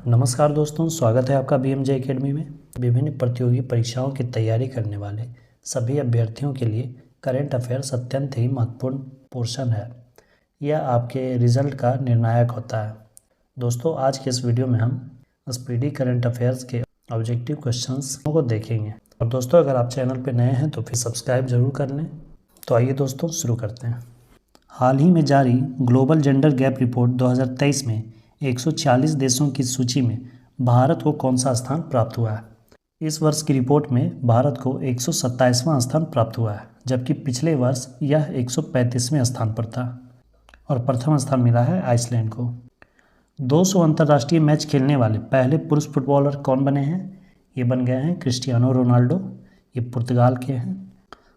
नमस्कार दोस्तों, स्वागत है आपका BMJ एकेडमी में। विभिन्न प्रतियोगी परीक्षाओं की तैयारी करने वाले सभी अभ्यर्थियों के लिए करंट अफेयर्स अत्यंत ही महत्वपूर्ण पोर्शन है। यह आपके रिजल्ट का निर्णायक होता है। दोस्तों, आज के इस वीडियो में हम स्पीडी करंट अफेयर्स के ऑब्जेक्टिव क्वेश्चंस को देखेंगे। और दोस्तों, अगर आप चैनल पर नए हैं तो फिर सब्सक्राइब जरूर कर लें। तो आइए दोस्तों शुरू करते हैं। हाल ही में जारी ग्लोबल जेंडर गैप रिपोर्ट 2023 में 140 देशों की सूची में भारत को कौन सा स्थान प्राप्त हुआ है? इस वर्ष की रिपोर्ट में भारत को 127वां स्थान प्राप्त हुआ है, जबकि पिछले वर्ष यह 135वें स्थान पर था और प्रथम स्थान मिला है आइसलैंड को। 200 अंतर्राष्ट्रीय मैच खेलने वाले पहले पुरुष फुटबॉलर कौन बने हैं? ये बन गए हैं क्रिस्टियानो रोनाल्डो। ये पुर्तगाल के हैं।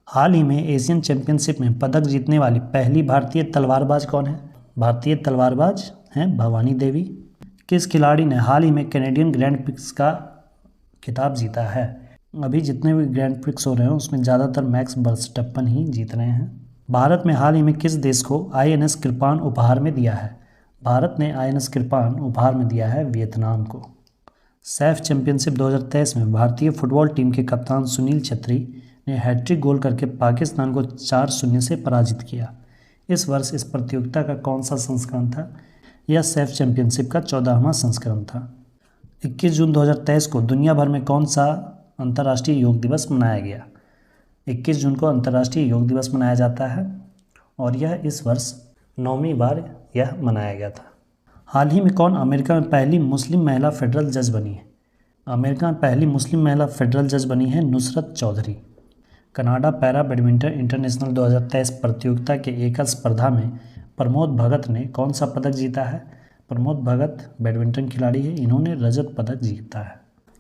हाल ही में एशियन चैंपियनशिप में पदक जीतने वाली पहली भारतीय तलवारबाज कौन है? भारतीय तलवारबाज हैं भवानी देवी। किस खिलाड़ी ने हाल ही में कैनेडियन ग्रैंड प्रिक्स का खिताब जीता है? अभी जितने भी ग्रैंड प्रिक्स हो रहे हैं उसमें ज़्यादातर मैक्स वर्स्टैप्पन ही जीत रहे हैं। भारत में हाल ही में किस देश को INS कृपान उपहार में दिया है? भारत ने INS कृपान उपहार में दिया है वियतनाम को। सैफ चैंपियनशिप 2023 में भारतीय फुटबॉल टीम के कप्तान सुनील छेत्री ने हैट्रिक गोल करके पाकिस्तान को 4-0 से पराजित किया। इस वर्ष इस प्रतियोगिता का कौन सा संस्करण था? यह सैफ चैंपियनशिप का 14वां संस्करण था। 21 जून 2023 को दुनिया भर में कौन सा अंतर्राष्ट्रीय योग दिवस मनाया गया? 21 जून को अंतर्राष्ट्रीय योग दिवस मनाया जाता है और यह इस वर्ष 9वीं बार यह मनाया गया था। हाल ही में कौन अमेरिका में पहली मुस्लिम महिला फेडरल जज बनी है? अमेरिका में पहली मुस्लिम महिला फेडरल जज बनी है Nusrat Chaudhary. Canada para badminton international 2023 प्रतियोगिता के एकल स्पर्धा में प्रमोद भगत ने कौन सा पदक जीता है? प्रमोद भगत बैडमिंटन खिलाड़ी है, इन्होंने रजत पदक जीता है।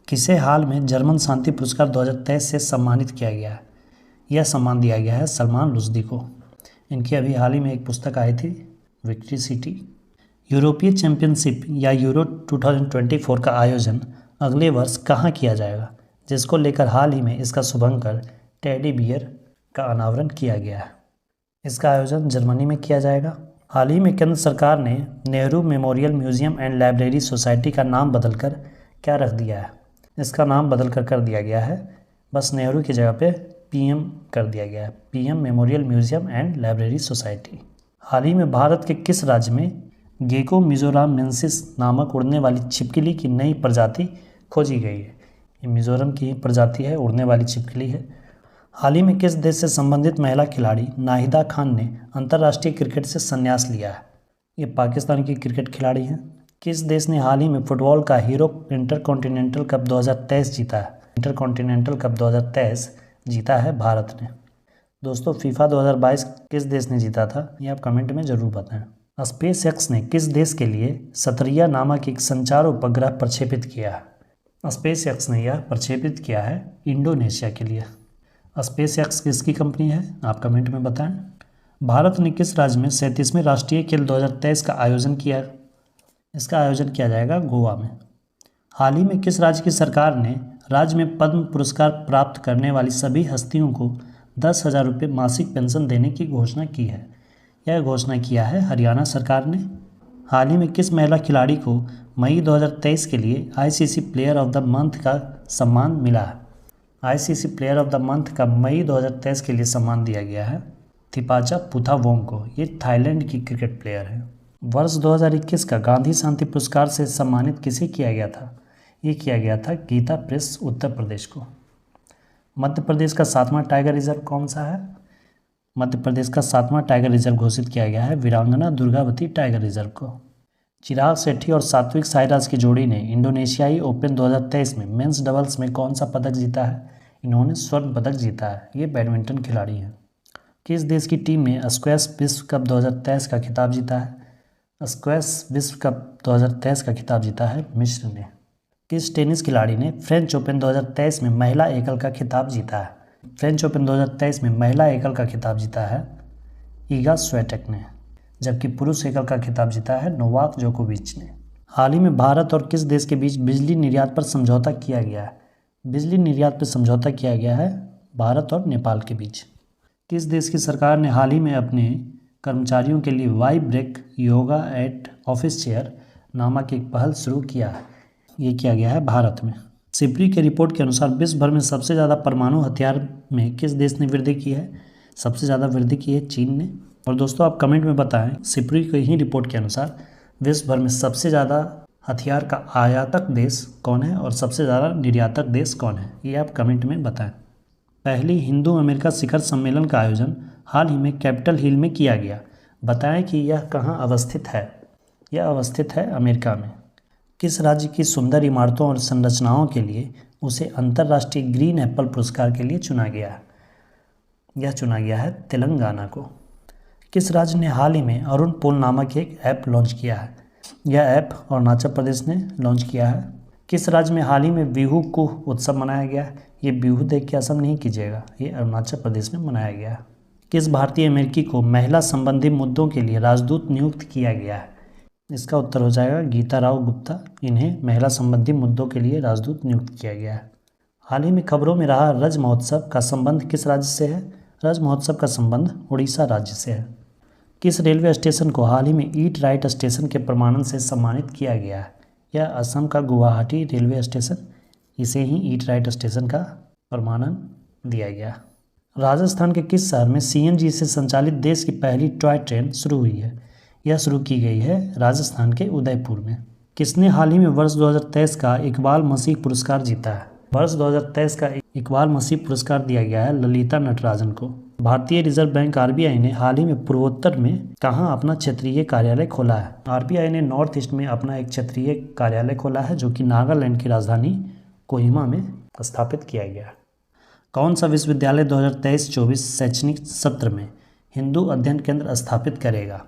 किसे हाल में जर्मन शांति पुरस्कार 2023 से सम्मानित किया गया है? यह सम्मान दिया गया है सलमान रुश्दी को। इनकी अभी हाल ही में एक पुस्तक आई थी, विक्ट्री सिटी। यूरोपीय चैंपियनशिप या यूरो 2024 का आयोजन अगले वर्ष कहाँ किया जाएगा, जिसको लेकर हाल ही में इसका शुभंकर टेडी बियर का अनावरण किया गया है। इसका आयोजन जर्मनी में किया जाएगा। हाल ही में केंद्र सरकार ने Nehru memorial museum and library society का नाम बदलकर क्या रख दिया है? इसका नाम बदलकर कर दिया गया है, बस नेहरू की जगह पे PM कर दिया गया है, PM memorial museum and library society. हाल ही में भारत के किस राज्य में गेको मिजोरामेंसिस नामक उड़ने वाली छिपकली की नई प्रजाति खोजी गई है? ये मिजोरम की प्रजाति है, उड़ने वाली छिपकली है। हाल ही में किस देश से संबंधित महिला खिलाड़ी नाहिदा खान ने अंतर्राष्ट्रीय क्रिकेट से संन्यास लिया है? ये पाकिस्तान की क्रिकेट खिलाड़ी हैं। किस देश ने हाल ही में फुटबॉल का हीरो इंटरकॉन्टिनेंटल कप 2023 जीता है? इंटरकॉन्टिनेंटल कप 2023 जीता है भारत ने। दोस्तों, FIFA 2022 किस देश ने जीता था, ये आप कमेंट में ज़रूर बताएं। SpaceX ने किस देश के लिए सतरिया नामक एक संचार उपग्रह प्रक्षेपित किया है? SpaceX ने यह प्रक्षेपित किया है इंडोनेशिया के लिए। SpaceX किसकी कंपनी है, आप कमेंट में बताएं। भारत ने किस राज्य में 37वें राष्ट्रीय खेल 2023 का आयोजन किया? इसका आयोजन किया जाएगा गोवा में। हाल ही में किस राज्य की सरकार ने राज्य में पद्म पुरस्कार प्राप्त करने वाली सभी हस्तियों को 10,000 रुपये मासिक पेंशन देने की घोषणा की है? यह घोषणा किया है हरियाणा सरकार ने। हाल ही में किस महिला खिलाड़ी को मई 2023 के लिए ICC player of the month का सम्मान मिला है? ICC player of the month का मई 2023 के लिए सम्मान दिया गया है थिपाचा पुथावोंग को। ये थाईलैंड की क्रिकेट प्लेयर है। वर्ष 2021 का गांधी शांति पुरस्कार से सम्मानित किसे किया गया था? ये किया गया था गीता प्रेस उत्तर प्रदेश को। मध्य प्रदेश का 7वां टाइगर रिजर्व कौन सा है? मध्य प्रदेश का 7वां टाइगर रिजर्व घोषित किया गया है वीरांगना दुर्गावती टाइगर रिजर्व को। चिराग शेट्टी और सात्विक साईराज की जोड़ी ने इंडोनेशियाई ओपन 2023 में मेंस डबल्स में कौन सा पदक जीता है? इन्होंने स्वर्ण पदक जीता है। ये बैडमिंटन खिलाड़ी हैं। किस देश की टीम ने स्क्वैश विश्व कप 2023 का खिताब जीता है? स्क्वैश विश्व कप 2023 का खिताब जीता है मिस्र ने। किस टेनिस खिलाड़ी ने फ्रेंच ओपन 2023 में महिला एकल का खिताब जीता है? फ्रेंच ओपन 2023 में महिला एकल का खिताब जीता है ईगा स्विएटेक ने, जबकि पुरुष एकल का खिताब जीता है नोवाक जोकोविच ने। हाल ही में भारत और किस देश के बीच बिजली निर्यात पर समझौता किया गया है? बिजली निर्यात पर समझौता किया गया है भारत और नेपाल के बीच। किस देश की सरकार ने हाल ही में अपने कर्मचारियों के लिए Y break yoga at office chair नामक एक पहल शुरू किया है? ये किया गया है भारत में। सिपरी के रिपोर्ट के अनुसार विश्व भर में सबसे ज़्यादा परमाणु हथियार में किस देश ने वृद्धि की है? सबसे ज़्यादा वृद्धि की है चीन ने। और दोस्तों आप कमेंट में बताएं सिपरी की ही रिपोर्ट के अनुसार विश्व भर में सबसे ज़्यादा हथियार का आयातक देश कौन है और सबसे ज़्यादा निर्यातक देश कौन है, ये आप कमेंट में बताएं। पहली हिंदू अमेरिका शिखर सम्मेलन का आयोजन हाल ही में कैपिटल हिल में किया गया। बताएं कि यह कहाँ अवस्थित है? यह अवस्थित है अमेरिका में। किस राज्य की सुंदर इमारतों और संरचनाओं के लिए उसे अंतर्राष्ट्रीय ग्रीन एप्पल पुरस्कार के लिए चुना गया है? यह चुना गया है तेलंगाना को। किस राज्य ने हाल ही में अरुण पोल नामक एक ऐप लॉन्च किया है? यह ऐप अरुणाचल प्रदेश ने लॉन्च किया है। किस राज्य में हाल ही में बिहू को उत्सव मनाया गया है? ये बिहू देख के असम नहीं कीजिएगा, ये अरुणाचल प्रदेश में मनाया गया है। किस भारतीय अमेरिकी को महिला संबंधी मुद्दों के लिए राजदूत नियुक्त किया गया है? इसका उत्तर हो जाएगा गीता राव गुप्ता। इन्हें महिला संबंधी मुद्दों के लिए राजदूत नियुक्त किया गया है। हाल ही में खबरों में रहा रज महोत्सव का संबंध किस राज्य से है? रज महोत्सव का संबंध उड़ीसा राज्य से है। किस रेलवे स्टेशन को हाल ही में ईट राइट स्टेशन के प्रमाणन से सम्मानित किया गया है? यह असम का गुवाहाटी रेलवे स्टेशन, इसे ही ईट राइट स्टेशन का प्रमाणन दिया गया। राजस्थान के किस शहर में सीएनजी से संचालित देश की पहली टॉय ट्रेन शुरू हुई है? यह शुरू की गई है राजस्थान के उदयपुर में। किसने हाल ही में वर्ष 2023 का इकबाल मसीह पुरस्कार जीता है? वर्ष 2023 का इकबाल मसीह पुरस्कार दिया गया है ललिता नटराजन को। भारतीय रिजर्व बैंक आरबीआई ने हाल ही में पूर्वोत्तर में कहाँ अपना क्षेत्रीय कार्यालय खोला है? आरबीआई ने नॉर्थ ईस्ट में अपना एक क्षेत्रीय कार्यालय खोला है जो कि नागालैंड की राजधानी कोहिमा में स्थापित किया गया। कौन सा विश्वविद्यालय 2023-24 शैक्षणिक सत्र में हिंदू अध्ययन केंद्र स्थापित करेगा?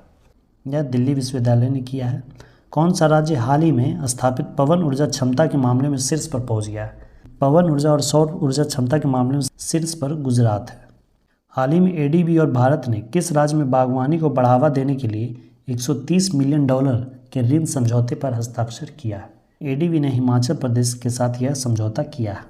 यह दिल्ली विश्वविद्यालय ने किया है। कौन सा राज्य हाल ही में स्थापित पवन ऊर्जा क्षमता के मामले में शीर्ष पर पहुंच गया है? पवन ऊर्जा और सौर ऊर्जा क्षमता के मामले में शीर्ष पर गुजरात है। हाल ही में एडीबी और भारत ने किस राज्य में बागवानी को बढ़ावा देने के लिए $130 मिलियन के ऋण समझौते पर हस्ताक्षर किया है? एडीबी ने हिमाचल प्रदेश के साथ यह समझौता किया है।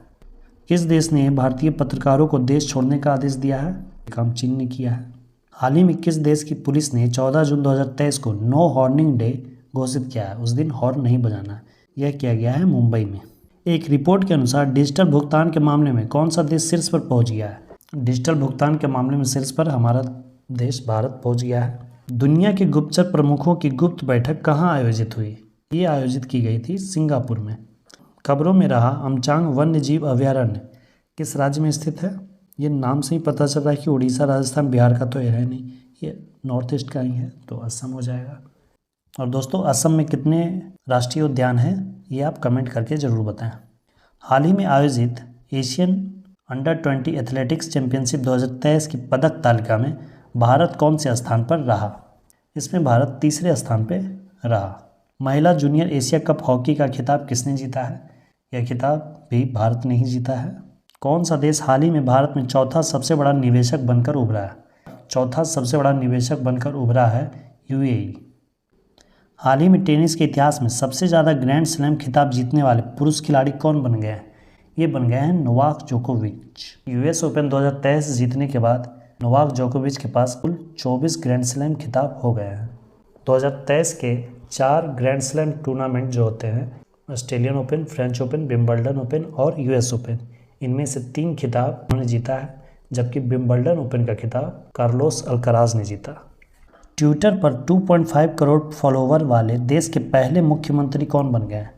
किस देश ने भारतीय पत्रकारों को देश छोड़ने का आदेश दिया है? काम चीन ने किया है। हाल ही में किस देश की पुलिस ने 14 जून 2023 को नो हॉर्निंग डे घोषित किया है? उस दिन हॉर्न नहीं बजाना। यह किया गया है मुंबई में। एक रिपोर्ट के अनुसार डिजिटल भुगतान के मामले में कौन सा देश शीर्ष पर पहुंच गया है? डिजिटल भुगतान के मामले में शीर्ष पर हमारा देश भारत पहुंच गया है। दुनिया के गुप्तचर प्रमुखों की गुप्त बैठक कहाँ आयोजित हुई? ये आयोजित की गई थी सिंगापुर में। खबरों में रहा अमचांग वन्य जीव अभयारण्य किस राज्य में स्थित है? ये नाम से ही पता चल रहा है कि उड़ीसा, राजस्थान, बिहार का तो ये है नहीं, ये नॉर्थ ईस्ट का ही है, तो असम हो जाएगा। और दोस्तों असम में कितने राष्ट्रीय उद्यान हैं ये आप कमेंट करके ज़रूर बताएं। हाल ही में आयोजित एशियन अंडर 20 एथलेटिक्स चैंपियनशिप 2023 की पदक तालिका में भारत कौन से स्थान पर रहा? इसमें भारत तीसरे स्थान पर रहा। महिला जूनियर एशिया कप हॉकी का खिताब किसने जीता है? यह खिताब भी भारत ने ही जीता है। कौन सा देश हाल ही में भारत में चौथा सबसे बड़ा निवेशक बनकर उभरा है? चौथा सबसे बड़ा निवेशक बनकर उभरा है यूएई। हाल ही में टेनिस के इतिहास में सबसे ज़्यादा ग्रैंड स्लैम खिताब जीतने वाले पुरुष खिलाड़ी कौन बन गए हैं? ये बन गए हैं नोवाक जोकोविच। यूएस ओपन 2023 जीतने के बाद नोवाक जोकोविच के पास कुल 24 ग्रैंड स्लैम खिताब हो गए हैं। 2023 के 4 ग्रैंड स्लैम टूर्नामेंट जो होते हैं Australian open, French open, Wimbledon open और यूएस ओपन, इनमें से 3 खिताब उन्होंने जीता है, जबकि विंबलडन ओपन का खिताब कार्लोस अल्कराज ने जीता। ट्विटर पर 2.5 करोड़ फॉलोवर वाले देश के पहले मुख्यमंत्री कौन बन गए हैं?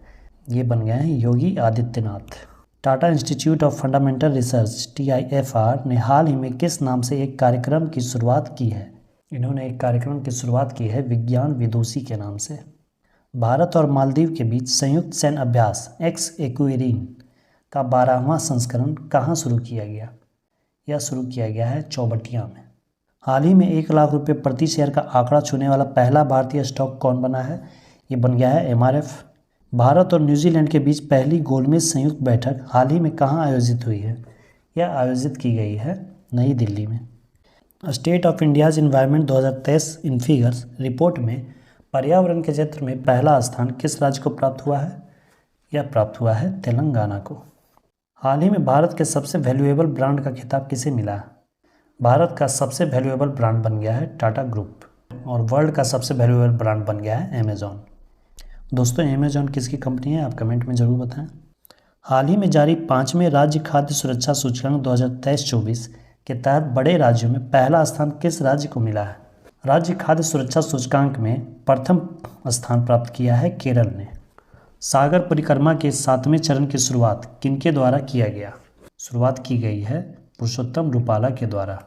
ये बन गए हैं Yogi Adityanath. Tata Institute of Fundamental Research TIFR ने हाल ही में किस नाम से एक कार्यक्रम की शुरुआत की है? इन्होंने एक कार्यक्रम की शुरुआत की है विज्ञान विदूषी के नाम से। भारत और मालदीव के बीच संयुक्त सैन्य अभ्यास एक्स-एक्वेरिन का 12वां संस्करण कहाँ शुरू किया गया? यह शुरू किया गया है चौबटिया में। हाल ही में 1 लाख रुपये प्रति शेयर का आंकड़ा छूने वाला पहला भारतीय स्टॉक कौन बना है? ये बन गया है MRF। भारत और न्यूजीलैंड के बीच पहली गोलमेज संयुक्त बैठक हाल ही में कहाँ आयोजित हुई है? यह आयोजित की गई है नई दिल्ली में। State of India's environment 2023 in figures report में पर्यावरण के क्षेत्र में पहला स्थान किस राज्य को प्राप्त हुआ है? यह प्राप्त हुआ है तेलंगाना को। हाल ही में भारत के सबसे वैल्यूएबल ब्रांड का खिताब किसे मिला है? भारत का सबसे वैल्यूएबल ब्रांड बन गया है टाटा ग्रुप और वर्ल्ड का सबसे वैल्यूएबल ब्रांड बन गया है अमेजॉन। दोस्तों अमेजॉन किसकी कंपनी है, आप कमेंट में ज़रूर बताएं। हाल ही में जारी 5वें राज्य खाद्य सुरक्षा सूचकांक 2023-24 के तहत बड़े राज्यों में पहला स्थान किस राज्य को मिला है? राज्य खाद्य सुरक्षा सूचकांक में प्रथम स्थान प्राप्त किया है केरल ने। सागर परिक्रमा के 7वें चरण की शुरुआत किनके द्वारा किया गया? शुरुआत की गई है पुरुषोत्तम रूपाला के द्वारा।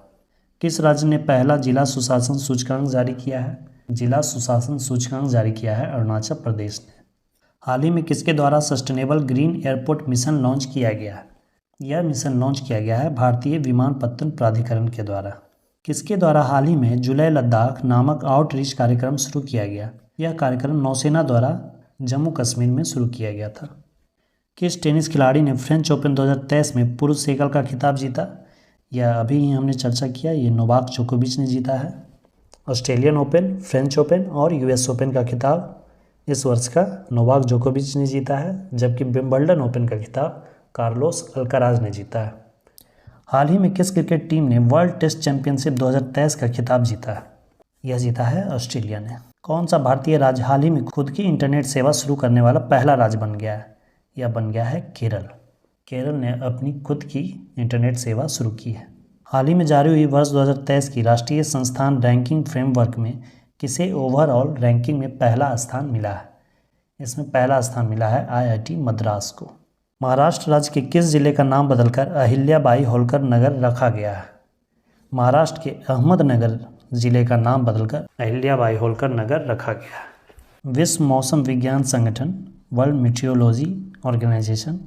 किस राज्य ने पहला जिला सुशासन सूचकांक जारी किया है? जिला सुशासन सूचकांक जारी किया है अरुणाचल प्रदेश ने। हाल ही में किसके द्वारा sustainable green airport mission launch किया गया है? यह मिशन लॉन्च किया गया है भारतीय विमानपत्तन प्राधिकरण के द्वारा। किसके द्वारा हाल ही में जुलाई लद्दाख नामक आउटरीच कार्यक्रम शुरू किया गया? यह कार्यक्रम नौसेना द्वारा जम्मू कश्मीर में शुरू किया गया था। किस टेनिस खिलाड़ी ने फ्रेंच ओपन 2023 में पुरुष एकल का खिताब जीता? यह अभी ही हमने चर्चा किया, ये नोवाक जोकोविच ने जीता है। ऑस्ट्रेलियन ओपन, फ्रेंच ओपन और यूएस ओपन का खिताब इस वर्ष का नोवाक जोकोविच ने जीता है, जबकि विंबलडन ओपन का खिताब कार्लोस अल्काराज ने जीता है। हाल ही में किस क्रिकेट टीम ने वर्ल्ड टेस्ट चैंपियनशिप 2023 का खिताब जीता है? यह जीता है ऑस्ट्रेलिया ने। कौन सा भारतीय राज्य हाल ही में खुद की इंटरनेट सेवा शुरू करने वाला पहला राज्य बन गया है? यह बन गया है केरल। केरल ने अपनी खुद की इंटरनेट सेवा शुरू की है। हाल ही में जारी हुई वर्ष 2023 की राष्ट्रीय संस्थान रैंकिंग फ्रेमवर्क में किसे ओवरऑल रैंकिंग में पहला स्थान मिला है? इसमें पहला स्थान मिला है आईआईटी मद्रास को। महाराष्ट्र राज्य के किस जिले का नाम बदलकर अहिल्याबाई होलकर नगर रखा गया है? महाराष्ट्र के अहमदनगर जिले का नाम बदलकर अहिल्याबाई होलकर नगर रखा गया है। विश्व मौसम विज्ञान संगठन वर्ल्ड मीटियोलॉजी ऑर्गेनाइजेशन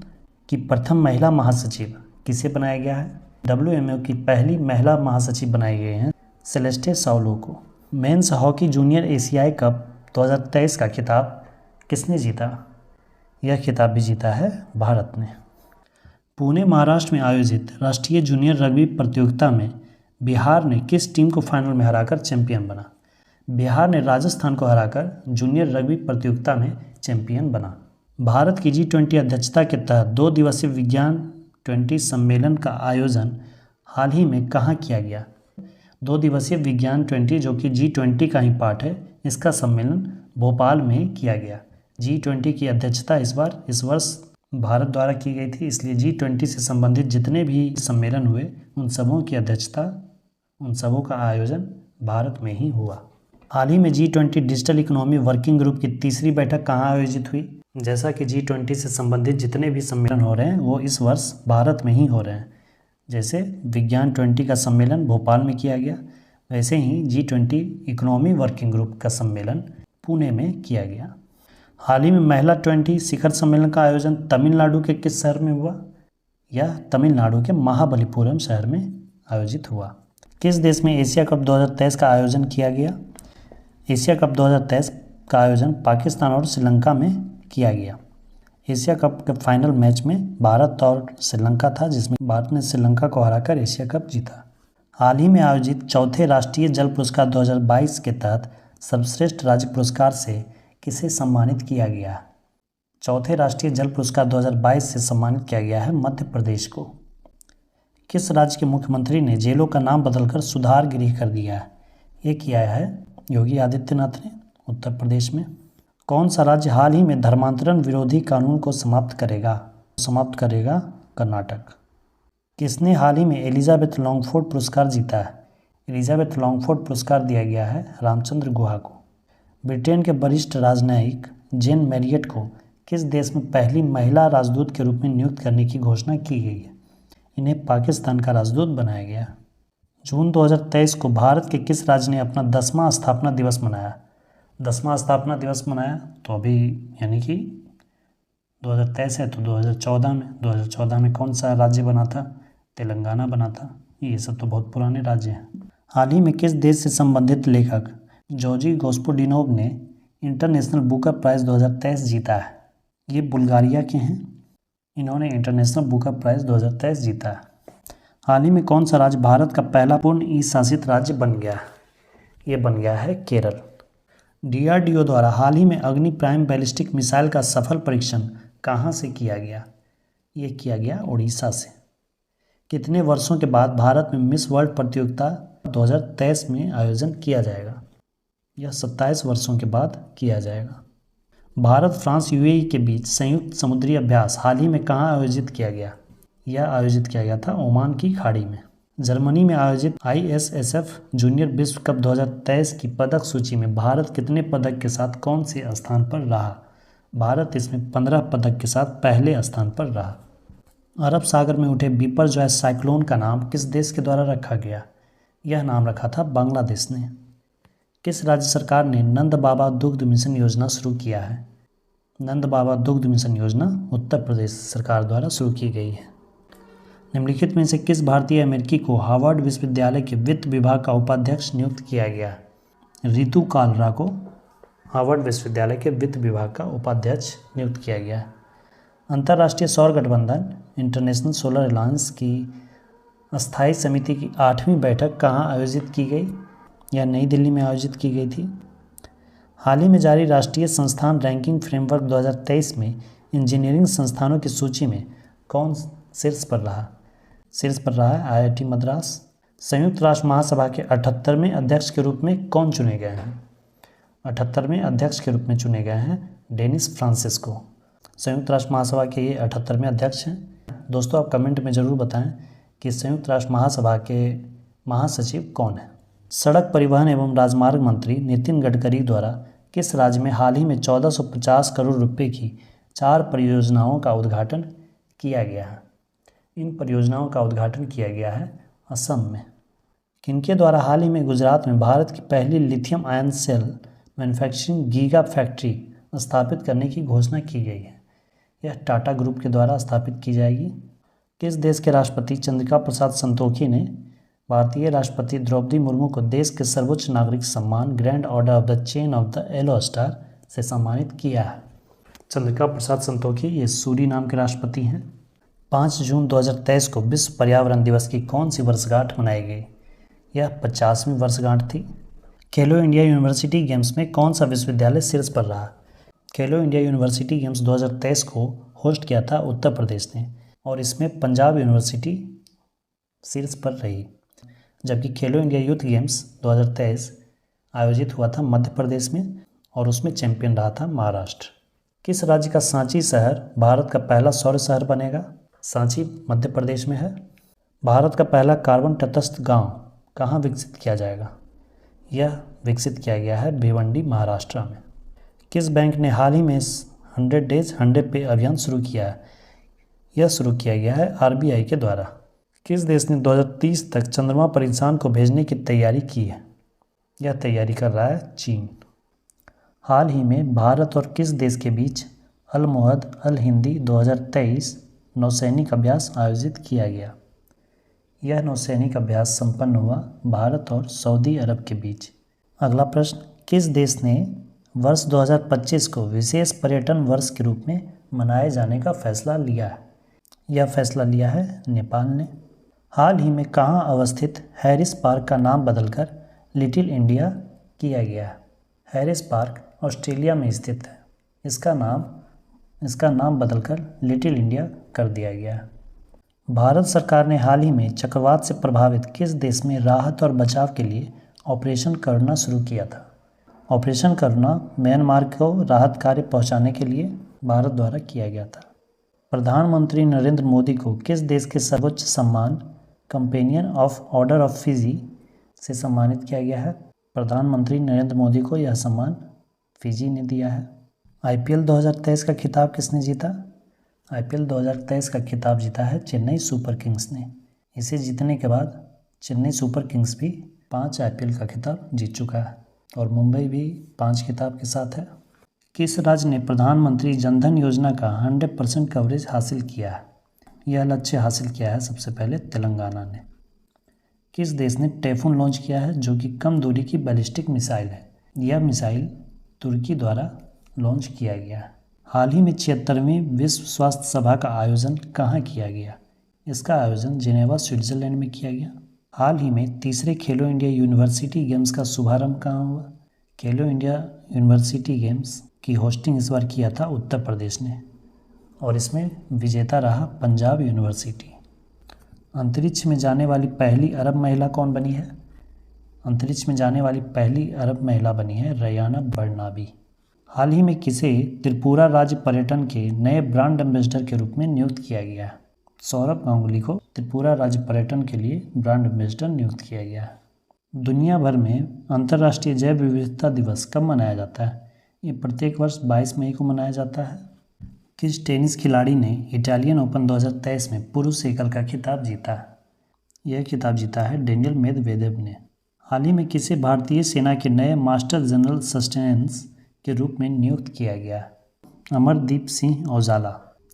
की प्रथम महिला महासचिव किसे बनाया गया है? WMO की पहली महिला महासचिव बनाई गई हैं सेलेस्टे साउलो को। मेंस हॉकी जूनियर एशियाई कप 2023 का खिताब किसने जीता? यह खिताब भी जीता है भारत ने। पुणे महाराष्ट्र में आयोजित राष्ट्रीय जूनियर रग्बी प्रतियोगिता में बिहार ने किस टीम को फाइनल में हराकर चैंपियन बना? बिहार ने राजस्थान को हराकर जूनियर रग्बी प्रतियोगिता में चैंपियन बना। भारत की G20 अध्यक्षता के तहत 2 दिवसीय विज्ञान 20 सम्मेलन का आयोजन हाल ही में कहाँ किया गया? 2 दिवसीय विज्ञान 20 जो कि G20 का ही पार्ट है, इसका सम्मेलन भोपाल में किया गया। G20 की अध्यक्षता इस वर्ष भारत द्वारा की गई थी, इसलिए G20 से संबंधित जितने भी सम्मेलन हुए उन सबों की अध्यक्षता, उन सबों का आयोजन भारत में ही हुआ। हाल ही में G20 digital economy working group की तीसरी बैठक कहाँ आयोजित हुई? जैसा कि G20 से संबंधित जितने भी सम्मेलन हो रहे हैं वो इस वर्ष भारत में ही हो रहे हैं। जैसे विज्ञान 20 का सम्मेलन भोपाल में किया गया, वैसे ही G20 इकोनॉमी वर्किंग ग्रुप का सम्मेलन पुणे में किया गया। हाल ही में महिला 20 शिखर सम्मेलन का आयोजन तमिलनाडु के किस शहर में हुआ? यह तमिलनाडु के महाबलीपुरम शहर में आयोजित हुआ। किस देश में एशिया कप 2023 का आयोजन किया गया? एशिया कप 2023 का आयोजन पाकिस्तान और श्रीलंका में किया गया। एशिया कप के फाइनल मैच में भारत और श्रीलंका था, जिसमें भारत ने श्रीलंका को हराकर एशिया कप जीता। हाल ही में आयोजित चौथे राष्ट्रीय जल पुरस्कार 2022 के तहत सर्वश्रेष्ठ राज्य पुरस्कार से किसे सम्मानित किया गया? चौथे राष्ट्रीय जल पुरस्कार 2022 से सम्मानित किया गया है मध्य प्रदेश को। किस राज्य के मुख्यमंत्री ने जेलों का नाम बदलकर सुधार गृह कर दिया है? ये किया है योगी आदित्यनाथ ने उत्तर प्रदेश में। कौन सा राज्य हाल ही में धर्मांतरण विरोधी कानून को समाप्त करेगा? कर्नाटक। किसने हाल ही में एलिजाबेथ लॉन्गफोर्ड पुरस्कार जीता है? एलिजाबेथ लॉन्गफोर्ड पुरस्कार दिया गया है रामचंद्र गुहा को। ब्रिटेन के वरिष्ठ राजनयिक जेन मैरियट को किस देश में पहली महिला राजदूत के रूप में नियुक्त करने की घोषणा की गई है? इन्हें पाकिस्तान का राजदूत बनाया गया। जून 2023 को भारत के किस राज्य ने अपना 10वां स्थापना दिवस मनाया? 10वां स्थापना दिवस मनाया तो अभी यानी कि 2023 है तो 2014 में कौन सा राज्य बना था? तेलंगाना बना था। ये सब तो बहुत पुराने राज्य हैं। हाल ही में किस देश से संबंधित लेखक जॉर्जी गोस्पोडिनोव ने इंटरनेशनल बुकर प्राइज़ 2023 जीता है? ये बुल्गारिया के हैं। इन्होंने इंटरनेशनल बुकर प्राइज़ 2023 जीता है। हाल ही में कौन सा राज्य भारत का पहला पूर्ण ई शासित राज्य बन गया? ये बन गया है केरल। DRDO द्वारा हाल ही में अग्नि प्राइम बैलिस्टिक मिसाइल का सफल परीक्षण कहाँ से किया गया? ये किया गया उड़ीसा से। कितने वर्षों के बाद भारत में मिस वर्ल्ड प्रतियोगिता 2023 में आयोजन किया जाएगा? यह 27 वर्षों के बाद किया जाएगा। भारत फ्रांस यूएई के बीच संयुक्त समुद्री अभ्यास हाल ही में कहाँ आयोजित किया गया? यह आयोजित किया गया था ओमान की खाड़ी में। जर्मनी में आयोजित ISSF जूनियर विश्व कप 2023 की पदक सूची में भारत कितने पदक के साथ कौन से स्थान पर रहा? भारत इसमें 15 पदक के साथ पहले स्थान पर रहा। अरब सागर में उठे बिपरजॉय साइक्लोन का नाम किस देश के द्वारा रखा गया? यह नाम रखा था बांग्लादेश ने। किस राज्य सरकार ने नंद बाबा दुग्ध मिशन योजना शुरू किया है? नंद बाबा दुग्ध मिशन योजना उत्तर प्रदेश सरकार द्वारा शुरू की गई है। निम्नलिखित में से किस भारतीय अमेरिकी को हार्वर्ड विश्वविद्यालय के वित्त विभाग का उपाध्यक्ष नियुक्त किया गया? रितु कालरा को हार्वर्ड विश्वविद्यालय के वित्त विभाग का उपाध्यक्ष नियुक्त किया गया है। अंतर्राष्ट्रीय सौर गठबंधन इंटरनेशनल सोलर अलायंस की अस्थायी समिति की 8वीं बैठक कहाँ आयोजित की गई? यह नई दिल्ली में आयोजित की गई थी। हाल ही में जारी राष्ट्रीय संस्थान रैंकिंग फ्रेमवर्क 2023 में इंजीनियरिंग संस्थानों की सूची में कौन शीर्ष पर रहा? शीर्ष पर रहा है IIT मद्रास। संयुक्त राष्ट्र महासभा के 78वें अध्यक्ष के रूप में कौन चुने गए हैं? 78वें अध्यक्ष के रूप में चुने गए हैं डेनिस फ्रांसिस्को। संयुक्त राष्ट्र महासभा के ये 78वें अध्यक्ष हैं। दोस्तों, आप कमेंट में ज़रूर बताएं कि संयुक्त राष्ट्र महासभा के महासचिव कौन है। सड़क परिवहन एवं राजमार्ग मंत्री नितिन गडकरी द्वारा किस राज्य में हाल ही में 1450 करोड़ रुपए की 4 परियोजनाओं का उद्घाटन किया गया है? इन परियोजनाओं का उद्घाटन किया गया है असम में। किनके द्वारा हाल ही में गुजरात में भारत की पहली lithium ion cell manufacturing giga factory स्थापित करने की घोषणा की गई है? यह टाटा ग्रुप के द्वारा स्थापित की जाएगी। किस देश के राष्ट्रपति चंद्रिका प्रसाद संतोखी ने भारतीय राष्ट्रपति द्रौपदी मुर्मू को देश के सर्वोच्च नागरिक सम्मान grand order of the chain of the yellow star से सम्मानित किया है? चंद्रिका प्रसाद संतोखी ये सूरीनाम के राष्ट्रपति हैं। 5 जून 2023 को विश्व पर्यावरण दिवस की कौन सी वर्षगांठ मनाई गई? यह 50वीं वर्षगांठ थी। खेलो इंडिया यूनिवर्सिटी गेम्स में कौन सा विश्वविद्यालय शीर्ष पर रहा? खेलो इंडिया यूनिवर्सिटी गेम्स 2023 को होस्ट किया था उत्तर प्रदेश ने और इसमें पंजाब यूनिवर्सिटी शीर्ष पर रही, जबकि खेलो इंडिया यूथ गेम्स 2023 आयोजित हुआ था मध्य प्रदेश में और उसमें चैंपियन रहा था महाराष्ट्र। किस राज्य का सांची शहर भारत का पहला सौर शहर बनेगा? सांची मध्य प्रदेश में है। भारत का पहला कार्बन तटस्थ गांव कहाँ विकसित किया जाएगा? यह विकसित किया गया है भिवंडी महाराष्ट्र में। किस बैंक ने हाल ही में 100 डेज 100 पे अभियान शुरू किया है? यह शुरू किया गया है RBI के द्वारा। किस देश ने 2030 तक चंद्रमा पर इंसान को भेजने की तैयारी की है? यह तैयारी कर रहा है चीन। हाल ही में भारत और किस देश के बीच अल मुहद अल हिंदी 2023 नौसैनिक अभ्यास आयोजित किया गया? यह नौसैनिक अभ्यास संपन्न हुआ भारत और सऊदी अरब के बीच। अगला प्रश्न, किस देश ने वर्ष 2025 को विशेष पर्यटन वर्ष के रूप में मनाए जाने का फैसला लिया है? यह फैसला लिया है नेपाल ने। हाल ही में कहाँ अवस्थित हैरिस पार्क का नाम बदलकर लिटिल इंडिया किया गया है? हैरिस पार्क ऑस्ट्रेलिया में स्थित है। इसका नाम बदलकर लिटिल इंडिया कर दिया गया है। भारत सरकार ने हाल ही में चक्रवात से प्रभावित किस देश में राहत और बचाव के लिए ऑपरेशन करुणा शुरू किया था? ऑपरेशन करुणा म्यांमार को राहत कार्य पहुंचाने के लिए भारत द्वारा किया गया था। प्रधानमंत्री नरेंद्र मोदी को किस देश के सर्वोच्च सम्मान companion of order of Fiji से सम्मानित किया गया है? प्रधानमंत्री नरेंद्र मोदी को यह सम्मान फिजी ने दिया है। IPL 2023 का खिताब किसने जीता? IPL 2023 का खिताब जीता है चेन्नई सुपर किंग्स ने। इसे जीतने के बाद चेन्नई सुपर किंग्स भी 5 IPL का खिताब जीत चुका है और मुंबई भी 5 खिताब के साथ है। किस राज्य ने प्रधानमंत्री जनधन योजना का 100% कवरेज हासिल किया है? यह लक्ष्य हासिल किया है सबसे पहले तेलंगाना ने। किस देश ने टाइफून लॉन्च किया है जो कि कम दूरी की बैलिस्टिक मिसाइल है? यह मिसाइल तुर्की द्वारा लॉन्च किया गया है। हाल ही में 76वीं विश्व स्वास्थ्य सभा का आयोजन कहाँ किया गया? इसका आयोजन जिनेवा स्विट्जरलैंड में किया गया। हाल ही में तीसरे खेलो इंडिया यूनिवर्सिटी गेम्स का शुभारंभ कहाँ हुआ? खेलो इंडिया यूनिवर्सिटी गेम्स की होस्टिंग इस बार किया था उत्तर प्रदेश ने और इसमें विजेता रहा पंजाब यूनिवर्सिटी। अंतरिक्ष में जाने वाली पहली अरब महिला कौन बनी है? अंतरिक्ष में जाने वाली पहली अरब महिला बनी है रयाना बर्नाबी। हाल ही में किसे त्रिपुरा राज्य पर्यटन के नए ब्रांड एम्बेसडर के रूप में नियुक्त किया गया है? सौरभ गांगुली को त्रिपुरा राज्य पर्यटन के लिए ब्रांड एम्बेसडर नियुक्त किया गया है। दुनिया भर में अंतर्राष्ट्रीय जैव विविधता दिवस कब मनाया जाता है? ये प्रत्येक वर्ष 22 मई को मनाया जाता है। किस टेनिस खिलाड़ी ने इटालियन ओपन 2023 में पुरुष एकल का खिताब जीता? यह खिताब जीता है डेनियल मेदवेदेव ने। हाल ही में किसे भारतीय सेना के नए मास्टर जनरल सस्टेनेंस के रूप में नियुक्त किया गया? अमरदीप सिंह औजाला।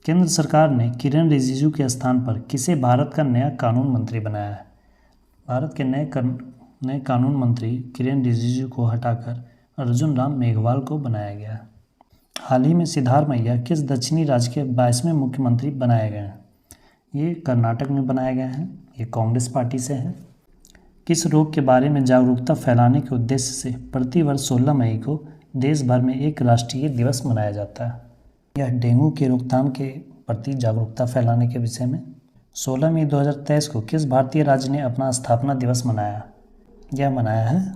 केंद्र सरकार ने किरेन रिजिजू के स्थान पर किसे भारत का नया कानून मंत्री बनाया है? भारत के नए कानून मंत्री किरेन रिजिजू को हटाकर अर्जुन राम मेघवाल को बनाया गया। हाल ही में सिद्धारमैया किस दक्षिणी राज्य के 22वें मुख्यमंत्री बनाए गए हैं? ये कर्नाटक में बनाए गए हैं। ये कांग्रेस पार्टी से है। किस रोग के बारे में जागरूकता फैलाने के उद्देश्य से प्रतिवर्ष 16 मई को देश भर में एक राष्ट्रीय दिवस मनाया जाता है? यह डेंगू के रोकथाम के प्रति जागरूकता फैलाने के विषय में। 16 मई 2023 को किस भारतीय राज्य ने अपना स्थापना दिवस मनाया? यह मनाया है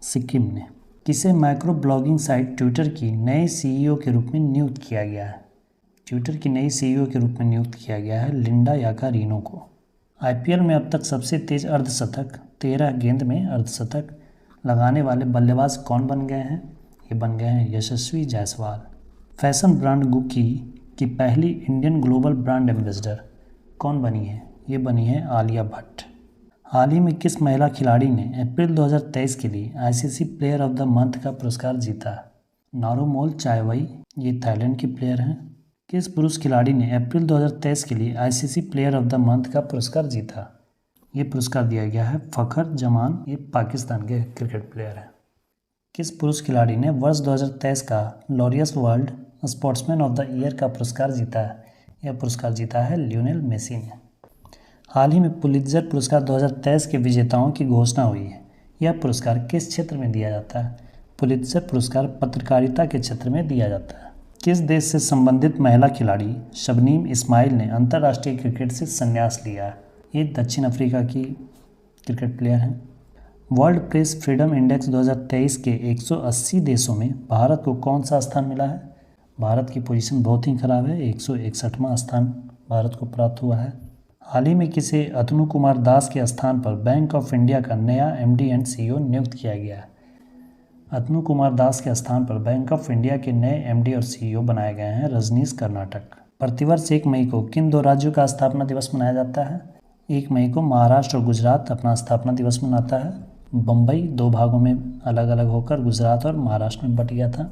सिक्किम ने। किसे माइक्रो ब्लॉगिंग साइट ट्विटर की नए सीईओ के रूप में नियुक्त किया गया है? ट्विटर की नई सीईओ के रूप में नियुक्त किया गया है लिंडा याकारिनो को। आईपीएल में अब तक सबसे तेज अर्धशतक 13 गेंद में अर्धशतक लगाने वाले बल्लेबाज कौन बन गए हैं? ये बन गए हैं यशस्वी जायसवाल। फैशन ब्रांड गुकी की पहली इंडियन ग्लोबल ब्रांड एम्बेसडर कौन बनी है? ये बनी है आलिया भट्ट। हाल ही में किस महिला खिलाड़ी ने अप्रैल 2023 के लिए ICC player of the month का पुरस्कार जीता? नारोमोल चायवई, ये थाईलैंड की प्लेयर हैं। किस पुरुष खिलाड़ी ने अप्रैल 2023 के लिए ICC player of the month का पुरस्कार जीता? ये पुरस्कार दिया गया है फ़खर जमान, ये पाकिस्तान के क्रिकेट प्लेयर हैं। किस पुरुष खिलाड़ी ने वर्ष 2023 का Laureus World Sportsman of the year का पुरस्कार जीता है? यह पुरस्कार जीता है लियोनेल मेसी ने। हाल ही में पुलित्जर पुरस्कार 2023 के विजेताओं की घोषणा हुई है। यह पुरस्कार किस क्षेत्र में दिया जाता है? पुलित्जर पुरस्कार पत्रकारिता के क्षेत्र में दिया जाता है। किस देश से संबंधित महिला खिलाड़ी शबनीम इस्माइल ने अंतर्राष्ट्रीय क्रिकेट से संन्यास लिया है? ये दक्षिण अफ्रीका की क्रिकेट प्लेयर हैं। वर्ल्ड प्रेस फ्रीडम इंडेक्स 2023 के 180 देशों में भारत को कौन सा स्थान मिला है? भारत की पोजीशन बहुत ही खराब है, 161वां स्थान भारत को प्राप्त हुआ है। हाल ही में किसे अतनु कुमार दास के स्थान पर बैंक ऑफ इंडिया का नया एमडी एंड सीईओ नियुक्त किया गया है? अतनु कुमार दास के स्थान पर बैंक ऑफ इंडिया के नए एमडी और सीईओ बनाए गए हैं रजनीश कर्नाटक। प्रतिवर्ष 1 मई को किन 2 राज्यों का स्थापना दिवस मनाया जाता है? 1 मई को महाराष्ट्र और गुजरात अपना स्थापना दिवस मनाता है। बम्बई 2 भागों में अलग अलग होकर गुजरात और महाराष्ट्र में बट गया था।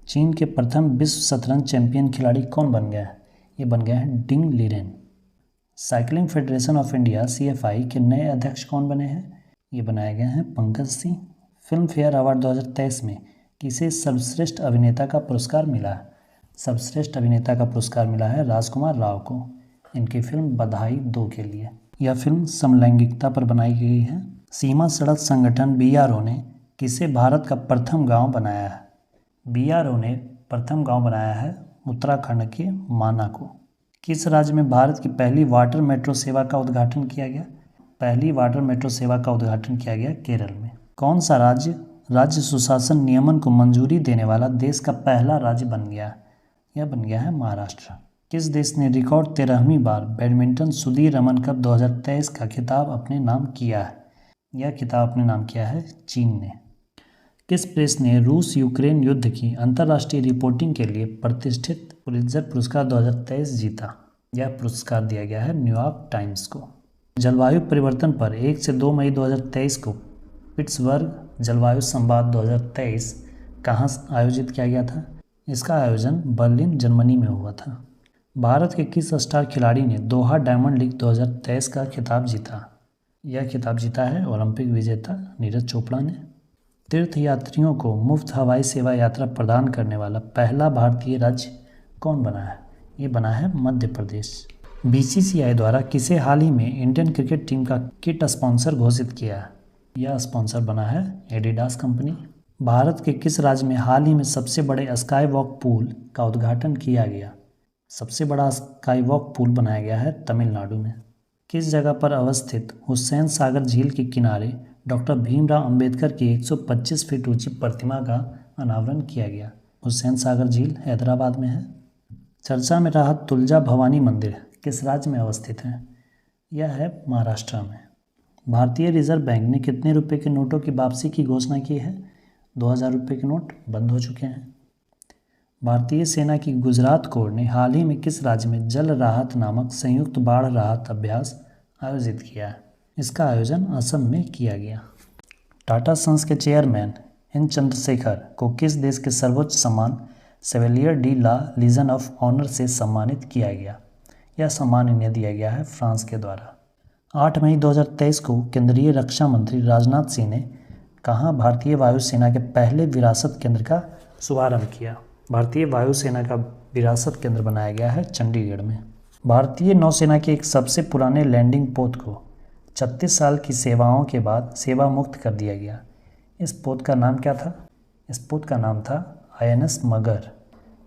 चीन के प्रथम विश्व शतरंज चैंपियन खिलाड़ी कौन बन गए हैं? ये बन गए हैं Ding Liren. Cycling Federation of India CFI के नए अध्यक्ष कौन बने हैं? ये बनाए गए हैं Pankaj Singh. Film fair award 2023 में किसे सर्वश्रेष्ठ अभिनेता का पुरस्कार मिला है? सर्वश्रेष्ठ अभिनेता का पुरस्कार मिला है राजकुमार राव को, इनकी फिल्म बधाई 2 के लिए। यह फिल्म समलैंगिकता पर बनाई गई है। सीमा सड़क संगठन बीआरओ ने किसे भारत का प्रथम गांव बनाया है? बीआरओ ने प्रथम गांव बनाया है उत्तराखंड के माना को। किस राज्य में भारत की पहली वाटर मेट्रो सेवा का उद्घाटन किया गया? पहली वाटर मेट्रो सेवा का उद्घाटन किया गया केरल में। कौन सा राज्य सुशासन नियमन को मंजूरी देने वाला देश का पहला राज्य बन गया? यह बन गया है महाराष्ट्र। किस देश ने रिकॉर्ड 13वीं बार बैडमिंटन सुधीर रमन कप 2023 का खिताब अपने नाम किया है? यह खिताब अपने नाम किया है चीन ने। किस प्रेस ने रूस यूक्रेन युद्ध की अंतर्राष्ट्रीय रिपोर्टिंग के लिए प्रतिष्ठित पुलित्जर पुरस्कार 2023 जीता? यह पुरस्कार दिया गया है न्यूयॉर्क टाइम्स को। जलवायु परिवर्तन पर 1 से 2 मई 2023 को पिट्सबर्ग जलवायु संवाद 2023 कहाँ आयोजित किया गया था? इसका आयोजन बर्लिन जर्मनी में हुआ था। भारत के किस स्टार खिलाड़ी ने दोहा डायमंड लीग 2023 का खिताब जीता? यह खिताब जीता है ओलंपिक विजेता नीरज चोपड़ा ने। तीर्थयात्रियों को मुफ्त हवाई सेवा यात्रा प्रदान करने वाला पहला भारतीय राज्य कौन बना है? ये बना है मध्य प्रदेश। बीसीसीआई द्वारा किसे हाल ही में इंडियन क्रिकेट टीम का किट स्पॉन्सर घोषित किया है? यह स्पॉन्सर बना है एडिडास कंपनी। भारत के किस राज्य में हाल ही में सबसे बड़े स्काई वॉक पूल का उद्घाटन किया गया? सबसे बड़ा स्काई वॉक पूल बनाया गया है तमिलनाडु में। किस जगह पर अवस्थित हुसैन सागर झील के किनारे डॉक्टर भीमराव अंबेडकर की 125 फीट ऊंची प्रतिमा का अनावरण किया गया? हुसैन सागर झील हैदराबाद में है। चर्चा में रहा तुलजा भवानी मंदिर किस राज्य में अवस्थित है? यह है महाराष्ट्र में। भारतीय रिजर्व बैंक ने कितने रुपए के नोटों की वापसी की घोषणा की है? 2000 रुपये के नोट बंद हो चुके हैं। भारतीय सेना की गुजरात कोर ने हाल ही में किस राज्य में जल राहत नामक संयुक्त बाढ़ राहत अभ्यास आयोजित किया है? इसका आयोजन असम में किया गया। टाटा सन्स के चेयरमैन एन चंद्रशेखर को किस देश के सर्वोच्च सम्मान सेवेलियर D La legion of honour से सम्मानित किया गया? यह सम्मान इन्हें दिया गया है फ्रांस के द्वारा। 8 मई 2023 को केंद्रीय रक्षा मंत्री राजनाथ सिंह ने कहाँ भारतीय वायुसेना के पहले विरासत केंद्र का शुभारंभ किया? भारतीय वायुसेना का विरासत केंद्र बनाया गया है चंडीगढ़ में। भारतीय नौसेना के एक सबसे पुराने लैंडिंग पोत को 36 साल की सेवाओं के बाद सेवा मुक्त कर दिया गया। इस पोत का नाम क्या था? इस पोत का नाम था INS मगर।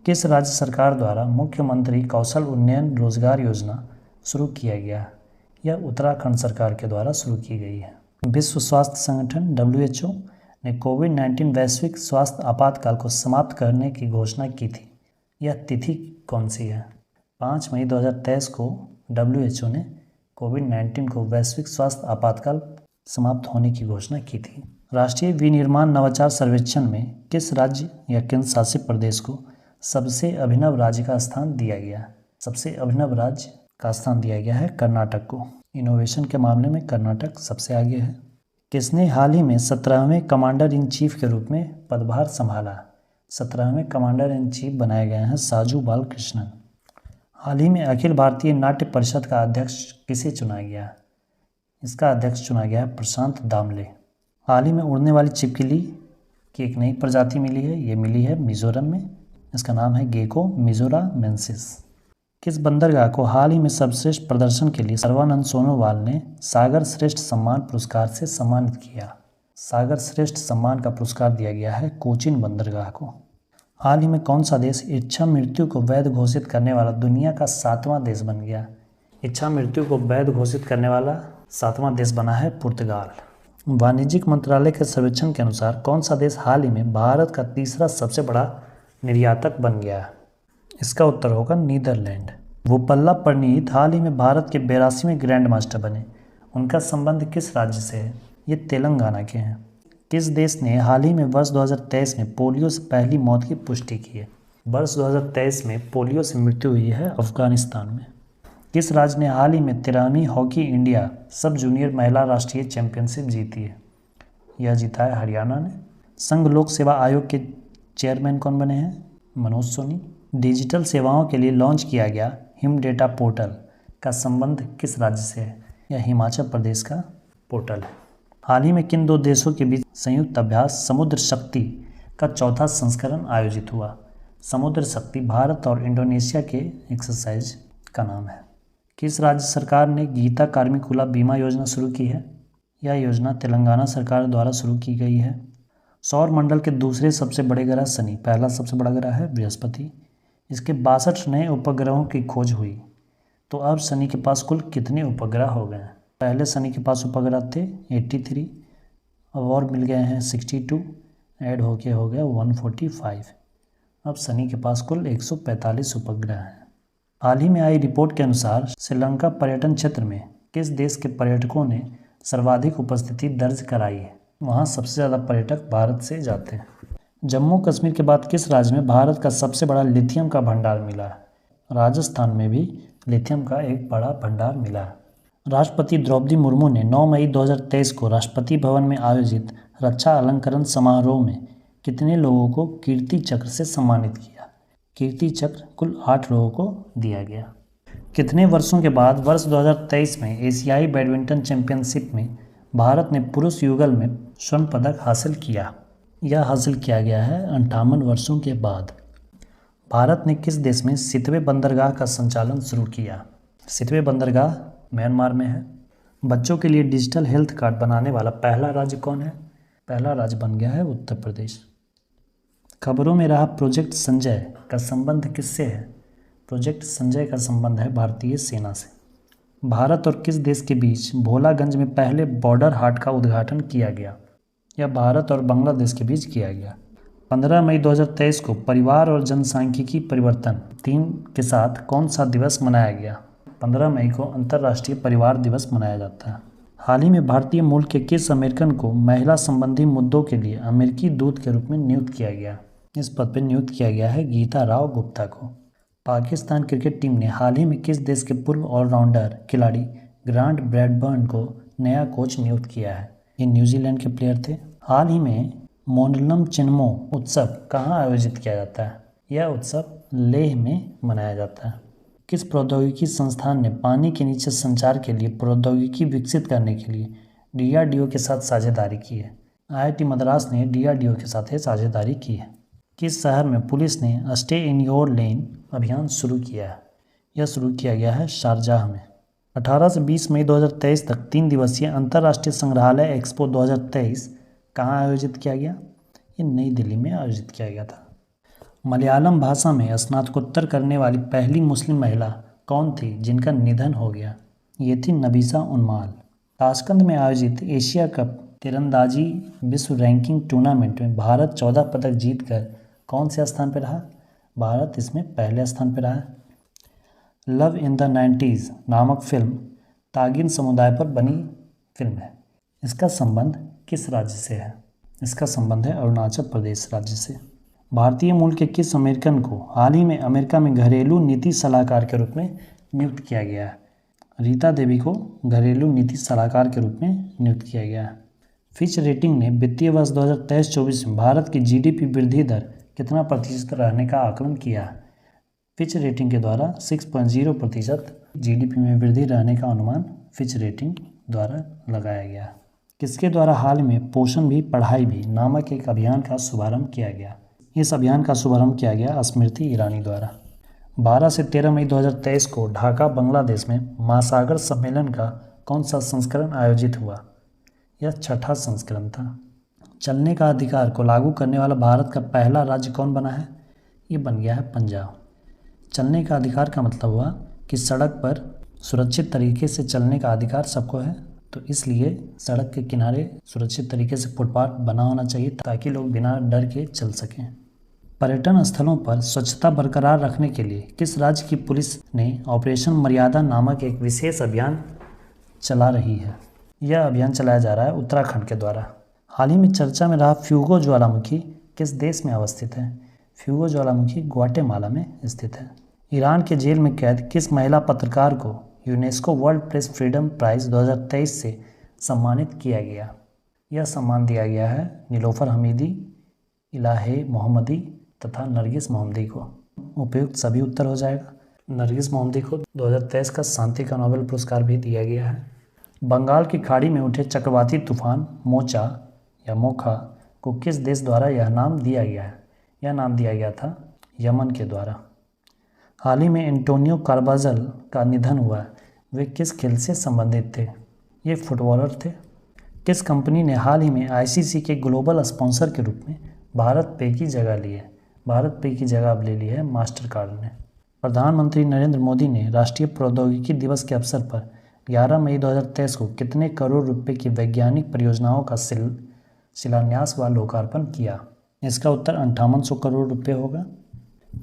किस राज्य सरकार द्वारा मुख्यमंत्री कौशल उन्नयन रोजगार योजना शुरू किया गया? यह उत्तराखंड सरकार के द्वारा शुरू की गई है। विश्व स्वास्थ्य संगठन WHO ने कोविड-19 वैश्विक स्वास्थ्य आपातकाल को समाप्त करने की घोषणा की थी। यह तिथि कौन सी है? 5 मई 2023 को WHO ने कोविड-19 को वैश्विक स्वास्थ्य आपातकाल समाप्त होने की घोषणा की थी। राष्ट्रीय विनिर्माण नवाचार सर्वेक्षण में किस राज्य या केंद्र शासित प्रदेश को सबसे अभिनव राज्य का स्थान दिया गया? सबसे अभिनव राज्य का स्थान दिया गया है कर्नाटक को। इनोवेशन के मामले में कर्नाटक सबसे आगे है। किसने हाल ही में 17वें कमांडर इन चीफ के रूप में पदभार संभाला? 17वें कमांडर इन चीफ बनाए गए हैं साजू बालकृष्णन। हाल ही में अखिल भारतीय नाट्य परिषद का अध्यक्ष किसे चुना गया? इसका अध्यक्ष चुना गया है प्रशांत दामले। हाल ही में उड़ने वाली छिपकली की एक नई प्रजाति मिली है। ये मिली है मिजोरम में। इसका नाम है गेको मिजोरामेंसिस। किस बंदरगाह को हाल ही में सर्वश्रेष्ठ प्रदर्शन के लिए सर्बानंद सोनोवाल ने सागर श्रेष्ठ सम्मान पुरस्कार से सम्मानित किया? सागर श्रेष्ठ सम्मान का पुरस्कार दिया गया है कोचीन बंदरगाह को। हाल ही में कौन सा देश इच्छा मृत्यु को वैध घोषित करने वाला दुनिया का 7वां देश बन गया? इच्छा मृत्यु को वैध घोषित करने वाला 7वां देश बना है पुर्तगाल। वाणिज्यिक मंत्रालय के सर्वेक्षण के अनुसार कौन सा देश हाल ही में भारत का तीसरा सबसे बड़ा निर्यातक बन गया? इसका उत्तर होगा नीदरलैंड। बोपल्ला प्रणीत हाल ही में भारत के 82वें ग्रैंड मास्टर बने। उनका संबंध किस राज्य से है? ये तेलंगाना के हैं। किस देश ने हाल ही में वर्ष 2023 में पोलियो से पहली मौत की पुष्टि की है? वर्ष 2023 में पोलियो से मृत्यु हुई है अफगानिस्तान में। किस राज्य ने हाल ही में 13वीं हॉकी इंडिया सब जूनियर महिला राष्ट्रीय चैंपियनशिप जीती है? यह जीता है हरियाणा ने। संघ लोक सेवा आयोग के चेयरमैन कौन बने हैं? मनोज सोनी। डिजिटल सेवाओं के लिए लॉन्च किया गया हिम डेटा पोर्टल का संबंध किस राज्य से है? यह हिमाचल प्रदेश का पोर्टल है। हाल ही में किन दो देशों के बीच संयुक्त अभ्यास समुद्र शक्ति का चौथा संस्करण आयोजित हुआ? समुद्र शक्ति भारत और इंडोनेशिया के एक्सरसाइज का नाम है। किस राज्य सरकार ने गीता कार्मिकुला बीमा योजना शुरू की है? यह योजना तेलंगाना सरकार द्वारा शुरू की गई है। सौर मंडल के दूसरे सबसे बड़े ग्रह शनि, पहला सबसे बड़ा ग्रह है बृहस्पति। इसके 62 नए उपग्रहों की खोज हुई। तो अब शनि के पास कुल कितने उपग्रह हो गए हैं? पहले शनि के पास उपग्रह थे 83, अब और मिल गए हैं 62, ऐड होके हो गया 145। अब शनि के पास कुल 145 उपग्रह हैं। हाल ही में आई रिपोर्ट के अनुसार श्रीलंका पर्यटन क्षेत्र में किस देश के पर्यटकों ने सर्वाधिक उपस्थिति दर्ज कराई है? वहाँ सबसे ज़्यादा पर्यटक भारत से जाते हैं। जम्मू कश्मीर के बाद किस राज्य में भारत का सबसे बड़ा लिथियम का भंडार मिला है? राजस्थान में भी लिथियम का एक बड़ा भंडार मिला है। राष्ट्रपति द्रौपदी मुर्मू ने 9 मई 2023 को राष्ट्रपति भवन में आयोजित रक्षा अलंकरण समारोह में कितने लोगों को कीर्ति चक्र से सम्मानित किया? कीर्ति चक्र कुल 8 लोगों को दिया गया। कितने वर्षों के बाद वर्ष 2023 में एशियाई बैडमिंटन चैंपियनशिप में भारत ने पुरुष युगल में स्वर्ण पदक हासिल किया? यह हासिल किया गया है 58 वर्षों के बाद। भारत ने किस देश में सितवे बंदरगाह का संचालन शुरू किया? सितवे बंदरगाह म्यांमार में है। बच्चों के लिए डिजिटल हेल्थ कार्ड बनाने वाला पहला राज्य कौन है? पहला राज्य बन गया है उत्तर प्रदेश। खबरों में रहा प्रोजेक्ट संजय का संबंध किससे है? प्रोजेक्ट संजय का संबंध है भारतीय सेना से। भारत और किस देश के बीच भोलागंज में पहले बॉर्डर हाट का उद्घाटन किया गया? यह भारत और बांग्लादेश के बीच किया गया। 15 मई 2023 को परिवार और जनसांख्यिकी परिवर्तन थीम के साथ कौन सा दिवस मनाया गया? 15 मई को अंतर्राष्ट्रीय परिवार दिवस मनाया जाता है। हाल ही में भारतीय मूल के किस अमेरिकन को महिला संबंधी मुद्दों के लिए अमेरिकी दूत के रूप में नियुक्त किया गया? इस पद पर नियुक्त किया गया है गीता राव गुप्ता को। पाकिस्तान क्रिकेट टीम ने हाल ही में किस देश के पूर्व ऑलराउंडर खिलाड़ी ग्रांट ब्रैडबर्न को नया कोच नियुक्त किया है? ये न्यूजीलैंड के प्लेयर थे। हाल ही में मोनलम चिन्मो उत्सव कहाँ आयोजित किया जाता है? यह उत्सव लेह में मनाया जाता है। किस प्रौद्योगिकी संस्थान ने पानी के नीचे संचार के लिए प्रौद्योगिकी विकसित करने के लिए DRDO के साथ साझेदारी की है? IIT मद्रास ने DRDO के साथ साझेदारी की है। किस शहर में पुलिस ने स्टे इन योर लेन अभियान शुरू किया है? यह शुरू किया गया है शारजाह में। 18 से 20 मई 2023 तक 3 दिवसीय अंतर्राष्ट्रीय संग्रहालय एक्सपो 2023 कहाँ आयोजित किया गया? ये नई दिल्ली में आयोजित किया गया था। मलयालम भाषा में स्नातकोत्तर करने वाली पहली मुस्लिम महिला कौन थी जिनका निधन हो गया? ये थी नबीसा उन्माल। ताशकंद में आयोजित एशिया कप तीरंदाजी विश्व रैंकिंग टूर्नामेंट में भारत 14 पदक जीतकर कौन से स्थान पर रहा? भारत इसमें पहले स्थान पर रहा है। लव इन द 90s नामक फिल्म तागिन समुदाय पर बनी फिल्म है। इसका संबंध किस राज्य से है? इसका संबंध है अरुणाचल प्रदेश राज्य से। भारतीय मूल के किस अमेरिकन को हाल ही में अमेरिका में घरेलू नीति सलाहकार के रूप में नियुक्त किया गया है? रीता देवी को घरेलू नीति सलाहकार के रूप में नियुक्त किया गया है। फिच रेटिंग ने वित्तीय वर्ष 2023-24 में भारत की GDP वृद्धि दर कितना प्रतिशत रहने का आकलन किया है? फिच रेटिंग के द्वारा 6.0% GDP में वृद्धि रहने का अनुमान फिच रेटिंग द्वारा लगाया गया। किसके द्वारा हाल में पोषण भी पढ़ाई भी नामक एक अभियान का शुभारंभ किया गया? इस अभियान का शुभारंभ किया गया स्मृति ईरानी द्वारा। 12 से 13 मई 2023 को ढाका बांग्लादेश में महासागर सम्मेलन का कौन सा संस्करण आयोजित हुआ? यह 6ठा संस्करण था। चलने का अधिकार को लागू करने वाला भारत का पहला राज्य कौन बना है? ये बन गया है पंजाब। चलने का अधिकार का मतलब हुआ कि सड़क पर सुरक्षित तरीके से चलने का अधिकार सबको है, तो इसलिए सड़क के किनारे सुरक्षित तरीके से फुटपाथ बना होना चाहिए ताकि लोग बिना डर के चल सकें। पर्यटन स्थलों पर स्वच्छता बरकरार रखने के लिए किस राज्य की पुलिस ने ऑपरेशन मर्यादा नामक एक विशेष अभियान चला रही है? यह अभियान चलाया जा रहा है उत्तराखंड के द्वारा। हाल ही में चर्चा में रहा फ्यूगो ज्वालामुखी किस देश में अवस्थित है? फ्यूगो ज्वालामुखी ग्वाटेमाला में स्थित है। ईरान के जेल में कैद किस महिला पत्रकार को UNESCO world press freedom prize 2023 से सम्मानित किया गया? यह सम्मान दिया गया है नीलोफर हमीदी, इलाहे मोहम्मदी तथा नरगिस मोहम्मदी को। उपयुक्त सभी उत्तर हो जाएगा। नरगिस मोहम्मदी को 2023 का शांति का नोबेल पुरस्कार भी दिया गया है। बंगाल की खाड़ी में उठे चक्रवाती तूफान मोचा या मोखा को किस देश द्वारा यह नाम दिया गया है? यह नाम दिया गया था यमन के द्वारा। हाल ही में एंटोनियो कार्बाजल का निधन हुआ। वे किस खेल से संबंधित थे? ये फुटबॉलर थे। किस कंपनी ने हाल ही में ICC के ग्लोबल स्पॉन्सर के रूप में भारत पे की जगह ली है? भारत पे की जगह अब ले ली है मास्टर कार्ड ने। प्रधानमंत्री नरेंद्र मोदी ने राष्ट्रीय प्रौद्योगिकी दिवस के अवसर पर 11 मई 2023 को कितने करोड़ रुपए की वैज्ञानिक परियोजनाओं का शिलान्यास व लोकार्पण किया? इसका उत्तर 5800 करोड़ रुपए होगा।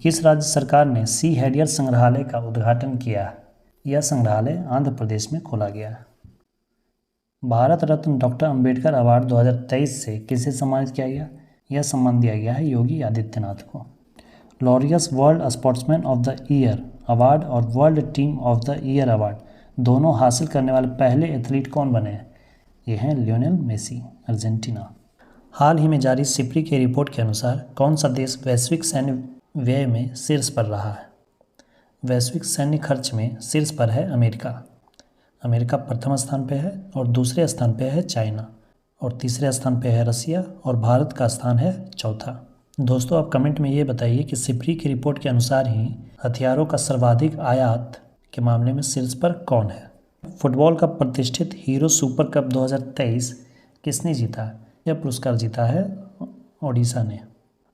किस राज्य सरकार ने सी हैरियर संग्रहालय का उद्घाटन किया? यह संग्रहालय आंध्र प्रदेश में खोला गया है। भारत रत्न डॉक्टर अंबेडकर अवार्ड 2023 से किसे सम्मानित किया गया? यह सम्मान दिया गया है योगी आदित्यनाथ को। Laureus World Sportsman of the Year award और World Team of the Year award दोनों हासिल करने वाले पहले एथलीट कौन बने हैं? ये हैं लियोनेल मेसी, अर्जेंटीना। हाल ही में जारी सिप्री की रिपोर्ट के अनुसार कौन सा देश वैश्विक सैन्य व्यय में शीर्ष पर रहा है? वैश्विक सैन्य खर्च में शीर्ष पर है अमेरिका। अमेरिका प्रथम स्थान पे है और दूसरे स्थान पे है चाइना और तीसरे स्थान पे है रसिया और भारत का स्थान है चौथा। दोस्तों, आप कमेंट में ये बताइए कि सिप्री की रिपोर्ट के अनुसार ही हथियारों का सर्वाधिक आयात के मामले में शीर्ष पर कौन है? फुटबॉल का प्रतिष्ठित हीरो सुपर कप 2023 किसने जीता? यह पुरस्कार जीता है ओडिशा ने।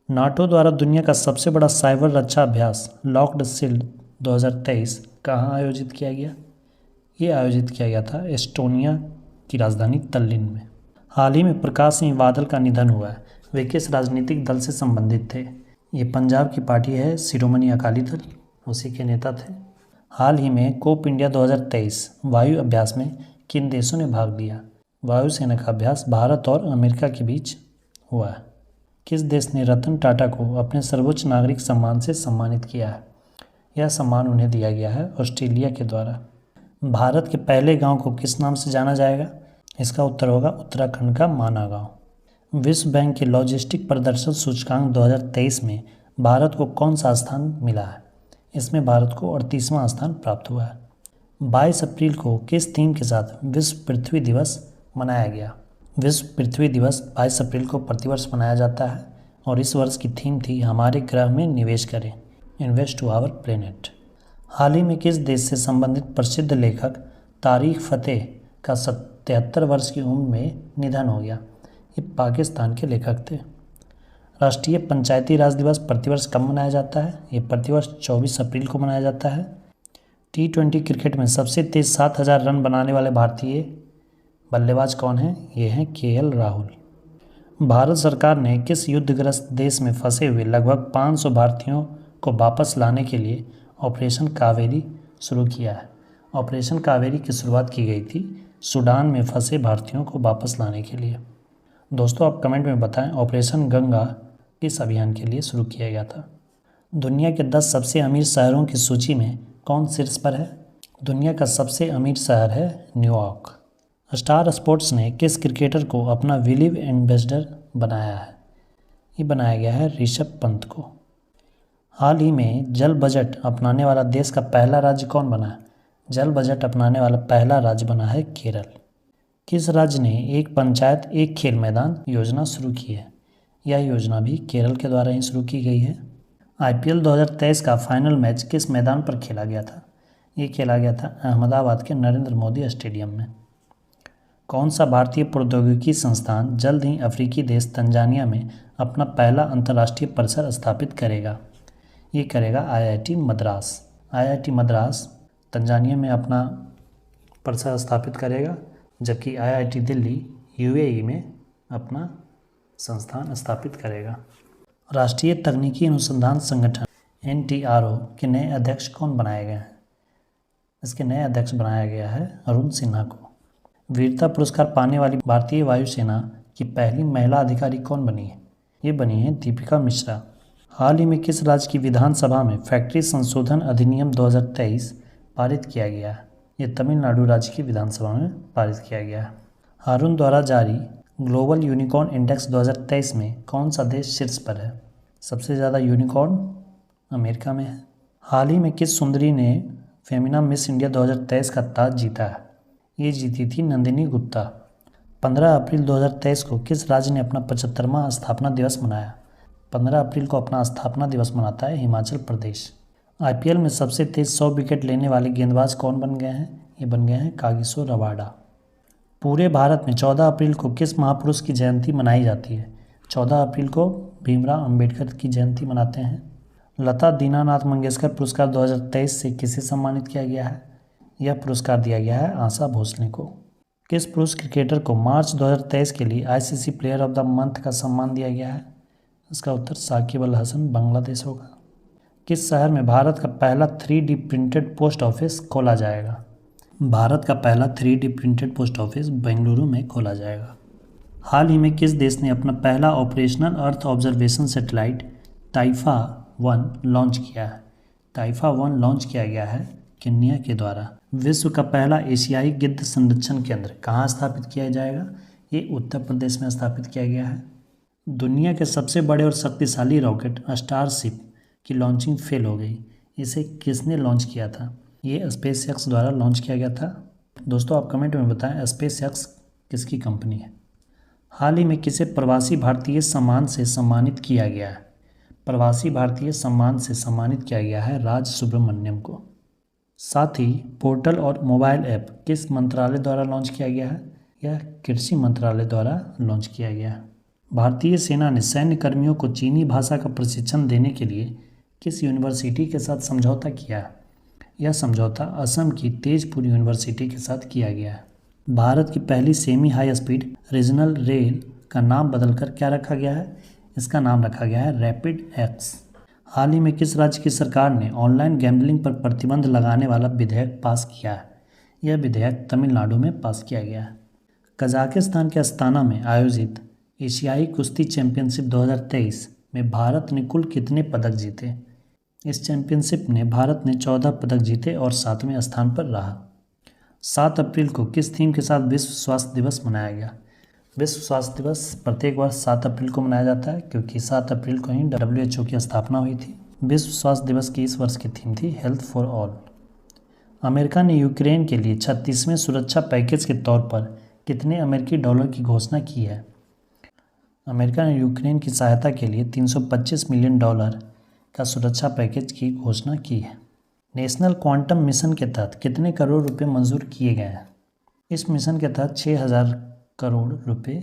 नाटो द्वारा दुनिया का सबसे बड़ा साइबर रक्षा अभ्यास लॉक्ड शील्ड 2023 कहाँ आयोजित किया गया? ये आयोजित किया गया था एस्टोनिया की राजधानी तल्लिन में। हाल ही में प्रकाश सिंह बादल का निधन हुआ है। वे किस राजनीतिक दल से संबंधित थे? ये पंजाब की पार्टी है शिरोमणि अकाली दल, उसी के नेता थे। हाल ही में कोप इंडिया 2023 वायु अभ्यास में किन देशों ने भाग लिया? वायुसेना का अभ्यास भारत और अमेरिका के बीच हुआ है। किस देश ने रतन टाटा को अपने सर्वोच्च नागरिक सम्मान से सम्मानित किया है? यह सम्मान उन्हें दिया गया है ऑस्ट्रेलिया के द्वारा। भारत के पहले गांव को किस नाम से जाना जाएगा? इसका उत्तर होगा उत्तराखंड का माना गांव। विश्व बैंक के लॉजिस्टिक प्रदर्शन सूचकांक 2023 में भारत को कौन सा स्थान मिला है? इसमें भारत को 38वां स्थान प्राप्त हुआ है। 22 अप्रैल को किस थीम के साथ विश्व पृथ्वी दिवस मनाया गया? विश्व पृथ्वी दिवस 22 अप्रैल को प्रतिवर्ष मनाया जाता है और इस वर्ष की थीम थी हमारे ग्रह में निवेश करें, इन्वेस्ट टू आवर प्लेनेट। हाल ही में किस देश से संबंधित प्रसिद्ध लेखक तारिक फ़तेह का 73 वर्ष की उम्र में निधन हो गया? ये पाकिस्तान के लेखक थे। राष्ट्रीय पंचायती राज दिवस प्रतिवर्ष कब मनाया जाता है? ये प्रतिवर्ष 24 अप्रैल को मनाया जाता है। T20 क्रिकेट में सबसे तेज 7000 रन बनाने वाले भारतीय बल्लेबाज कौन हैं? ये हैं KL राहुल। भारत सरकार ने किस युद्धग्रस्त देश में फंसे हुए लगभग 500 भारतीयों को वापस लाने के लिए ऑपरेशन कावेरी शुरू किया है? ऑपरेशन कावेरी की शुरुआत की गई थी सूडान में फंसे भारतीयों को वापस लाने के लिए। दोस्तों आप कमेंट में बताएं ऑपरेशन गंगा किस अभियान के लिए शुरू किया गया था? दुनिया के 10 सबसे अमीर शहरों की सूची में कौन शीर्ष पर है? दुनिया का सबसे अमीर शहर है न्यूयॉर्क। स्टार स्पोर्ट्स ने किस क्रिकेटर को अपना विलिव एम्बेसडर बनाया है? ये बनाया गया है ऋषभ पंत को। हाल ही में जल बजट अपनाने वाला देश का पहला राज्य कौन बना है? जल बजट अपनाने वाला पहला राज्य बना है केरल। किस राज्य ने एक पंचायत एक खेल मैदान योजना शुरू की है? यह योजना भी केरल के द्वारा ही शुरू की गई है। IPL 2023 का फाइनल मैच किस मैदान पर खेला गया था? ये खेला गया था अहमदाबाद के नरेंद्र मोदी स्टेडियम में। कौन सा भारतीय प्रौद्योगिकी संस्थान जल्द ही अफ्रीकी देश तंजानिया में अपना पहला अंतर्राष्ट्रीय परिसर स्थापित करेगा? ये करेगा IIT Madras. IIT Madras Tanzania में अपना परिसर स्थापित करेगा, जबकि IIT दिल्ली UAE में अपना संस्थान स्थापित करेगा। राष्ट्रीय तकनीकी अनुसंधान संगठन NTRO के नए अध्यक्ष कौन बनाए गए हैं? इसके नए अध्यक्ष बनाया गया है अरुण सिन्हा को। वीरता पुरस्कार पाने वाली भारतीय वायुसेना की पहली महिला अधिकारी कौन बनी है? ये बनी है दीपिका मिश्रा। हाल ही में किस राज्य की विधानसभा में फैक्ट्री संशोधन अधिनियम 2023 पारित किया गया है? ये तमिलनाडु राज्य की विधानसभा में पारित किया गया है। हारून द्वारा जारी ग्लोबल यूनिकॉर्न इंडेक्स 2023 में कौन सा देश शीर्ष पर है? सबसे ज़्यादा यूनिकॉर्न अमेरिका में है। हाल ही में किस सुंदरी ने फेमिना मिस इंडिया 2023 का ताज जीता है? ये जीती थी नंदिनी गुप्ता। 15 अप्रैल 2023 को किस राज्य ने अपना 75वां स्थापना दिवस मनाया? 15 अप्रैल को अपना स्थापना दिवस मनाता है हिमाचल प्रदेश। IPL में सबसे तेज 100 विकेट लेने वाले गेंदबाज कौन बन गए हैं? ये बन गए हैं कागिसो रबाडा। पूरे भारत में 14 अप्रैल को किस महापुरुष की जयंती मनाई जाती है? 14 अप्रैल को भीमराव अंबेडकर की जयंती मनाते हैं। लता दीनानाथ मंगेशकर पुरस्कार 2023 से किसे सम्मानित किया गया है? यह पुरस्कार दिया गया है आशा भोसले को। किस पुरुष क्रिकेटर को मार्च 2023 के लिए ICC player of the month का सम्मान दिया गया है? इसका उत्तर साकिब अल हसन बांग्लादेश होगा। किस शहर में भारत का पहला 3D प्रिंटेड पोस्ट ऑफिस खोला जाएगा? भारत का पहला 3D printed post office Bengaluru में खोला जाएगा। हाल ही में किस देश ने अपना पहला operational earth observation satellite Taifa 1 launch किया है? टाइफा 1 लॉन्च किया गया है केन्या के द्वारा। विश्व का पहला एशियाई गिद्ध संरक्षण केंद्र कहाँ स्थापित किया जाएगा? ये उत्तर प्रदेश में स्थापित किया गया है। दुनिया के सबसे बड़े और शक्तिशाली रॉकेट स्टारशिप की लॉन्चिंग फेल हो गई। इसे किसने लॉन्च किया था? ये SpaceX द्वारा लॉन्च किया गया था। दोस्तों आप कमेंट में बताएं SpaceX किसकी कंपनी है? हाल ही में किसे प्रवासी भारतीय सम्मान से सम्मानित किया गया है? प्रवासी भारतीय सम्मान से सम्मानित किया गया है राज सुब्रमण्यम को। साथ ही पोर्टल और मोबाइल ऐप किस मंत्रालय द्वारा लॉन्च किया गया है? यह कृषि मंत्रालय द्वारा लॉन्च किया गया है। भारतीय सेना ने सैन्य कर्मियों को चीनी भाषा का प्रशिक्षण देने के लिए किस यूनिवर्सिटी के साथ समझौता किया है? यह समझौता असम की तेजपुर यूनिवर्सिटी के साथ किया गया है। भारत की पहली semi high speed regional rail का नाम बदलकर क्या रखा गया है? इसका नाम रखा गया है रैपिड एक्स। हाल ही में किस राज्य की सरकार ने ऑनलाइन गैम्बलिंग पर प्रतिबंध लगाने वाला विधेयक पास किया है? यह विधेयक तमिलनाडु में पास किया गया है। कजाकिस्तान के अस्ताना में आयोजित एशियाई कुश्ती चैंपियनशिप 2023 में भारत ने कुल कितने पदक जीते? इस चैंपियनशिप में भारत ने 14 पदक जीते और 7वें स्थान पर रहा। 7 अप्रैल को किस थीम के साथ विश्व स्वास्थ्य दिवस मनाया गया? विश्व स्वास्थ्य दिवस प्रत्येक वर्ष 7 अप्रैल को मनाया जाता है, क्योंकि 7 अप्रैल को ही WHO की स्थापना हुई थी। विश्व स्वास्थ्य दिवस की इस वर्ष की थीम थी हेल्थ फॉर ऑल। अमेरिका ने यूक्रेन के लिए 36वें सुरक्षा पैकेज के तौर पर कितने अमेरिकी डॉलर की घोषणा की है? अमेरिका ने यूक्रेन की सहायता के लिए $325 मिलियन का सुरक्षा पैकेज की घोषणा की है। नेशनल क्वांटम मिशन के तहत कितने करोड़ रुपए मंजूर किए गए हैं? इस मिशन के तहत 6000 करोड़ रुपए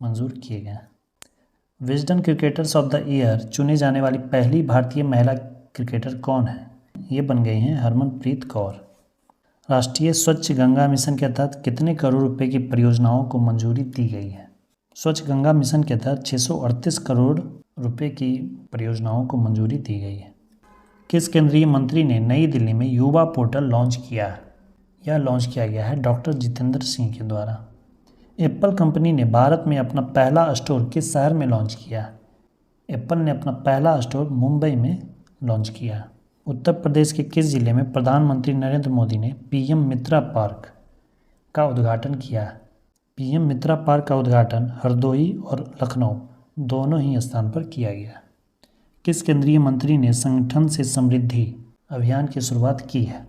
मंजूर किए गए हैं। Wisden cricketers of the year चुने जाने वाली पहली भारतीय महिला क्रिकेटर कौन है? ये बन गई हैं हरमनप्रीत कौर। राष्ट्रीय स्वच्छ गंगा मिशन के तहत कितने करोड़ रुपए की परियोजनाओं को मंजूरी दी गई है? स्वच्छ गंगा मिशन के तहत 638 करोड़ रुपए की परियोजनाओं को मंजूरी दी गई है। किस केंद्रीय मंत्री ने नई दिल्ली में युवा पोर्टल लॉन्च किया है? यह लॉन्च किया गया है डॉक्टर जितेंद्र सिंह के द्वारा। एप्पल कंपनी ने भारत में अपना पहला स्टोर किस शहर में लॉन्च किया है? एप्पल ने अपना पहला स्टोर मुंबई में लॉन्च किया है। उत्तर प्रदेश के किस जिले में प्रधानमंत्री नरेंद्र मोदी ने पीएम मित्रा पार्क का उद्घाटन किया है? पीएम मित्रा पार्क का उद्घाटन हरदोई और लखनऊ दोनों ही स्थान पर किया गया। किस केंद्रीय मंत्री ने संगठन से समृद्धि अभियान की शुरुआत की है?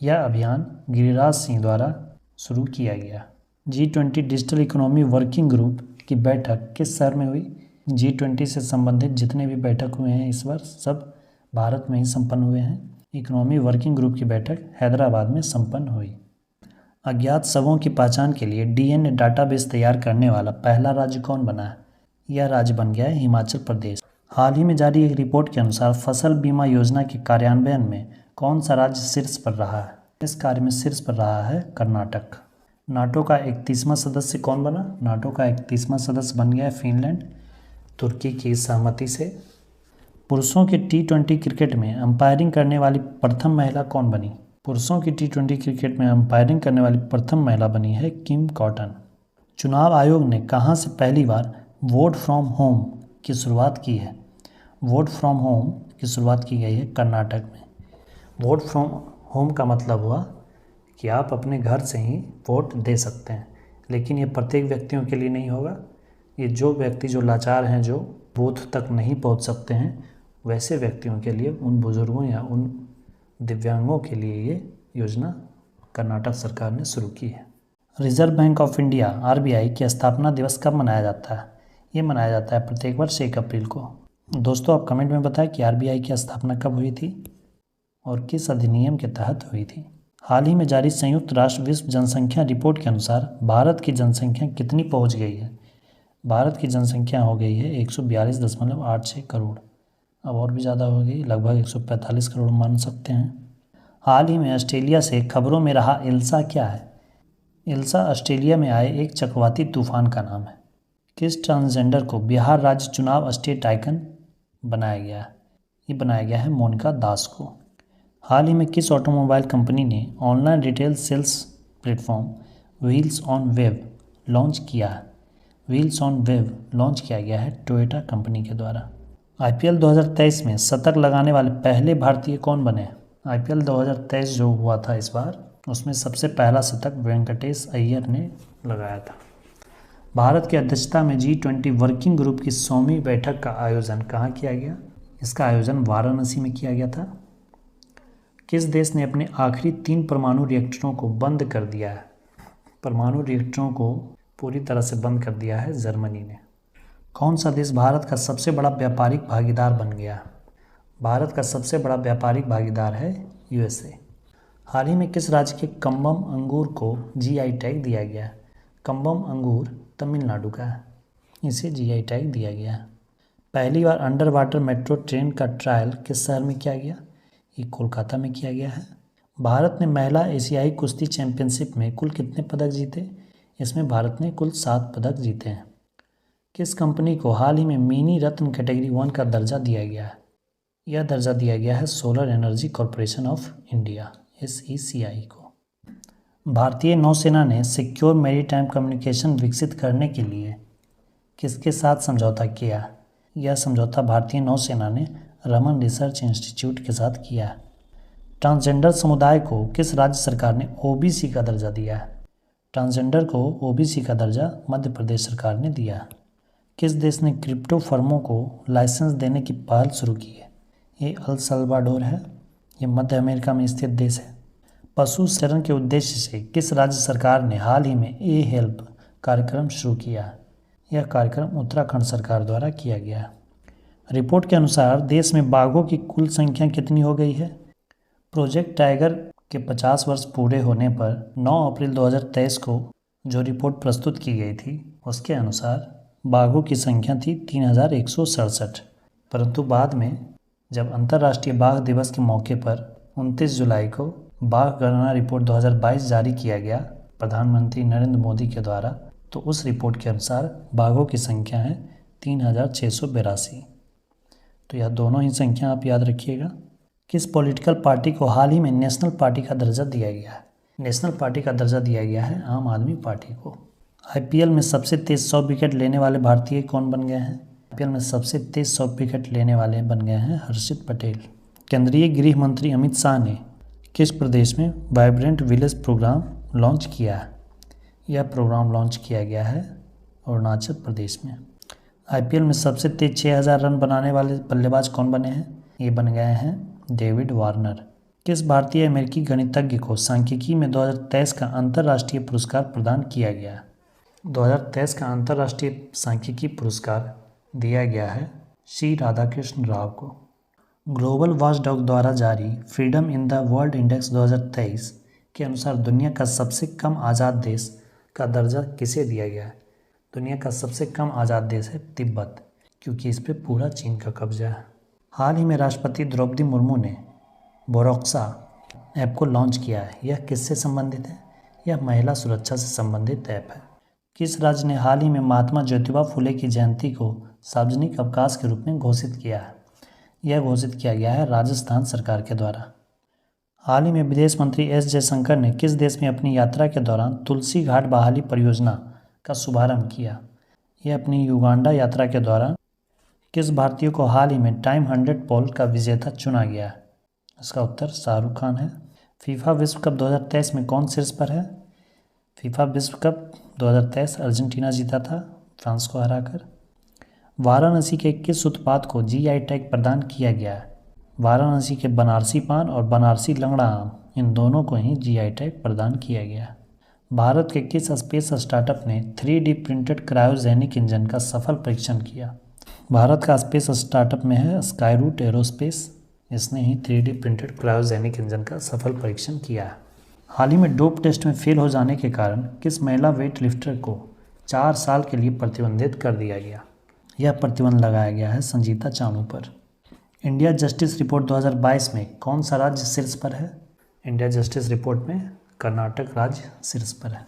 यह अभियान गिरिराज सिंह द्वारा शुरू किया गया। G20 digital economy working group की बैठक किस शहर में हुई? G20 से संबंधित जितने भी बैठक हुए हैं इस वर्ष सब भारत में ही संपन्न हुए हैं। इकोनॉमी वर्किंग ग्रुप की बैठक हैदराबाद में संपन्न हुई। अज्ञात शवों की पहचान के लिए DNA डाटाबेस तैयार करने वाला पहला राज्य कौन बना है? यह राज्य बन गया है हिमाचल प्रदेश। हाल ही में जारी एक रिपोर्ट के अनुसार फसल बीमा योजना के कार्यान्वयन में कौन सा राज्य शीर्ष पर रहा है? इस कार्य में शीर्ष पर रहा है कर्नाटक। नाटो का 31वां सदस्य कौन बना? नाटो का 31वां सदस्य बन गया है फिनलैंड, तुर्की की सहमति से। पुरुषों के T20 क्रिकेट में अंपायरिंग करने वाली प्रथम महिला कौन बनी? पुरुषों की T20 क्रिकेट में अंपायरिंग करने वाली प्रथम महिला बनी है किम कॉटन। चुनाव आयोग ने कहां से पहली बार वोट फ्रॉम होम की शुरुआत की है? वोट फ्रॉम होम की शुरुआत की गई है कर्नाटक में। वोट फ्रॉम होम का मतलब हुआ कि आप अपने घर से ही वोट दे सकते हैं, लेकिन ये प्रत्येक व्यक्तियों के लिए नहीं होगा। ये जो व्यक्ति जो लाचार हैं, जो बूथ तक नहीं पहुंच सकते हैं, वैसे व्यक्तियों के लिए, उन बुज़ुर्गों या उन दिव्यांगों के लिए ये योजना कर्नाटक सरकार ने शुरू की है। Reserve bank of India RBI की स्थापना दिवस कब मनाया जाता है? ये मनाया जाता है प्रत्येक वर्ष 1 अप्रैल को। दोस्तों, आप कमेंट में बताएं कि RBI की स्थापना कब हुई थी और किस अधिनियम के तहत हुई थी। हाल ही में जारी संयुक्त राष्ट्र विश्व जनसंख्या रिपोर्ट के अनुसार भारत की जनसंख्या कितनी पहुंच गई है? भारत की जनसंख्या हो गई है 142.86 करोड़। अब और भी ज़्यादा हो गई, लगभग 145 करोड़ मान सकते हैं। हाल ही में ऑस्ट्रेलिया से खबरों में रहा इल्सा क्या है? इल्सा ऑस्ट्रेलिया में आए एक चक्रवाती तूफान का नाम है। किस ट्रांसजेंडर को बिहार राज्य चुनाव स्टेट आइकन बनाया गया है? ये बनाया गया है मोनिका दास को। हाल ही में किस ऑटोमोबाइल कंपनी ने online retail sales platform wheels on web launch किया है? व्हील्स ऑन वेब लॉन्च किया गया है टोयोटा कंपनी के द्वारा। IPL 2023 में शतक लगाने वाले पहले भारतीय कौन बने? IPL 2023 जो हुआ था इस बार, उसमें सबसे पहला शतक वेंकटेश अय्यर ने लगाया था। भारत की अध्यक्षता में G20 वर्किंग ग्रुप की 100वीं बैठक का आयोजन कहाँ किया गया? इसका आयोजन वाराणसी में किया गया था। किस देश ने अपने आखिरी 3 परमाणु रिएक्टरों को बंद कर दिया है? परमाणु रिएक्टरों को पूरी तरह से बंद कर दिया है जर्मनी ने। कौन सा देश भारत का सबसे बड़ा व्यापारिक भागीदार बन गया? भारत का सबसे बड़ा व्यापारिक भागीदार है USA। हाल ही में किस राज्य के कम्बम अंगूर को GI टैग दिया गया? कम्बम अंगूर तमिलनाडु का है, इसे GI टैग दिया गया। पहली बार अंडर वाटर मेट्रो ट्रेन का ट्रायल किस शहर में किया गया? ये कोलकाता में किया गया है। भारत ने महिला एशियाई कुश्ती चैंपियनशिप में कुल कितने पदक जीते? इसमें भारत ने कुल 7 पदक जीते हैं। किस कंपनी को हाल ही में मिनी रत्न कैटेगरी 1 का दर्जा दिया गया है? यह दर्जा दिया गया है solar energy corporation of India SECI को। भारतीय नौसेना ने सिक्योर मैरीटाइम कम्युनिकेशन विकसित करने के लिए किसके साथ समझौता किया? यह समझौता भारतीय नौसेना ने रमन रिसर्च इंस्टीट्यूट के साथ किया है। ट्रांसजेंडर समुदाय को किस राज्य सरकार ने OBC का दर्जा दिया है? ट्रांसजेंडर को OBC का दर्जा मध्य प्रदेश सरकार ने दिया है। किस देश ने क्रिप्टो फर्मों को लाइसेंस देने की पहल शुरू की है? ये अल सल्वाडोर है। ये मध्य अमेरिका में स्थित देश है। पशु चरण के उद्देश्य से किस राज्य सरकार ने हाल ही में हेल्प कार्यक्रम शुरू किया है? यह कार्यक्रम उत्तराखंड सरकार द्वारा किया गया है। रिपोर्ट के अनुसार देश में बाघों की कुल संख्या कितनी हो गई है? प्रोजेक्ट टाइगर के 50 वर्ष पूरे होने पर 9 अप्रैल 2023 को जो रिपोर्ट प्रस्तुत की गई थी उसके अनुसार बाघों की संख्या थी 3167, परंतु बाद में जब अंतर्राष्ट्रीय बाघ दिवस के मौके पर 29 जुलाई को बाघ गणना रिपोर्ट 2022 जारी किया गया प्रधानमंत्री नरेंद्र मोदी के द्वारा, तो उस रिपोर्ट के अनुसार बाघों की संख्या है 3682। तो यह दोनों ही संख्या आप याद रखिएगा। किस पॉलिटिकल पार्टी को हाल ही में नेशनल पार्टी का दर्जा दिया गया है? नेशनल पार्टी का दर्जा दिया गया है आम आदमी पार्टी को। IPL में सबसे तेज 100 विकेट लेने वाले भारतीय कौन बन गए हैं? IPL में सबसे तेज 100 विकेट लेने वाले बन गए हैं हर्षित पटेल। केंद्रीय गृह मंत्री अमित शाह ने किस प्रदेश में वाइब्रेंट विलेज प्रोग्राम लॉन्च किया है? यह प्रोग्राम लॉन्च किया गया है अरुणाचल प्रदेश में। IPL में सबसे तेज 6000 रन बनाने वाले बल्लेबाज कौन बने हैं? ये बन गए हैं डेविड वार्नर। किस भारतीय अमेरिकी गणितज्ञ को सांख्यिकी में 2023 का अंतर्राष्ट्रीय पुरस्कार प्रदान किया गया? 2023 का अंतर्राष्ट्रीय सांख्यिकी पुरस्कार दिया गया है C राधाकृष्ण राव को। ग्लोबल वॉचडॉग द्वारा जारी freedom in the world index 2023 के अनुसार दुनिया का सबसे कम आज़ाद देश का दर्जा किसे दिया गया है? दुनिया का सबसे कम आज़ाद देश है तिब्बत, क्योंकि इस पे पूरा चीन का कब्जा है। हाल ही में राष्ट्रपति द्रौपदी मुर्मू ने बोरोक्सा ऐप को लॉन्च किया है। यह किससे संबंधित है? यह महिला सुरक्षा से संबंधित ऐप है। किस राज्य ने हाल ही में महात्मा ज्योतिबा फुले की जयंती को सार्वजनिक अवकाश के रूप में घोषित किया है? यह घोषित किया गया है राजस्थान सरकार के द्वारा। हाल ही में विदेश मंत्री S जयशंकर ने किस देश में अपनी यात्रा के दौरान तुलसी घाट बहाली परियोजना का शुभारंभ किया? यह अपनी युगांडा यात्रा के दौरान किस भारतीय को हाल ही में टाइम 100 पोल का विजेता चुना गया है? इसका उत्तर शाहरुख खान है। फीफा विश्व कप 2023 में कौन शीर्ष पर है? फीफा विश्व कप 2023 अर्जेंटीना जीता था फ्रांस को हराकर। वाराणसी के किस उत्पाद को GI टैग प्रदान किया गया है? वाराणसी के बनारसी पान और बनारसी लंगड़ा आम, इन दोनों को ही GI टैग प्रदान किया गया है। भारत के किस स्पेस स्टार्टअप ने 3D प्रिंटेड क्रायोजेनिक इंजन का सफल परीक्षण किया? भारत का स्पेस स्टार्टअप में है स्काईरूट एरोस्पेस। इसने ही 3D प्रिंटेड क्रायोजेनिक इंजन का सफल परीक्षण किया है। हाल ही में डोप टेस्ट में फेल हो जाने के कारण किस महिला वेट लिफ्टर को 4 साल के लिए प्रतिबंधित कर दिया गया? यह प्रतिबंध लगाया गया है संजीता चानू पर। इंडिया जस्टिस रिपोर्ट 2022 में कौन सा राज्य शीर्ष पर है? इंडिया जस्टिस रिपोर्ट में कर्नाटक राज्य शीर्ष पर है।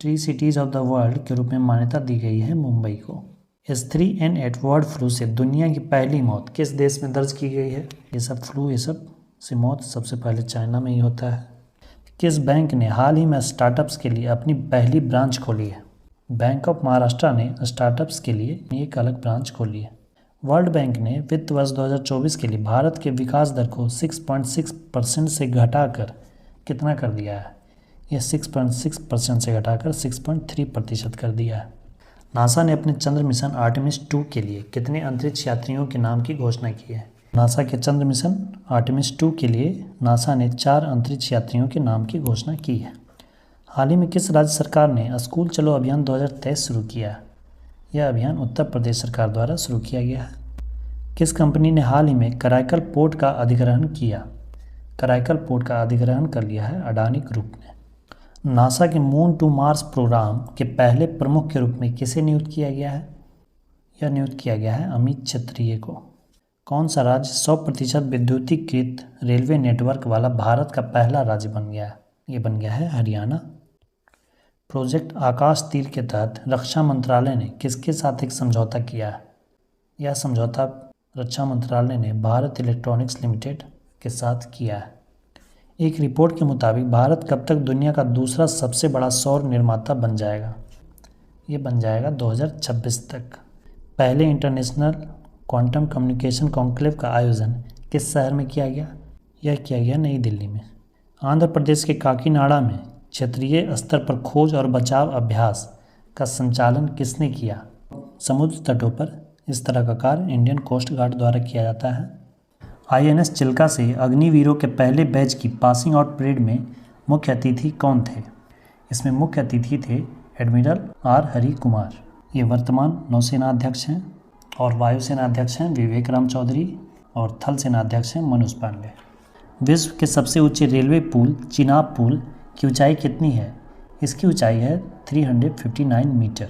Tree cities of the world के रूप में मान्यता दी गई है मुंबई को। H3N8 बर्ड फ्लू से दुनिया की पहली मौत किस देश में दर्ज की गई है? ये सब से मौत सबसे पहले चाइना में ही होता है। किस बैंक ने हाल ही में स्टार्टअप्स के लिए अपनी पहली ब्रांच खोली है? बैंक ऑफ महाराष्ट्र ने स्टार्टअप्स के लिए एक अलग ब्रांच खोली है। वर्ल्ड बैंक ने वित्त वर्ष 2024 के लिए भारत के विकास दर को 6.6% से घटाकर कितना कर दिया है? यह 6.6% से घटाकर 6.3% कर दिया है। नासा ने अपने चंद्र मिशन आर्टेमिस 2 के लिए कितने अंतरिक्ष यात्रियों के नाम की घोषणा की है? नासा के चंद्र मिशन आर्टेमिस 2 के लिए नासा ने 4 अंतरिक्ष यात्रियों के नाम की घोषणा की है। हाल ही में किस राज्य सरकार ने स्कूल चलो अभियान 2023 शुरू किया है? यह अभियान उत्तर प्रदेश सरकार द्वारा शुरू किया गया है। किस कंपनी ने हाल ही में कराईकल पोर्ट का अधिग्रहण किया? कराईकल पोर्ट का अधिग्रहण कर लिया है अडानी ग्रुप ने। नासा के मून टू मार्स प्रोग्राम के पहले प्रमुख के रूप में किसे नियुक्त किया गया है? यह नियुक्त किया गया है अमित क्षत्रिय को। कौन सा राज्य 100% विद्युतीकृत रेलवे नेटवर्क वाला भारत का पहला राज्य बन गया है? ये बन गया है हरियाणा। प्रोजेक्ट आकाश तीर के तहत रक्षा मंत्रालय ने किसके साथ एक समझौता किया है? यह समझौता रक्षा मंत्रालय ने भारत इलेक्ट्रॉनिक्स लिमिटेड के साथ किया है। एक रिपोर्ट के मुताबिक भारत कब तक दुनिया का दूसरा सबसे बड़ा सौर निर्माता बन जाएगा? ये बन जाएगा 2026 तक। पहले इंटरनेशनल क्वांटम कम्युनिकेशन कॉन्क्लेव का आयोजन किस शहर में किया गया? यह किया गया नई दिल्ली में। आंध्र प्रदेश के काकीनाडा में क्षेत्रीय स्तर पर खोज और बचाव अभ्यास का संचालन किसने किया? समुद्र तटों पर इस तरह का कार्य इंडियन कोस्ट गार्ड द्वारा किया जाता है। INS चिल्का से अग्निवीरों के पहले बैच की पासिंग आउट परेड में मुख्य अतिथि कौन थे? इसमें मुख्य अतिथि थे एडमिरल R हरि कुमार। ये वर्तमान नौसेना अध्यक्ष हैं और वायुसेना अध्यक्ष हैं विवेक राम चौधरी और थल सेना अध्यक्ष हैं मनोज पांडे। विश्व के सबसे ऊंचे रेलवे पुल चिनाब पुल की ऊंचाई कितनी है? इसकी ऊंचाई है 359 मीटर।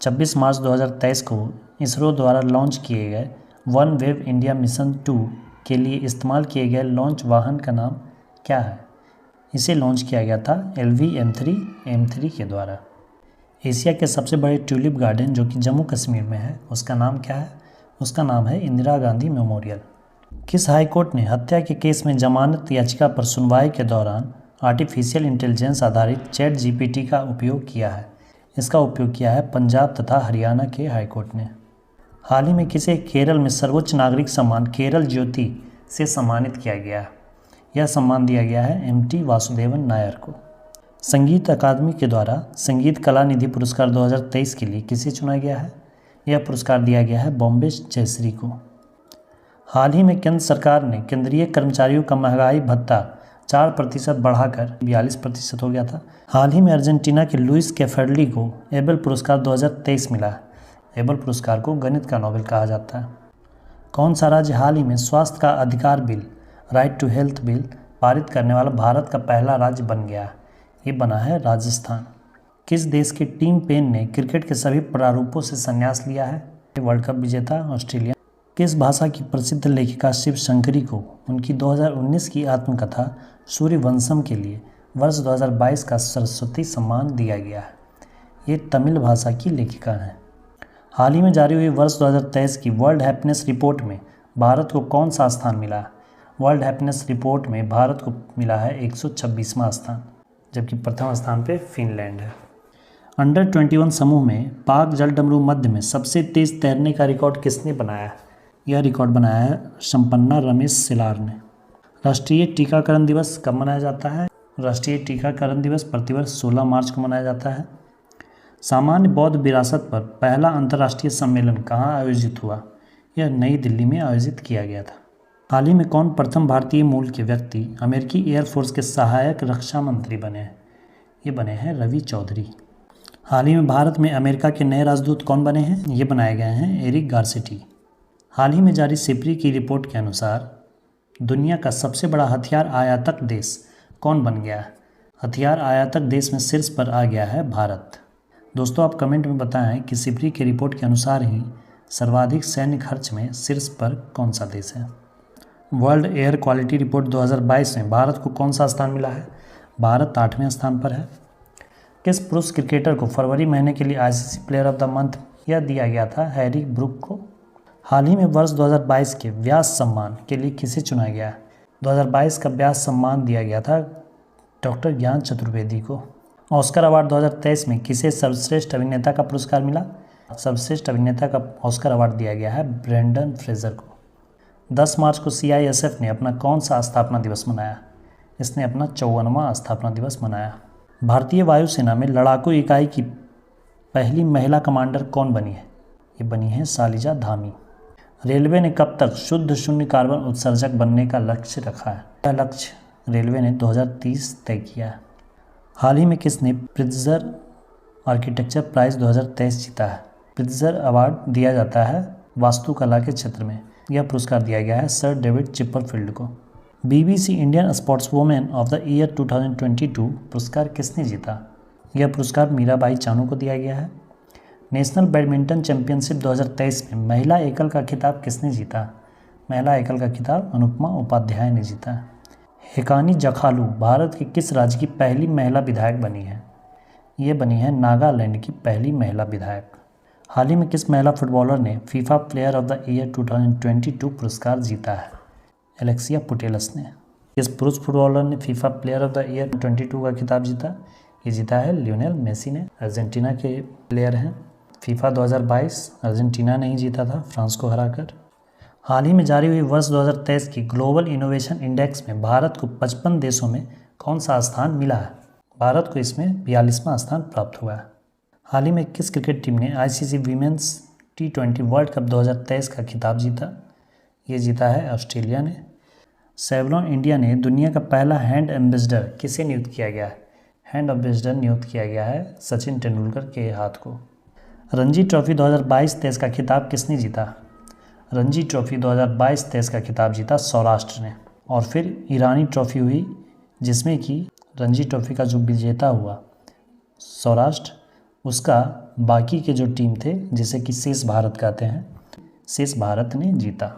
26 मार्च 2023 को इसरो द्वारा लॉन्च किए गए वन वेव इंडिया मिशन 2 के लिए इस्तेमाल किए गए लॉन्च वाहन का नाम क्या है? इसे लॉन्च किया गया था LV-M3 के द्वारा। एशिया के सबसे बड़े ट्यूलिप गार्डन जो कि जम्मू कश्मीर में है, उसका नाम क्या है? उसका नाम है इंदिरा गांधी मेमोरियल। किस हाई कोर्ट ने हत्या के केस में जमानत याचिका पर सुनवाई के दौरान आर्टिफिशियल इंटेलिजेंस आधारित ChatGPT का उपयोग किया है? इसका उपयोग किया है पंजाब तथा हरियाणा के हाई कोर्ट ने। हाल ही में किसे केरल में सर्वोच्च नागरिक सम्मान केरल ज्योति से सम्मानित किया गया है? यह सम्मान दिया गया है MT वासुदेवन नायर को। संगीत अकादमी के द्वारा संगीत कला निधि पुरस्कार 2023 के लिए किसे चुना गया है? यह पुरस्कार दिया गया है बॉम्बे जयश्री को। हाल ही में केंद्र सरकार ने केंद्रीय कर्मचारियों का महंगाई भत्ता 4% बढ़ाकर 42% हो गया था। हाल ही में अर्जेंटीना के लुइस कैफेर्ली को एबल पुरस्कार 2023 मिला है। एबल पुरस्कार को गणित का नोबेल कहा जाता है। कौन सा राज्य हाल ही में स्वास्थ्य का अधिकार bill right to health bill पारित करने वाला भारत का पहला राज्य बन गया है? ये बना है राजस्थान। किस देश की टीम पेन ने क्रिकेट के सभी प्रारूपों से संन्यास लिया है? वर्ल्ड कप विजेता ऑस्ट्रेलिया। किस भाषा की प्रसिद्ध लेखिका शिव शंकरी को उनकी 2019 की आत्मकथा सूर्यवंशम के लिए वर्ष 2022 का सरस्वती सम्मान दिया गया है? ये तमिल भाषा की लेखिका हैं। हाल ही में जारी हुई वर्ष 2023 की वर्ल्ड हैप्पीनेस रिपोर्ट में भारत को कौन सा स्थान मिला है? वर्ल्ड हैप्पीनेस रिपोर्ट में भारत को मिला है 126वां स्थान, जबकि प्रथम स्थान पे फिनलैंड है। अंडर 21 समूह में पाक जलडमरू मध्य में सबसे तेज तैरने का रिकॉर्ड किसने बनाया है? यह रिकॉर्ड बनाया है संपन्ना रमेश सिलार ने। राष्ट्रीय टीकाकरण दिवस कब मनाया जाता है? राष्ट्रीय टीकाकरण दिवस प्रतिवर्ष 16 मार्च को मनाया जाता है। सामान्य बौद्ध विरासत पर पहला अंतर्राष्ट्रीय सम्मेलन कहाँ आयोजित हुआ? यह नई दिल्ली में आयोजित किया गया था। हाल ही में कौन प्रथम भारतीय मूल के व्यक्ति अमेरिकी एयरफोर्स के सहायक रक्षा मंत्री बने हैं? ये बने हैं रवि चौधरी। हाल ही में भारत में अमेरिका के नए राजदूत कौन बने हैं? ये बनाए गए हैं एरिक गारसेटी। हाल ही में जारी सिपरी की रिपोर्ट के अनुसार दुनिया का सबसे बड़ा हथियार आयातक देश कौन बन गया है? हथियार आयातक देश में शीर्ष पर आ गया है भारत। दोस्तों, आप कमेंट में बताएं कि सिपरी की रिपोर्ट के अनुसार ही सर्वाधिक सैन्य खर्च में शीर्ष पर कौन सा देश है? वर्ल्ड एयर क्वालिटी रिपोर्ट 2022 में भारत को कौन सा स्थान मिला है? भारत 8वें स्थान पर है। किस पुरुष क्रिकेटर को फरवरी महीने के लिए ICC player of the month यह दिया गया था? हैरी ब्रूक को। हाल ही में वर्ष 2022 के व्यास सम्मान के लिए किसे चुना गया? 2022 का व्यास सम्मान दिया गया था डॉक्टर ज्ञान चतुर्वेदी को। ऑस्कर अवार्ड 2023 में किसे सर्वश्रेष्ठ अभिनेता का पुरस्कार मिला? सर्वश्रेष्ठ अभिनेता का ऑस्कर अवार्ड दिया गया है ब्रेंडन फ्रेजर को। 10 मार्च को CISF ने अपना कौन सा स्थापना दिवस मनाया? इसने अपना 54वां स्थापना दिवस मनाया। भारतीय वायुसेना में लड़ाकू इकाई की पहली महिला कमांडर कौन बनी है? ये बनी है शालिजा धामी। रेलवे ने कब तक शुद्ध शून्य कार्बन उत्सर्जक बनने का लक्ष्य रखा है? यह लक्ष्य रेलवे ने 2030 तय किया है। हाल ही में किसने प्रित्जर आर्किटेक्चर प्राइज़ 2023 जीता है? प्रित्जर अवार्ड दिया जाता है वास्तुकला के क्षेत्र में। यह पुरस्कार दिया गया है सर डेविड चिपरफील्ड को। BBC Indian sportswoman of the year 2022 पुरस्कार किसने जीता? यह पुरस्कार मीराबाई चानू को दिया गया है। नेशनल बैडमिंटन चैंपियनशिप 2023 में महिला एकल का खिताब किसने जीता? महिला एकल का खिताब अनुपमा उपाध्याय ने जीता। हेकानी जखालू भारत के किस राज्य की पहली महिला विधायक बनी है? ये बनी है नागालैंड की पहली महिला विधायक। हाल ही में किस महिला फुटबॉलर ने FIFA player of the year 2022 पुरस्कार जीता है? एलेक्सिया पुटेलस ने। किस पुरुष फुटबॉलर ने FIFA player of the year 2022 का खिताब जीता? ये जीता है लियोनेल मेसी ने। अर्जेंटीना के प्लेयर हैं। फीफा 2022 अर्जेंटीना ने ही जीता था फ्रांस को हराकर। हाल ही में जारी हुई वर्ष 2023 की ग्लोबल इनोवेशन इंडेक्स में भारत को 55 देशों में कौन सा स्थान मिला है? भारत को इसमें 42वां स्थान प्राप्त हुआ है। हाल ही में किस क्रिकेट टीम ने ICC women's T20 world Cup 2023 का खिताब जीता? ये जीता है ऑस्ट्रेलिया ने। सेवलॉन इंडिया ने दुनिया का पहला हैंड एम्बेसडर किसे नियुक्त किया गया है? हैंड एम्बेसडर नियुक्त किया गया है सचिन तेंदुलकर के हाथ को। रणजी ट्रॉफी 2022-23 का खिताब किसने जीता? रणजी ट्रॉफी 2022-23 का खिताब जीता सौराष्ट्र ने। और फिर ईरानी ट्रॉफी हुई जिसमें कि रणजी ट्रॉफी का जो विजेता हुआ सौराष्ट्र, उसका बाकी के जो टीम थे जिसे कि शेष भारत कहते हैं, शेष भारत ने जीता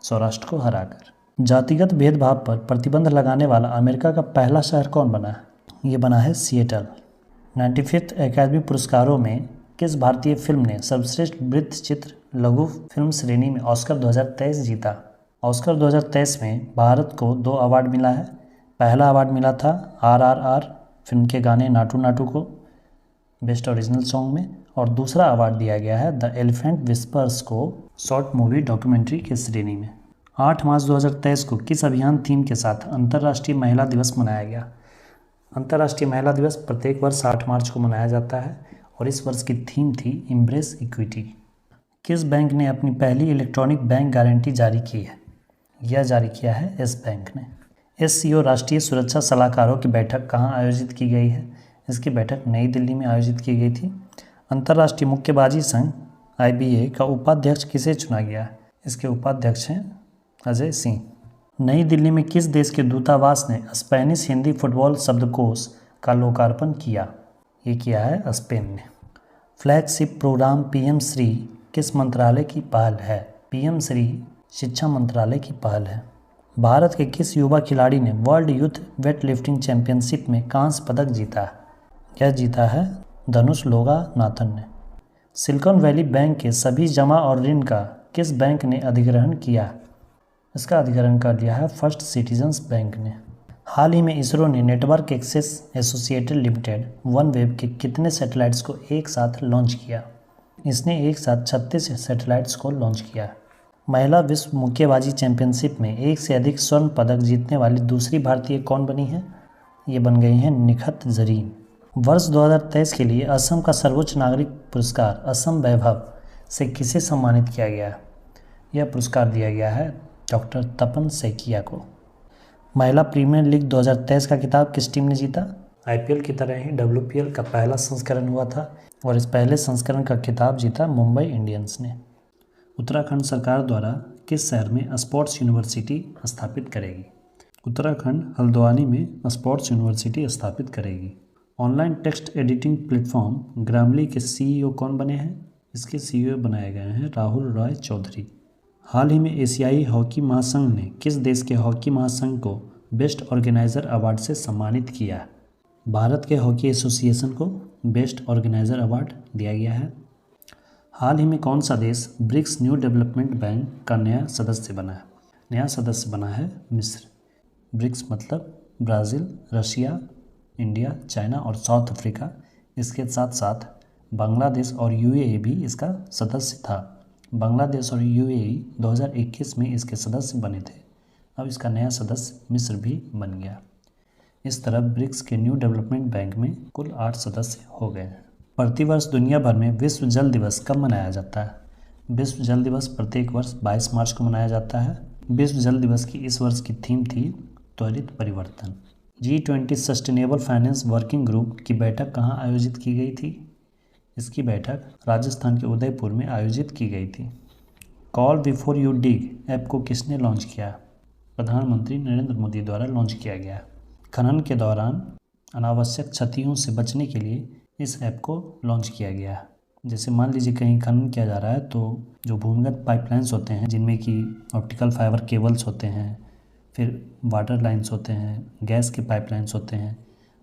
सौराष्ट्र को हराकर। जातिगत भेदभाव पर प्रतिबंध लगाने वाला अमेरिका का पहला शहर कौन बना है? ये बना है सिएटल। 95th एकेडमी पुरस्कारों में किस भारतीय फिल्म ने सर्वश्रेष्ठ वृत्तचित्र लघु फिल्म श्रेणी में ऑस्कर 2023 जीता? ऑस्कर 2023 में भारत को 2 अवार्ड मिला है। पहला अवार्ड मिला था RRR फिल्म के गाने नाटू नाटू को बेस्ट ओरिजिनल सॉन्ग में, और दूसरा अवार्ड दिया गया है द एलिफेंट विस्पर्स को शॉर्ट मूवी डॉक्यूमेंट्री के श्रेणी में। 8 मार्च 2023 को किस अभियान थीम के साथ अंतर्राष्ट्रीय महिला दिवस मनाया गया? अंतर्राष्ट्रीय महिला दिवस प्रत्येक वर्ष 8 मार्च को मनाया जाता है और इस वर्ष की थीम थी एम्ब्रेस इक्विटी। किस बैंक ने अपनी पहली इलेक्ट्रॉनिक बैंक गारंटी जारी की है? यह जारी किया है येस बैंक ने। SCO राष्ट्रीय सुरक्षा सलाहकारों की बैठक कहाँ आयोजित की गई है? इसकी बैठक नई दिल्ली में आयोजित की गई थी। अंतर्राष्ट्रीय मुक्केबाजी संघ IBA का उपाध्यक्ष किसे चुना गया है? इसके उपाध्यक्ष हैं अजय सिंह। नई दिल्ली में किस देश के दूतावास ने स्पेनिश हिंदी फुटबॉल शब्दकोश का लोकार्पण किया? ये किया है स्पेन ने। फ्लैगशिप प्रोग्राम PM श्री किस मंत्रालय की पहल है? PM श्री शिक्षा मंत्रालय की पहल है। भारत के किस युवा खिलाड़ी ने वर्ल्ड यूथ वेटलिफ्टिंग चैंपियनशिप में कांस्य पदक जीता है? यह जीता है धनुष लोगानाथन ने। सिलिकॉन वैली बैंक के सभी जमा और ऋण का किस बैंक ने अधिग्रहण किया? इसका अधिग्रहण कर लिया है फर्स्ट सिटीजन्स बैंक ने। हाल ही में इसरो ने network access associated limited OneWeb के कितने सैटेलाइट्स को एक साथ लॉन्च किया? इसने एक साथ 36 सैटेलाइट्स को लॉन्च किया। महिला विश्व मुक्केबाजी चैंपियनशिप में एक से अधिक स्वर्ण पदक जीतने वाली दूसरी भारतीय कौन बनी है? ये बन गई हैं निखत जरीन। वर्ष 2023 के लिए असम का सर्वोच्च नागरिक पुरस्कार असम वैभव से किसे सम्मानित किया गया? यह पुरस्कार दिया गया है डॉक्टर तपन सैकिया को। महिला प्रीमियर लीग 2023 का खिताब किस टीम ने जीता? IPL की तरह ही WPL का पहला संस्करण हुआ था और इस पहले संस्करण का खिताब जीता मुंबई इंडियंस ने। उत्तराखंड सरकार द्वारा किस शहर में स्पोर्ट्स यूनिवर्सिटी स्थापित करेगी? उत्तराखंड हल्द्वानी में स्पोर्ट्स यूनिवर्सिटी स्थापित करेगी। ऑनलाइन टेक्स्ट एडिटिंग प्लेटफॉर्म ग्रामली के CEO कौन बने हैं? इसके CEO बनाए गए हैं राहुल रॉय चौधरी। हाल ही में एशियाई हॉकी महासंघ ने किस देश के हॉकी महासंघ को बेस्ट ऑर्गेनाइजर अवार्ड से सम्मानित किया? भारत के हॉकी एसोसिएशन को बेस्ट ऑर्गेनाइजर अवार्ड दिया गया है। हाल ही में कौन सा देश ब्रिक्स न्यू डेवलपमेंट बैंक का नया सदस्य बना है? नया सदस्य बना है मिस्र। ब्रिक्स मतलब ब्राज़ील, रशिया, इंडिया, चाइना और साउथ अफ्रीका। इसके साथ साथ बांग्लादेश और UAE भी इसका सदस्य था। बांग्लादेश और UAE 2021 में इसके सदस्य बने थे। अब इसका नया सदस्य मिस्र भी बन गया। इस तरह ब्रिक्स के न्यू डेवलपमेंट बैंक में कुल 8 सदस्य हो गए हैं। प्रतिवर्ष दुनिया भर में विश्व जल दिवस कब मनाया जाता है? विश्व जल दिवस प्रत्येक वर्ष 22 मार्च को मनाया जाता है। विश्व जल दिवस की इस वर्ष की थीम थी त्वरित परिवर्तन। G20 sustainable finance working group की बैठक कहाँ आयोजित की गई थी? इसकी बैठक राजस्थान के उदयपुर में आयोजित की गई थी। Call before you dig app को किसने लॉन्च किया? प्रधानमंत्री नरेंद्र मोदी द्वारा लॉन्च किया गया। खनन के दौरान अनावश्यक क्षतियों से बचने के लिए इस ऐप को लॉन्च किया गया। जैसे मान लीजिए कहीं खनन किया जा रहा है तो जो भूमिगत पाइपलाइंस होते हैं जिनमें कि ऑप्टिकल फाइबर केबल्स होते हैं, फिर वाटर लाइंस होते हैं, गैस के पाइपलाइंस होते हैं,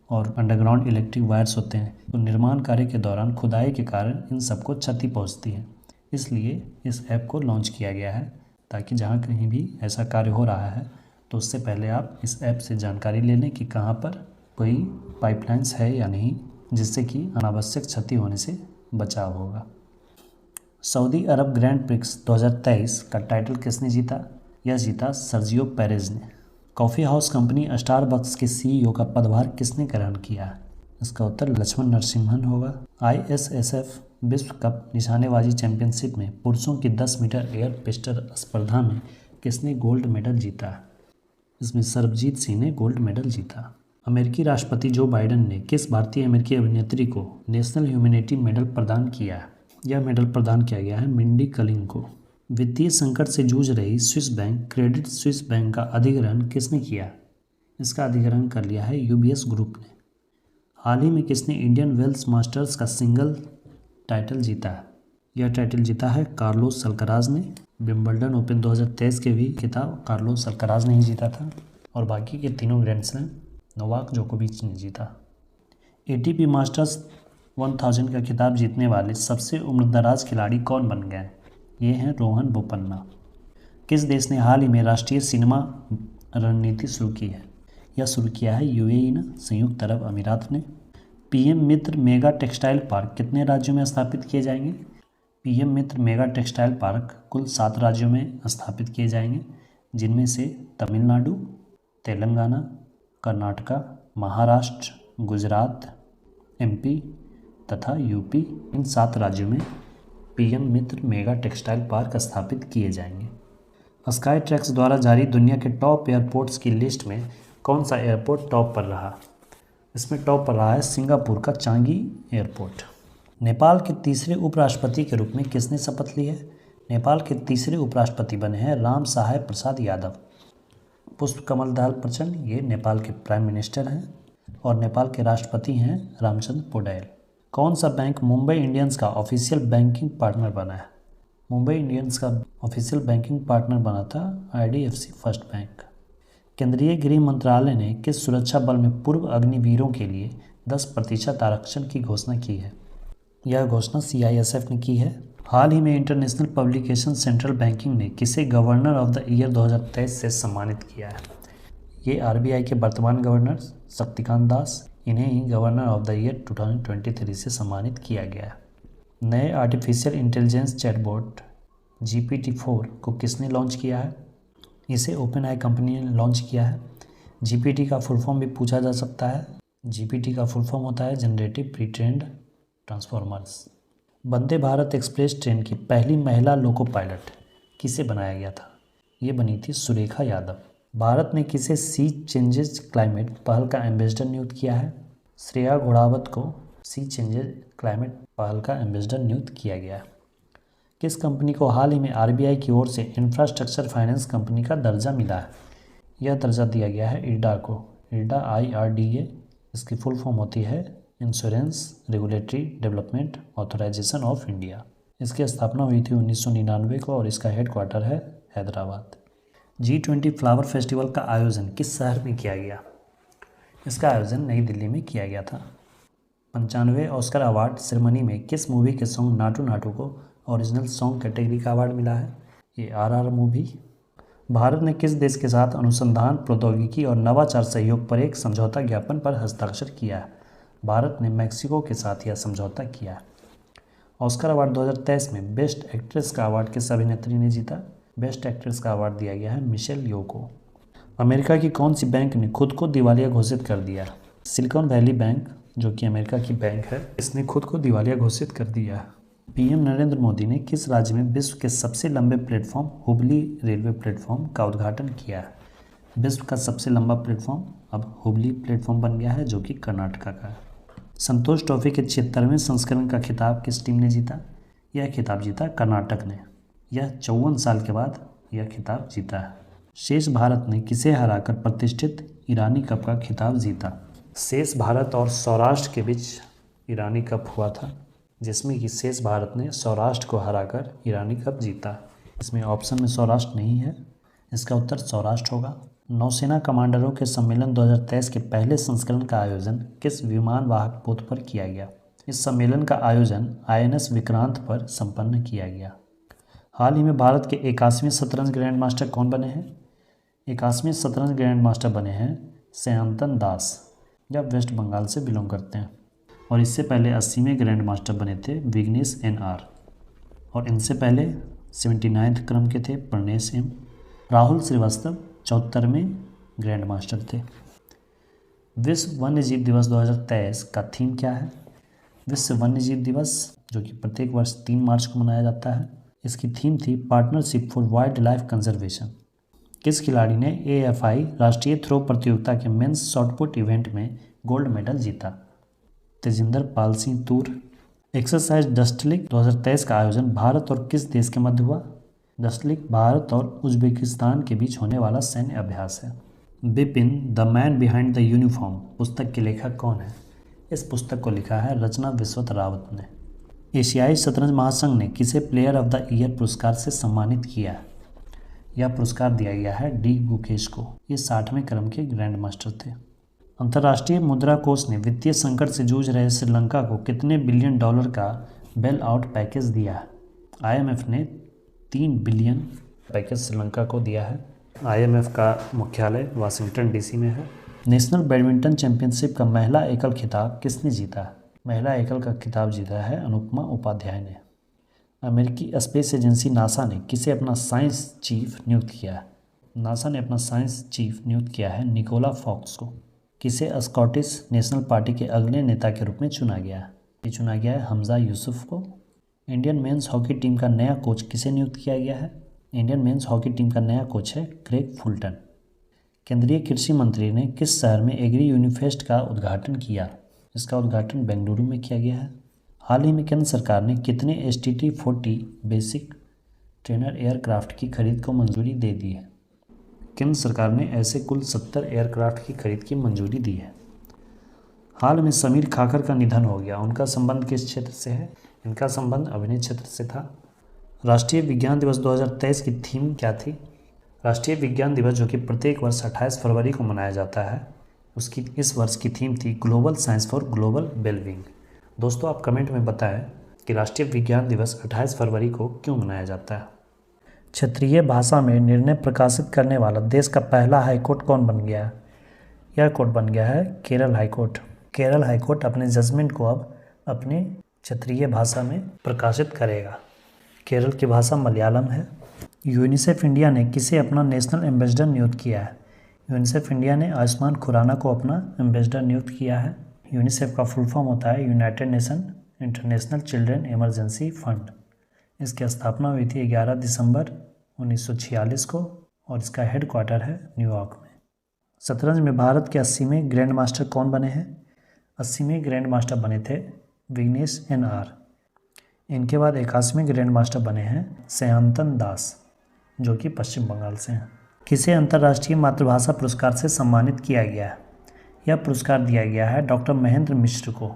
और अंडरग्राउंड इलेक्ट्रिक वायर्स होते हैं, तो निर्माण कार्य के दौरान खुदाई के कारण इन सबको क्षति पहुंचती है। इसलिए इस ऐप को लॉन्च किया गया है ताकि जहां कहीं भी ऐसा कार्य हो रहा है तो उससे पहले आप इस ऐप से जानकारी ले लें कि कहां पर कोई पाइपलाइंस है या नहीं, जिससे कि अनावश्यक क्षति होने से बचाव होगा। सऊदी अरब ग्रैंड प्रिक्स 2023 का टाइटल किसने जीता? यह जीता सर्जियो पेरेज ने। कॉफ़ी हाउस कंपनी स्टारबक्स के सीईओ का पदभार किसने ग्रहण किया? इसका उत्तर लक्ष्मण नरसिम्हन होगा। ISSF विश्व कप निशानेबाजी चैंपियनशिप में पुरुषों की 10 मीटर एयर पिस्टल स्पर्धा में किसने गोल्ड मेडल जीता? इसमें सरबजीत सिंह ने गोल्ड मेडल जीता। अमेरिकी राष्ट्रपति जो बाइडेन ने किस भारतीय अमेरिकी अभिनेत्री को नेशनल ह्यूमैनिटी मेडल प्रदान किया? यह मेडल प्रदान किया गया है मिंडी कलिंग को। वित्तीय संकट से जूझ रही Swiss bank Credit Suisse bank का अधिग्रहण किसने किया? इसका अधिग्रहण कर लिया है UBS ग्रुप ने। हाल ही में किसने इंडियन वेल्स मास्टर्स का सिंगल टाइटल जीता है? यह टाइटल जीता है कार्लोस अल्कराज ने। विंबलडन ओपन 2023 के भी खिताब कार्लोस अल्कराज ने ही जीता था और बाकी के तीनों ग्रैंड स्लैम नोवाक जोकोविच ने जीता। ATP मास्टर्स 1000 का खिताब जीतने वाले सबसे उम्रदराज खिलाड़ी कौन बन गए? ये हैं रोहन बोपन्ना। किस देश ने हाल ही में राष्ट्रीय सिनेमा रणनीति शुरू की है? यह शुरू किया है UAE ने, संयुक्त अरब अमीरात ने। PM मित्र मेगा टेक्सटाइल पार्क कितने राज्यों में स्थापित किए जाएंगे? PM मित्र मेगा टेक्सटाइल पार्क कुल 7 राज्यों में स्थापित किए जाएंगे, जिनमें से तमिलनाडु, तेलंगाना, कर्नाटका, महाराष्ट्र, गुजरात, MP तथा UP। इन 7 राज्यों में PM मित्र मेगा टेक्सटाइल पार्क स्थापित किए जाएंगे। स्काई ट्रैक्स द्वारा जारी दुनिया के टॉप एयरपोर्ट्स की लिस्ट में कौन सा एयरपोर्ट टॉप पर रहा? इसमें टॉप पर रहा है सिंगापुर का चांगी एयरपोर्ट। नेपाल के तीसरे उपराष्ट्रपति के रूप में किसने शपथ ली है? नेपाल के तीसरे उपराष्ट्रपति बने हैं राम सहाय प्रसाद यादव। पुष्प कमल दाहाल प्रचंड ये नेपाल के प्राइम मिनिस्टर हैं और नेपाल के राष्ट्रपति हैं रामचंद्र पौडेल। कौन सा बैंक मुंबई इंडियंस का ऑफिशियल बैंकिंग पार्टनर बना है? मुंबई इंडियंस का ऑफिशियल बैंकिंग पार्टनर बना था IDFC फर्स्ट बैंक। केंद्रीय गृह मंत्रालय ने किस सुरक्षा बल में पूर्व अग्निवीरों के लिए 10% आरक्षण की घोषणा की है? यह घोषणा CISF ने की है। हाल ही में इंटरनेशनल पब्लिकेशन सेंट्रल बैंकिंग ने किसे गवर्नर ऑफ द ईयर 2023 से सम्मानित किया है? ये RBI के वर्तमान गवर्नर शक्तिकांत दास, इन्हें ही गवर्नर ऑफ द ईयर 2023 से सम्मानित किया गया है। नए आर्टिफिशियल इंटेलिजेंस चैटबॉट GPT-4 को किसने लॉन्च किया है? इसे OpenAI कंपनी ने लॉन्च किया है। GPT का फुल फॉर्म भी पूछा जा सकता है। GPT का फुल फॉर्म होता है generative pre trained transformers. Vande Bharat express train की पहली महिला लोको पायलट किसे बनाया गया था? ये बनी थी सुरेखा यादव। भारत ने किसे सी चेंजेस क्लाइमेट पहल का एम्बेसडर नियुक्त किया है? श्रेया घोड़ावत को सी चेंजेस क्लाइमेट पहल का एम्बेसडर नियुक्त किया गया है। किस कंपनी को हाल ही में RBI की ओर से इंफ्रास्ट्रक्चर फाइनेंस कंपनी का दर्जा मिला है? यह दर्जा दिया गया है IRDA को। IRDA IRDA इसकी फुल फॉर्म होती है insurance regulatory development authorisation of India. इसकी स्थापना हुई थी 1999 को और इसका हेडक्वार्टर है हैदराबाद। G20 फ्लावर फेस्टिवल का आयोजन किस शहर में किया गया? इसका आयोजन नई दिल्ली में किया गया था। 95वें ऑस्कर अवार्ड सेरेमनी में किस मूवी के सॉन्ग नाटू नाटू को ओरिजिनल सॉन्ग कैटेगरी का अवार्ड मिला है? ये RR मूवी। भारत ने किस देश के साथ अनुसंधान प्रौद्योगिकी और नवाचार सहयोग पर एक समझौता ज्ञापन पर हस्ताक्षर किया है? भारत ने मैक्सिको के साथ यह समझौता किया है। ऑस्कर अवार्ड 2023 में बेस्ट एक्ट्रेस का अवार्ड किस अभिनेत्री ने जीता? बेस्ट एक्ट्रेस का अवार्ड दिया गया है मिशेल यो को। अमेरिका की कौन सी बैंक ने खुद को दिवालिया घोषित कर दिया? सिलिकॉन वैली बैंक, जो कि अमेरिका की बैंक है, इसने खुद को दिवालिया घोषित कर दिया है। PM नरेंद्र मोदी ने किस राज्य में विश्व के सबसे लंबे प्लेटफॉर्म हुबली रेलवे प्लेटफॉर्म का उद्घाटन किया है? विश्व का सबसे लंबा प्लेटफॉर्म अब हुबली प्लेटफॉर्म बन गया है, जो कि कर्नाटका का है। संतोष ट्रॉफी के 76वें संस्करण का खिताब किस टीम ने जीता? यह खिताब जीता कर्नाटक ने। यह 54 साल के बाद यह खिताब जीता है। शेष भारत ने किसे हराकर प्रतिष्ठित ईरानी कप का खिताब जीता? शेष भारत और सौराष्ट्र के बीच ईरानी कप हुआ था, जिसमें कि शेष भारत ने सौराष्ट्र को हराकर ईरानी कप जीता। इसमें ऑप्शन में सौराष्ट्र नहीं है, इसका उत्तर सौराष्ट्र होगा। नौसेना कमांडरों के सम्मेलन 2023 के पहले संस्करण का आयोजन किस विमान वाहक पोत पर किया गया? इस सम्मेलन का आयोजन INS विक्रांत पर संपन्न किया गया। हाल ही में भारत के 81वें शतरंज ग्रैंड मास्टर कौन बने हैं? 81वें शतरंज ग्रैंड मास्टर बने हैं सयंतन दास, या वेस्ट बंगाल से बिलोंग करते हैं। और इससे पहले 80वें ग्रैंड मास्टर बने थे विघ्नेश NR, और इनसे पहले 79वें क्रम के थे प्रनेश M। राहुल श्रीवास्तव 74वें ग्रैंड मास्टर थे। विश्व वन्यजीव दिवस 2023 का थीम क्या है? विश्व वन्यजीव दिवस, जो कि प्रत्येक वर्ष 3 मार्च को मनाया जाता है, इसकी थीम थी partnership for wild life conservation. किस खिलाड़ी ने AFI राष्ट्रीय थ्रो प्रतियोगिता के मेंस शॉटपुट इवेंट में गोल्ड मेडल जीता? तेजिंदर पाल सिंह तूर। एक्सरसाइज डस्ट लीग 2023 का आयोजन भारत और किस देश के मध्य हुआ? डस्ट लीग भारत और उज्बेकिस्तान के बीच होने वाला सैन्य अभ्यास है। Bipin the man behind the uniform पुस्तक के लेखक कौन है? इस पुस्तक को लिखा है रचना विश्वत रावत ने। एशियाई शतरंज महासंघ ने किसे प्लेयर ऑफ द ईयर पुरस्कार से सम्मानित किया? यह पुरस्कार दिया गया है D गुकेश को। ये 60वें क्रम के ग्रैंड मास्टर थे। अंतर्राष्ट्रीय मुद्रा कोष ने वित्तीय संकट से जूझ रहे श्रीलंका को कितने बिलियन डॉलर का बेल आउट पैकेज दिया है? IMF ने 3 बिलियन पैकेज श्रीलंका को दिया है। IMF का मुख्यालय वाशिंगटन DC में है। नेशनल बैडमिंटन चैंपियनशिप का महिला एकल खिताब किसने जीता है? महिला एकल का खिताब जीता है अनुपमा उपाध्याय ने। अमेरिकी स्पेस एजेंसी नासा ने किसे अपना साइंस चीफ नियुक्त किया है? नासा ने अपना साइंस चीफ नियुक्त किया है निकोला फॉक्स को। किसे स्कॉटिश नेशनल पार्टी के अगले नेता के रूप में चुना गया है? ये चुना गया है हमजा यूसुफ को। इंडियन मेंस हॉकी टीम का नया कोच किसे नियुक्त किया गया है? इंडियन मेंस हॉकी टीम का नया कोच है क्रेग फुलटन। केंद्रीय कृषि मंत्री ने किस शहर में एग्री यूनिफेस्ट का उद्घाटन किया? इसका उद्घाटन बेंगलुरु में किया गया है। हाल ही में केंद्र सरकार ने कितने STT-40 बेसिक ट्रेनर एयरक्राफ्ट की खरीद को मंजूरी दे दी है? केंद्र सरकार ने ऐसे कुल 70 एयरक्राफ्ट की खरीद की मंजूरी दी है। हाल में समीर खाकर का निधन हो गया। उनका संबंध किस क्षेत्र से है? इनका संबंध अभिनय क्षेत्र से था। राष्ट्रीय विज्ञान दिवस 2023 की थीम क्या थी? राष्ट्रीय विज्ञान दिवस, जो कि प्रत्येक वर्ष 28 फरवरी को मनाया जाता है, उसकी इस वर्ष की थीम थी global science for global wellbeing. दोस्तों, आप कमेंट में बताएं कि राष्ट्रीय विज्ञान दिवस 28 फरवरी को क्यों मनाया जाता है। क्षेत्रीय भाषा में निर्णय प्रकाशित करने वाला देश का पहला हाईकोर्ट कौन बन गया है? यह कोर्ट बन गया है केरल हाईकोर्ट। केरल हाईकोर्ट अपने जजमेंट को अब अपने क्षेत्रीय भाषा में प्रकाशित करेगा। केरल की भाषा मलयालम है। यूनिसेफ इंडिया ने किसे अपना नेशनल एम्बेसडर नियुक्त किया है? यूनिसेफ इंडिया ने आयुष्मान खुराना को अपना एम्बेसडर नियुक्त किया है। यूनिसेफ का फुल फॉर्म होता है United nation international children emergency fund. इसकी स्थापना हुई थी 11 दिसंबर 1946 को और इसका हेडक्वार्टर है न्यूयॉर्क में। शतरंज में भारत के 80वें ग्रैंड मास्टर कौन बने हैं? 80वें ग्रैंड मास्टर बने थे विघ्नेश NR। इनके बाद 81वें ग्रैंड मास्टर बने हैं सयंतन दास, जो कि पश्चिम बंगाल से हैं। किसे अंतर्राष्ट्रीय मातृभाषा पुरस्कार से सम्मानित किया गया है? यह पुरस्कार दिया गया है डॉक्टर महेंद्र मिश्र को।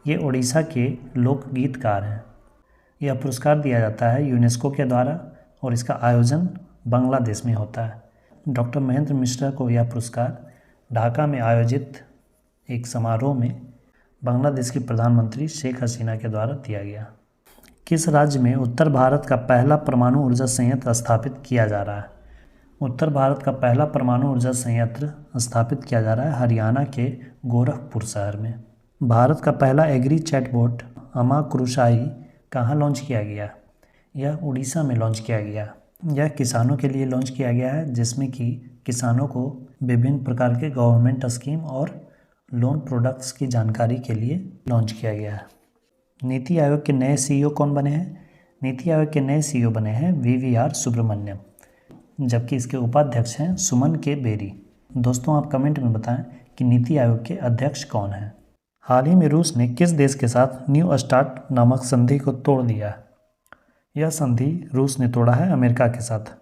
ये उड़ीसा के लोकगीतकार हैं। यह पुरस्कार दिया जाता है यूनेस्को के द्वारा और इसका आयोजन बांग्लादेश में होता है। डॉक्टर महेंद्र मिश्र को यह पुरस्कार ढाका में आयोजित एक समारोह में बांग्लादेश की प्रधानमंत्री शेख हसीना के द्वारा दिया गया। किस राज्य में उत्तर भारत का पहला परमाणु ऊर्जा संयंत्र स्थापित किया जा रहा है? उत्तर भारत का पहला परमाणु ऊर्जा संयंत्र स्थापित किया जा रहा है हरियाणा के गोरखपुर शहर में। भारत का पहला एग्री चैटबॉट अमा क्रुशाई कहाँ लॉन्च किया गया? यह उड़ीसा में लॉन्च किया गया। यह किसानों के लिए लॉन्च किया गया है, जिसमें कि किसानों को विभिन्न प्रकार के गवर्नमेंट स्कीम और लोन प्रोडक्ट्स की जानकारी के लिए लॉन्च किया गया है। नीति आयोग के नए CEO कौन बने हैं? नीति आयोग के नए CEO बने हैं VVR सुब्रमण्यम, जबकि इसके उपाध्यक्ष हैं सुमन के बेरी। दोस्तों, आप कमेंट में बताएं कि नीति आयोग के अध्यक्ष कौन हैं। हाल ही में रूस ने किस देश के साथ न्यू स्टार्ट नामक संधि को तोड़ दिया? यह संधि रूस ने तोड़ा है अमेरिका के साथ।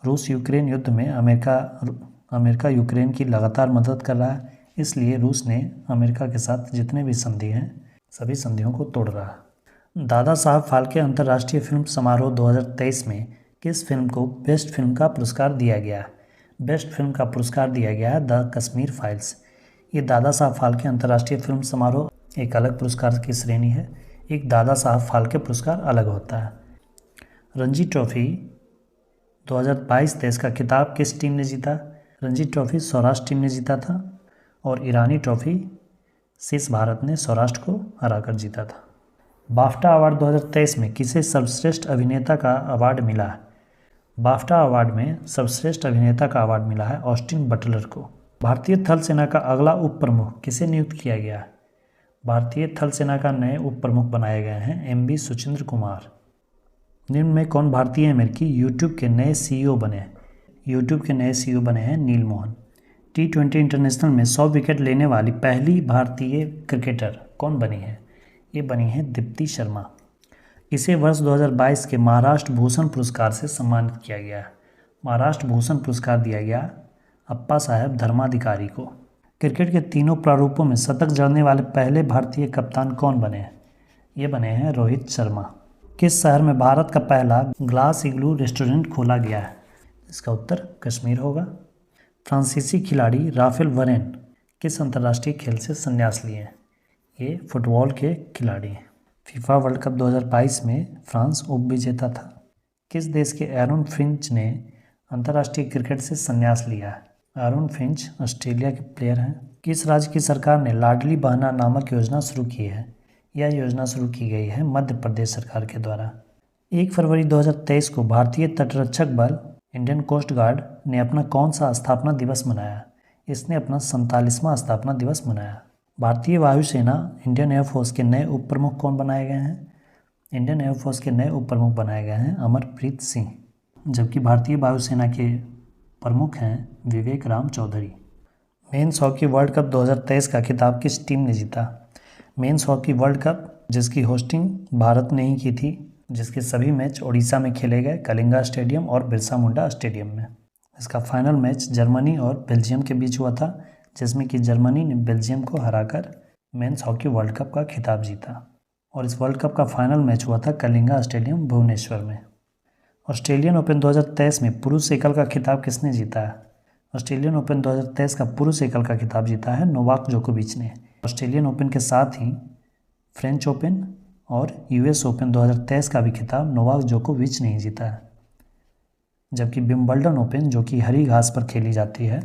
रूस यूक्रेन युद्ध में अमेरिका यूक्रेन की लगातार मदद कर रहा है, इसलिए रूस ने अमेरिका के साथ जितने भी संधि हैं सभी संधियों को तोड़ रहा है। दादा साहब फाल्के अंतर्राष्ट्रीय फिल्म समारोह 2023 में किस फिल्म को बेस्ट फिल्म का पुरस्कार दिया गया? बेस्ट फिल्म का पुरस्कार दिया गया है द कश्मीर फाइल्स। ये दादा साहब फाल्के अंतर्राष्ट्रीय फिल्म समारोह एक अलग पुरस्कार की श्रेणी है। एक दादा साहब फाल्के पुरस्कार अलग होता है। रणजी ट्रॉफी 2022-23 का खिताब किस टीम ने जीता? रणजी ट्रॉफी सौराष्ट्र टीम ने जीता था और ईरानी ट्रॉफी शेष भारत ने सौराष्ट्र को हराकर जीता था। बाफ्टा अवार्ड 2023 में किसे सर्वश्रेष्ठ अभिनेता का अवार्ड मिला है? बाफ्टा अवार्ड में सर्वश्रेष्ठ अभिनेता का अवार्ड मिला है ऑस्टिन बटलर को। भारतीय थल सेना का अगला उप प्रमुख किसे नियुक्त किया गया है? भारतीय थल सेना का नए उप प्रमुख बनाए गए हैं एमबी सुचिंद्र कुमार। निम्न में कौन भारतीय अमेरिकी यूट्यूब के नए सीईओ बने हैं? यूट्यूब के नए सीईओ बने हैं नील मोहन। T20 इंटरनेशनल में 100 विकेट लेने वाली पहली भारतीय क्रिकेटर कौन बनी है? ये बनी है दीप्ति शर्मा। इसे वर्ष 2022 के महाराष्ट्र भूषण पुरस्कार से सम्मानित किया गया है। महाराष्ट्र भूषण पुरस्कार दिया गया अप्पा साहेब धर्माधिकारी को। क्रिकेट के तीनों प्रारूपों में शतक जड़ने वाले पहले भारतीय कप्तान कौन बने हैं? ये बने हैं रोहित शर्मा। किस शहर में भारत का पहला ग्लास इग्लू रेस्टोरेंट खोला गया है? इसका उत्तर कश्मीर होगा। फ्रांसीसी खिलाड़ी राफेल वरेन किस अंतर्राष्ट्रीय खेल से संन्यास लिए हैं? ये फुटबॉल के खिलाड़ी हैं। फीफा वर्ल्ड कप 2022 में फ्रांस उपविजेता था। किस देश के एरन फिंच ने अंतर्राष्ट्रीय क्रिकेट से संन्यास लिया है? एरन फिंच ऑस्ट्रेलिया के प्लेयर हैं। किस राज्य की सरकार ने लाडली बहना नामक योजना शुरू की है? यह योजना शुरू की गई है मध्य प्रदेश सरकार के द्वारा। 1 फरवरी 2023 को भारतीय तटरक्षक बल इंडियन कोस्ट गार्ड ने अपना कौन सा स्थापना दिवस मनाया? इसने अपना 47वां स्थापना दिवस मनाया। भारतीय वायुसेना इंडियन एयरफोर्स के नए उप प्रमुख कौन बनाए गए हैं? इंडियन एयरफोर्स के नए उप प्रमुख बनाए गए हैं अमरप्रीत सिंह, जबकि भारतीय वायुसेना के प्रमुख हैं Vivek Ram Chaudhari. Men's hockey World Cup 2023 का खिताब किस टीम ने जीता? मेंस हॉकी वर्ल्ड कप जिसकी होस्टिंग भारत ने ही की थी, जिसके सभी मैच ओडिशा में खेले गए कलिंगा स्टेडियम और बिरसा मुंडा स्टेडियम में। इसका फाइनल मैच जर्मनी और बेल्जियम के बीच हुआ था, जिसमें कि जर्मनी ने बेल्जियम को हराकर मेंस हॉकी वर्ल्ड कप का खिताब जीता। और इस वर्ल्ड कप का फाइनल मैच हुआ था कलिंगा स्टेडियम भुवनेश्वर में। ऑस्ट्रेलियन ओपन 2023 में पुरुष एकल का खिताब किसने जीता है? ऑस्ट्रेलियन ओपन 2023 का पुरुष एकल का खिताब जीता है नोवाक जोकोविच ने। ऑस्ट्रेलियन ओपन के साथ ही फ्रेंच ओपन और यूएस ओपन 2023 का भी खिताब नोवाक जोकोविच ने ही जीता है। जबकि विंबलडन ओपन जो कि हरी घास पर खेली जाती है,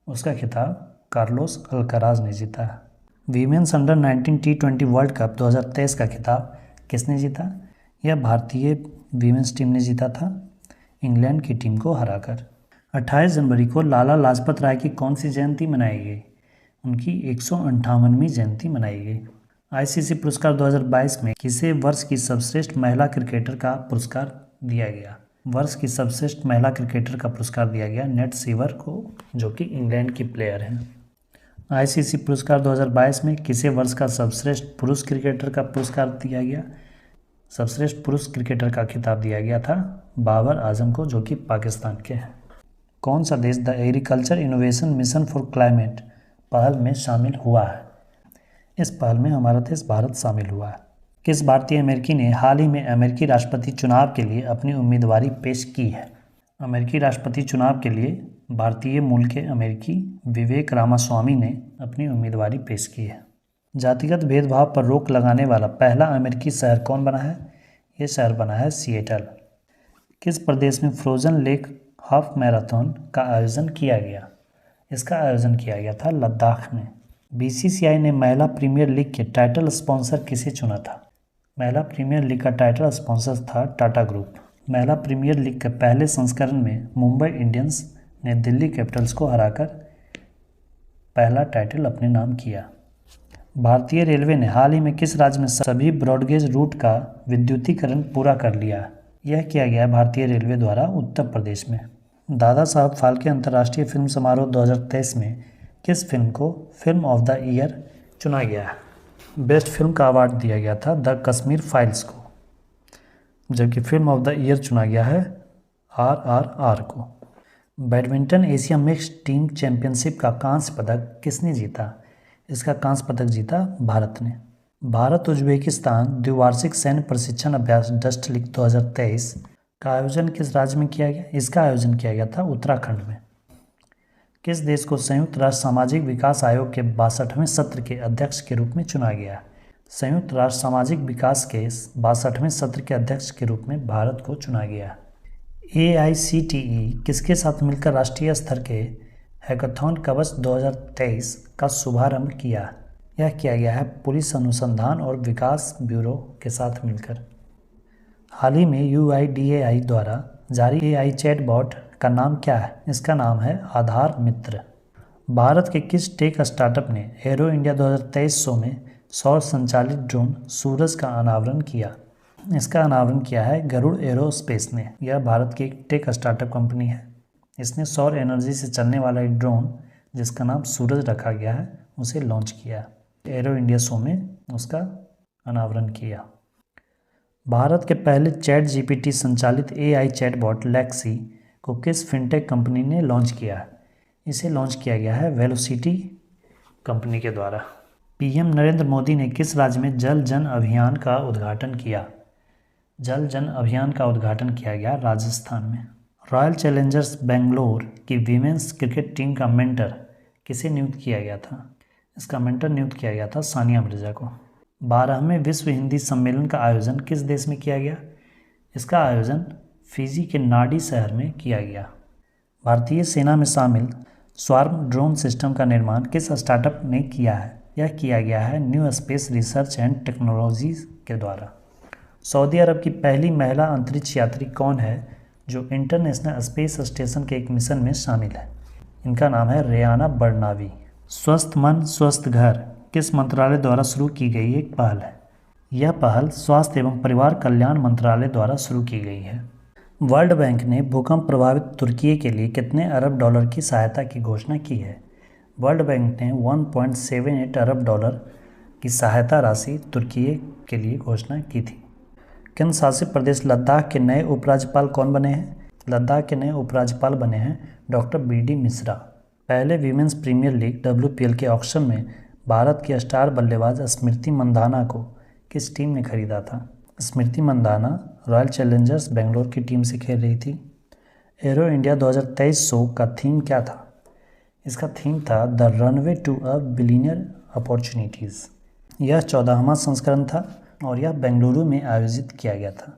उसका खिताब कार्लोस अल्काराज ने जीता है। Women's under 19 T20 world Cup 2023 का खिताब किसने जीता? यह भारतीय वीमेंस टीम ने जीता था इंग्लैंड की टीम को हराकर। 28 जनवरी को लाला लाजपत राय की कौन सी जयंती मनाई गई? उनकी 158वीं जयंती मनाई गई। आईसीसी पुरस्कार 2022 में किसे वर्ष की सर्वश्रेष्ठ महिला क्रिकेटर का पुरस्कार दिया गया? वर्ष की सर्वश्रेष्ठ महिला क्रिकेटर का पुरस्कार दिया गया नेट सीवर को, जो कि इंग्लैंड की प्लेयर हैं। आईसीसी पुरस्कार 2022 में किसे वर्ष का सर्वश्रेष्ठ पुरुष क्रिकेटर का पुरस्कार दिया गया? सर्वश्रेष्ठ पुरुष क्रिकेटर का खिताब दिया गया था बाबर आजम को, जो कि पाकिस्तान के हैं। कौन सा देश the agriculture innovation mission for climate पहल में शामिल हुआ है? इस पहल में हमारा देश भारत शामिल हुआ है। किस भारतीय अमेरिकी ने हाल ही में अमेरिकी राष्ट्रपति चुनाव के लिए अपनी उम्मीदवारी पेश की है? अमेरिकी राष्ट्रपति चुनाव के लिए भारतीय मूल के अमेरिकी विवेक रामास्वामी ने अपनी उम्मीदवारी पेश की है। जातिगत भेदभाव पर रोक लगाने वाला पहला अमेरिकी शहर कौन बना है? ये शहर बना है सिएटल। किस प्रदेश में फ्रोजन लेक हाफ मैराथन का आयोजन किया गया? इसका आयोजन किया गया था लद्दाख में। बीसीसीआई ने महिला प्रीमियर लीग के टाइटल स्पॉन्सर किसे चुना था? महिला प्रीमियर लीग का टाइटल स्पॉन्सर था टाटा ग्रुप। महिला प्रीमियर लीग के पहले संस्करण में मुंबई इंडियंस ने दिल्ली कैपिटल्स को हराकर पहला टाइटल अपने नाम किया। भारतीय रेलवे ने हाल ही में किस राज्य में सभी ब्रॉडगेज रूट का विद्युतीकरण पूरा कर लिया? यह किया गया भारतीय रेलवे द्वारा उत्तर प्रदेश में। दादा साहब फाल्के अंतर्राष्ट्रीय फिल्म समारोह 2023 में किस फिल्म को फिल्म ऑफ द ईयर चुना गया है? बेस्ट फिल्म का अवार्ड दिया गया था द कश्मीर फाइल्स को, जबकि फिल्म ऑफ द ईयर चुना गया है RRR को। Badminton Asia mixed team championship का कांस्य पदक किसने जीता? इसका कांस्य पदक जीता भारत ने। भारत उज्बेकिस्तान द्विवार्षिक सैन्य प्रशिक्षण अभ्यास डस्ट लीग 2023 का आयोजन किस राज्य में किया गया? इसका आयोजन किया गया था उत्तराखंड में। किस देश को संयुक्त राष्ट्र सामाजिक विकास आयोग के 62वें सत्र के अध्यक्ष के रूप में चुना गया? संयुक्त राष्ट्र सामाजिक विकास के 62वें सत्र के अध्यक्ष के रूप में भारत को चुना गया। AICTE किसके साथ मिलकर राष्ट्रीय स्तर के हैकाथॉन कवच 2023 का शुभारंभ किया? यह किया गया है पुलिस अनुसंधान और विकास ब्यूरो के साथ मिलकर। हाल ही में UIDAI द्वारा जारी AI चैटबॉट का नाम क्या है? इसका नाम है आधार मित्र। भारत के किस टेक स्टार्टअप ने एरो इंडिया 2023 शो में सौर संचालित ड्रोन सूरज का अनावरण किया? इसका अनावरण किया है गरुड़ एरोस्पेस ने। यह भारत की एक टेक स्टार्टअप कंपनी है। इसने सौर एनर्जी से चलने वाला एक ड्रोन जिसका नाम सूरज रखा गया है उसे लॉन्च किया। एरो इंडिया शो में उसका अनावरण किया। भारत के पहले ChatGPT संचालित AI चैटबॉट लेक्सी को किस फिनटेक कंपनी ने लॉन्च किया? इसे लॉन्च किया गया है वेलोसिटी कंपनी के द्वारा। PM नरेंद्र मोदी ने किस राज्य में जल जन अभियान का उद्घाटन किया? जल जन अभियान का उद्घाटन किया गया राजस्थान में। रॉयल चैलेंजर्स बेंगलोर की वीमेंस क्रिकेट टीम का मेंटर किसे नियुक्त किया गया था? इसका मेंटर नियुक्त किया गया था सानिया मिर्जा को। 12वें विश्व हिंदी सम्मेलन का आयोजन किस देश में किया गया? इसका आयोजन फिजी के नाडी शहर में किया गया। भारतीय सेना में शामिल स्वार्म ड्रोन सिस्टम का निर्माण किस स्टार्टअप ने किया है? यह किया गया है new space research and technologies के द्वारा। सऊदी अरब की पहली महिला अंतरिक्ष यात्री कौन है जो इंटरनेशनल स्पेस स्टेशन के एक मिशन में शामिल है? इनका नाम है रेयाना बर्नावी। स्वस्थ मन स्वस्थ घर किस मंत्रालय द्वारा शुरू की गई एक पहल है? यह पहल स्वास्थ्य एवं परिवार कल्याण मंत्रालय द्वारा शुरू की गई है। वर्ल्ड बैंक ने भूकंप प्रभावित तुर्की के लिए कितने अरब डॉलर की सहायता की घोषणा की है? वर्ल्ड बैंक ने 1.78 अरब डॉलर की सहायता राशि तुर्की के लिए घोषणा की थी। केंद्र शासित प्रदेश लद्दाख के नए उपराज्यपाल कौन बने हैं? लद्दाख के नए उपराज्यपाल बने हैं डॉक्टर BD मिश्रा। पहले वीमेंस प्रीमियर लीग WPL के ऑक्शन में भारत की स्टार बल्लेबाज स्मृति मंधाना को किस टीम ने खरीदा था? स्मृति मंधाना रॉयल चैलेंजर्स बेंगलोर की टीम से खेल रही थी। एरो इंडिया 2023 शो का थीम क्या था? इसका थीम था the runway to a billionaire opportunities. यह 14वां संस्करण था और यह बेंगलुरु में आयोजित किया गया था।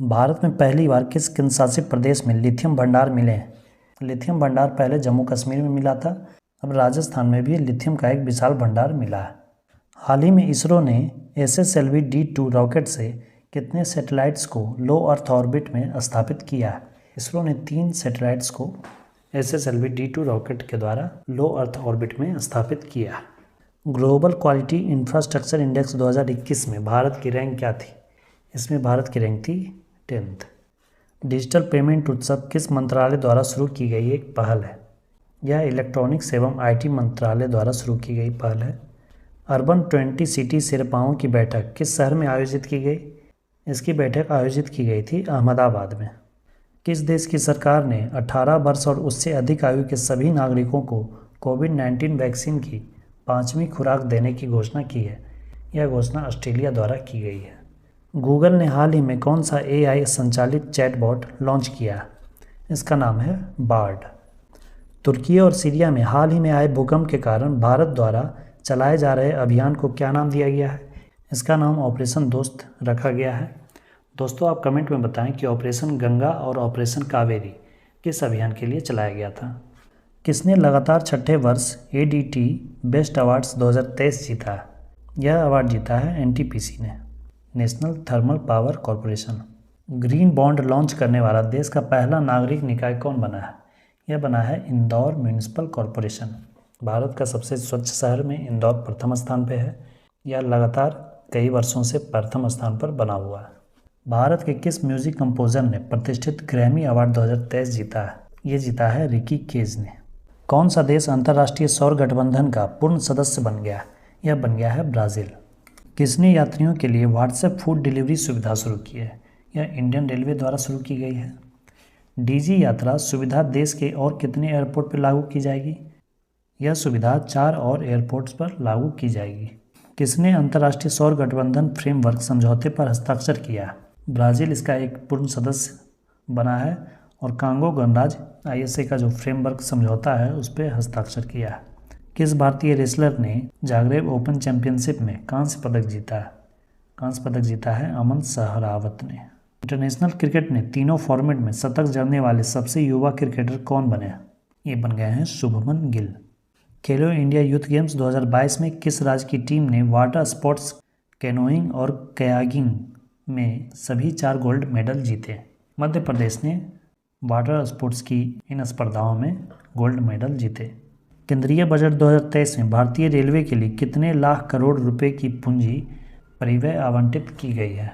भारत में पहली बार किस केंद्र शासित प्रदेश में लिथियम भंडार मिले हैं? लिथियम भंडार पहले जम्मू कश्मीर में मिला था, अब राजस्थान में भी लिथियम का एक विशाल भंडार मिला है। हाल ही में इसरो ने SSLV D2 रॉकेट से कितने सैटेलाइट्स को लो अर्थ ऑर्बिट में स्थापित किया है? इसरो ने 3 सैटेलाइट्स को SSLV D2 रॉकेट के द्वारा लो अर्थ ऑर्बिट में स्थापित किया है। ग्लोबल क्वालिटी इंफ्रास्ट्रक्चर इंडेक्स 2021 में भारत की रैंक क्या थी? इसमें भारत की रैंक थी 10th। डिजिटल पेमेंट उत्सव किस मंत्रालय द्वारा शुरू की गई एक पहल है? यह इलेक्ट्रॉनिक्स एवं IT मंत्रालय द्वारा शुरू की गई पहल है। अर्बन 20 सिटी शेरपाओं की बैठक किस शहर में आयोजित की गई? इसकी बैठक आयोजित की गई थी अहमदाबाद में। किस देश की सरकार ने 18 वर्ष और उससे अधिक आयु के सभी नागरिकों को कोविड-19 वैक्सीन की 5वीं खुराक देने की घोषणा की है? यह घोषणा ऑस्ट्रेलिया द्वारा की गई है। गूगल ने हाल ही में कौन सा AI संचालित चैटबॉट लॉन्च किया? इसका नाम है बार्ड। तुर्की और सीरिया में हाल ही में आए भूकंप के कारण भारत द्वारा चलाए जा रहे अभियान को क्या नाम दिया गया है? इसका नाम ऑपरेशन दोस्त रखा गया है। दोस्तों, आप कमेंट में बताएं कि ऑपरेशन गंगा और ऑपरेशन कावेरी किस अभियान के लिए चलाया गया था। किसने लगातार छठे वर्ष ADT बेस्ट अवार्ड्स 2023 जीता है? यह अवार्ड जीता है NTPC ने, national thermal power corporation. Green bond launch करने वाला देश का पहला नागरिक निकाय कौन बना है? यह बना है इंदौर म्यूनिसिपल कॉरपोरेशन। भारत का सबसे स्वच्छ शहर में इंदौर प्रथम स्थान पर है। यह लगातार कई वर्षों से प्रथम स्थान पर बना हुआ है। भारत के किस म्यूजिक कंपोजर ने प्रतिष्ठित ग्रैमी अवार्ड 2023 जीता है? ये जीता है रिकी केज ने। कौन सा देश अंतर्राष्ट्रीय सौर गठबंधन का पूर्ण सदस्य बन गया? यह बन गया है ब्राज़ील। किसने यात्रियों के लिए व्हाट्सएप फूड डिलीवरी सुविधा शुरू की है? यह इंडियन रेलवे द्वारा शुरू की गई है। DG यात्रा सुविधा देश के और कितने एयरपोर्ट पर लागू की जाएगी? यह सुविधा 4 और एयरपोर्ट्स पर लागू की जाएगी। किसने अंतर्राष्ट्रीय सौर गठबंधन फ्रेमवर्क समझौते पर हस्ताक्षर किया? ब्राज़ील इसका एक पूर्ण सदस्य बना है और कांगो गणराज्य ISA का जो फ्रेमवर्क समझौता है उस पर हस्ताक्षर किया है। किस भारतीय रेसलर ने जागरेब ओपन चैंपियनशिप में कांस्य पदक जीता है? कांस्य पदक जीता है अमन सहरावत ने। इंटरनेशनल क्रिकेट ने तीनों फॉर्मेट में शतक जड़ने वाले सबसे युवा क्रिकेटर कौन बने? ये बन गए हैं शुभमन गिल। खेलो इंडिया यूथ गेम्स 2022 में किस राज्य की टीम ने वाटर स्पोर्ट्स कैनोइंग और कयाकिंग में सभी 4 गोल्ड मेडल जीते? मध्य प्रदेश ने वाटर स्पोर्ट्स की इन स्पर्धाओं में गोल्ड मेडल जीते। केंद्रीय बजट 2023 में भारतीय रेलवे के लिए कितने लाख करोड़ रुपए की पूंजी परिव्यय आवंटित की गई है?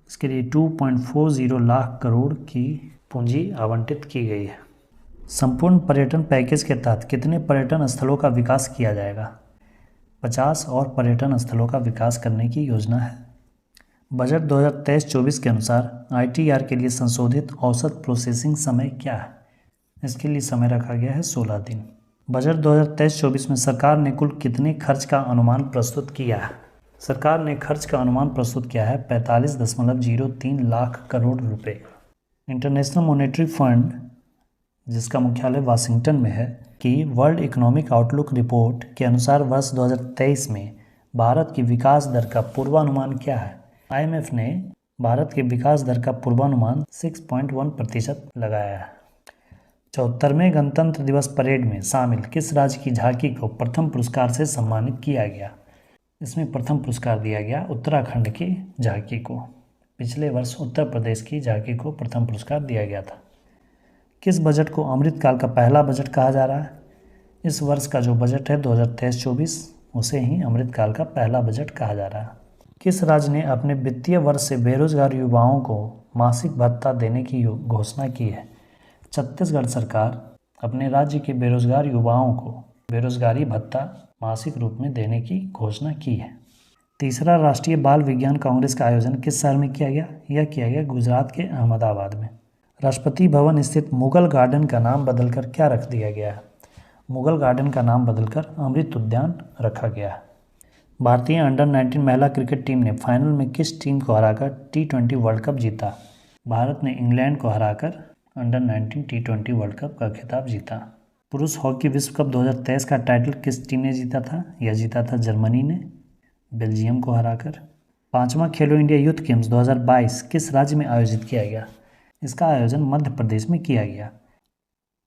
इसके लिए 2.40 लाख करोड़ की पूंजी आवंटित की गई है। संपूर्ण पर्यटन पैकेज के तहत कितने पर्यटन स्थलों का विकास किया जाएगा? 50 और पर्यटन स्थलों का विकास करने की योजना है। बजट 2023-24 के अनुसार ITR के लिए संशोधित औसत प्रोसेसिंग समय क्या है? इसके लिए समय रखा गया है 16 दिन। बजट 2023-24 में सरकार ने कुल कितने खर्च का अनुमान प्रस्तुत किया है? सरकार ने खर्च का अनुमान प्रस्तुत किया है 45.03 लाख करोड़ रुपए। इंटरनेशनल मॉनेटरी फंड, जिसका मुख्यालय वाशिंगटन में है, कि वर्ल्ड इकोनॉमिक आउटलुक रिपोर्ट के अनुसार वर्ष 2023 में भारत की विकास दर का पूर्वानुमान क्या है? IMF ने भारत के विकास दर का पूर्वानुमान 6.1% लगाया है। 74वें गणतंत्र दिवस परेड में शामिल किस राज्य की झांकी को प्रथम पुरस्कार से सम्मानित किया गया? इसमें प्रथम पुरस्कार दिया गया उत्तराखंड की झांकी को। पिछले वर्ष उत्तर प्रदेश की झांकी को प्रथम पुरस्कार दिया गया था। किस बजट को अमृतकाल का पहला बजट कहा जा रहा है? इस वर्ष का जो बजट है 2023-24 उसे ही अमृतकाल का पहला बजट कहा जा रहा है। किस राज्य ने अपने वित्तीय वर्ष से बेरोजगार युवाओं को मासिक भत्ता देने की घोषणा की है? छत्तीसगढ़ सरकार अपने राज्य के बेरोजगार युवाओं को बेरोजगारी भत्ता मासिक रूप में देने की घोषणा की है। तीसरा राष्ट्रीय बाल विज्ञान कांग्रेस का आयोजन किस शहर में किया गया? यह किया गया गुजरात के अहमदाबाद में। राष्ट्रपति भवन स्थित मुगल गार्डन का नाम बदलकर क्या रख दिया गया है? मुगल गार्डन का नाम बदलकर अमृत उद्यान रखा गया है। भारतीय अंडर-19 महिला क्रिकेट टीम ने फाइनल में किस टीम को हराकर T20 वर्ल्ड कप जीता? भारत ने इंग्लैंड को हराकर अंडर-19 T20 वर्ल्ड कप का खिताब जीता। पुरुष हॉकी विश्व कप 2023 का टाइटल किस टीम ने जीता था? यह जीता था जर्मनी ने बेल्जियम को हराकर। 5वां खेलो इंडिया यूथ गेम्स 2022 किस राज्य में आयोजित किया गया? इसका आयोजन मध्य प्रदेश में किया गया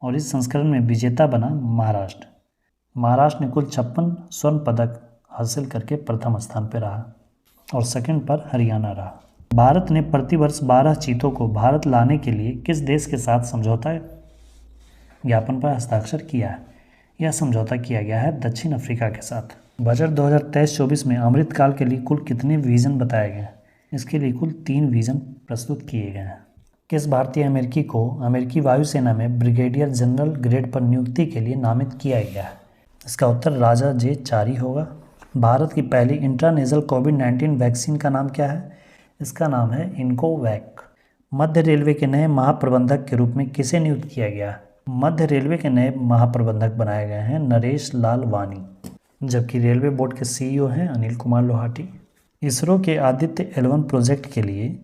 और इस संस्करण में विजेता बना महाराष्ट्र। महाराष्ट्र ने कुल 56 स्वर्ण पदक हासिल करके प्रथम स्थान पर रहा और सेकंड पर हरियाणा रहा। भारत ने प्रतिवर्ष 12 चीतों को भारत लाने के लिए किस देश के साथ समझौता ज्ञापन पर हस्ताक्षर किया है? यह समझौता किया गया है दक्षिण अफ्रीका के साथ। बजट 2023-24 में अमृतकाल के लिए कुल कितने विजन बताए गए? इसके लिए कुल 3 विजन प्रस्तुत किए गए हैं। किस भारतीय अमेरिकी को अमेरिकी वायुसेना में ब्रिगेडियर जनरल ग्रेड पर नियुक्ति के लिए नामित किया गया है? इसका उत्तर राजा जे चारी होगा। भारत की पहली इंट्रानेजल कोविड-19 वैक्सीन का नाम क्या है? इसका नाम है इनकोवैक। मध्य रेलवे के नए महाप्रबंधक के रूप में किसे नियुक्त किया गया? मध्य रेलवे के नए महाप्रबंधक बनाए गए हैं नरेश लाल वानी, जबकि रेलवे बोर्ड के CEO हैं अनिल कुमार लोहाटी। इसरो के आदित्य L1 प्रोजेक्ट के लिए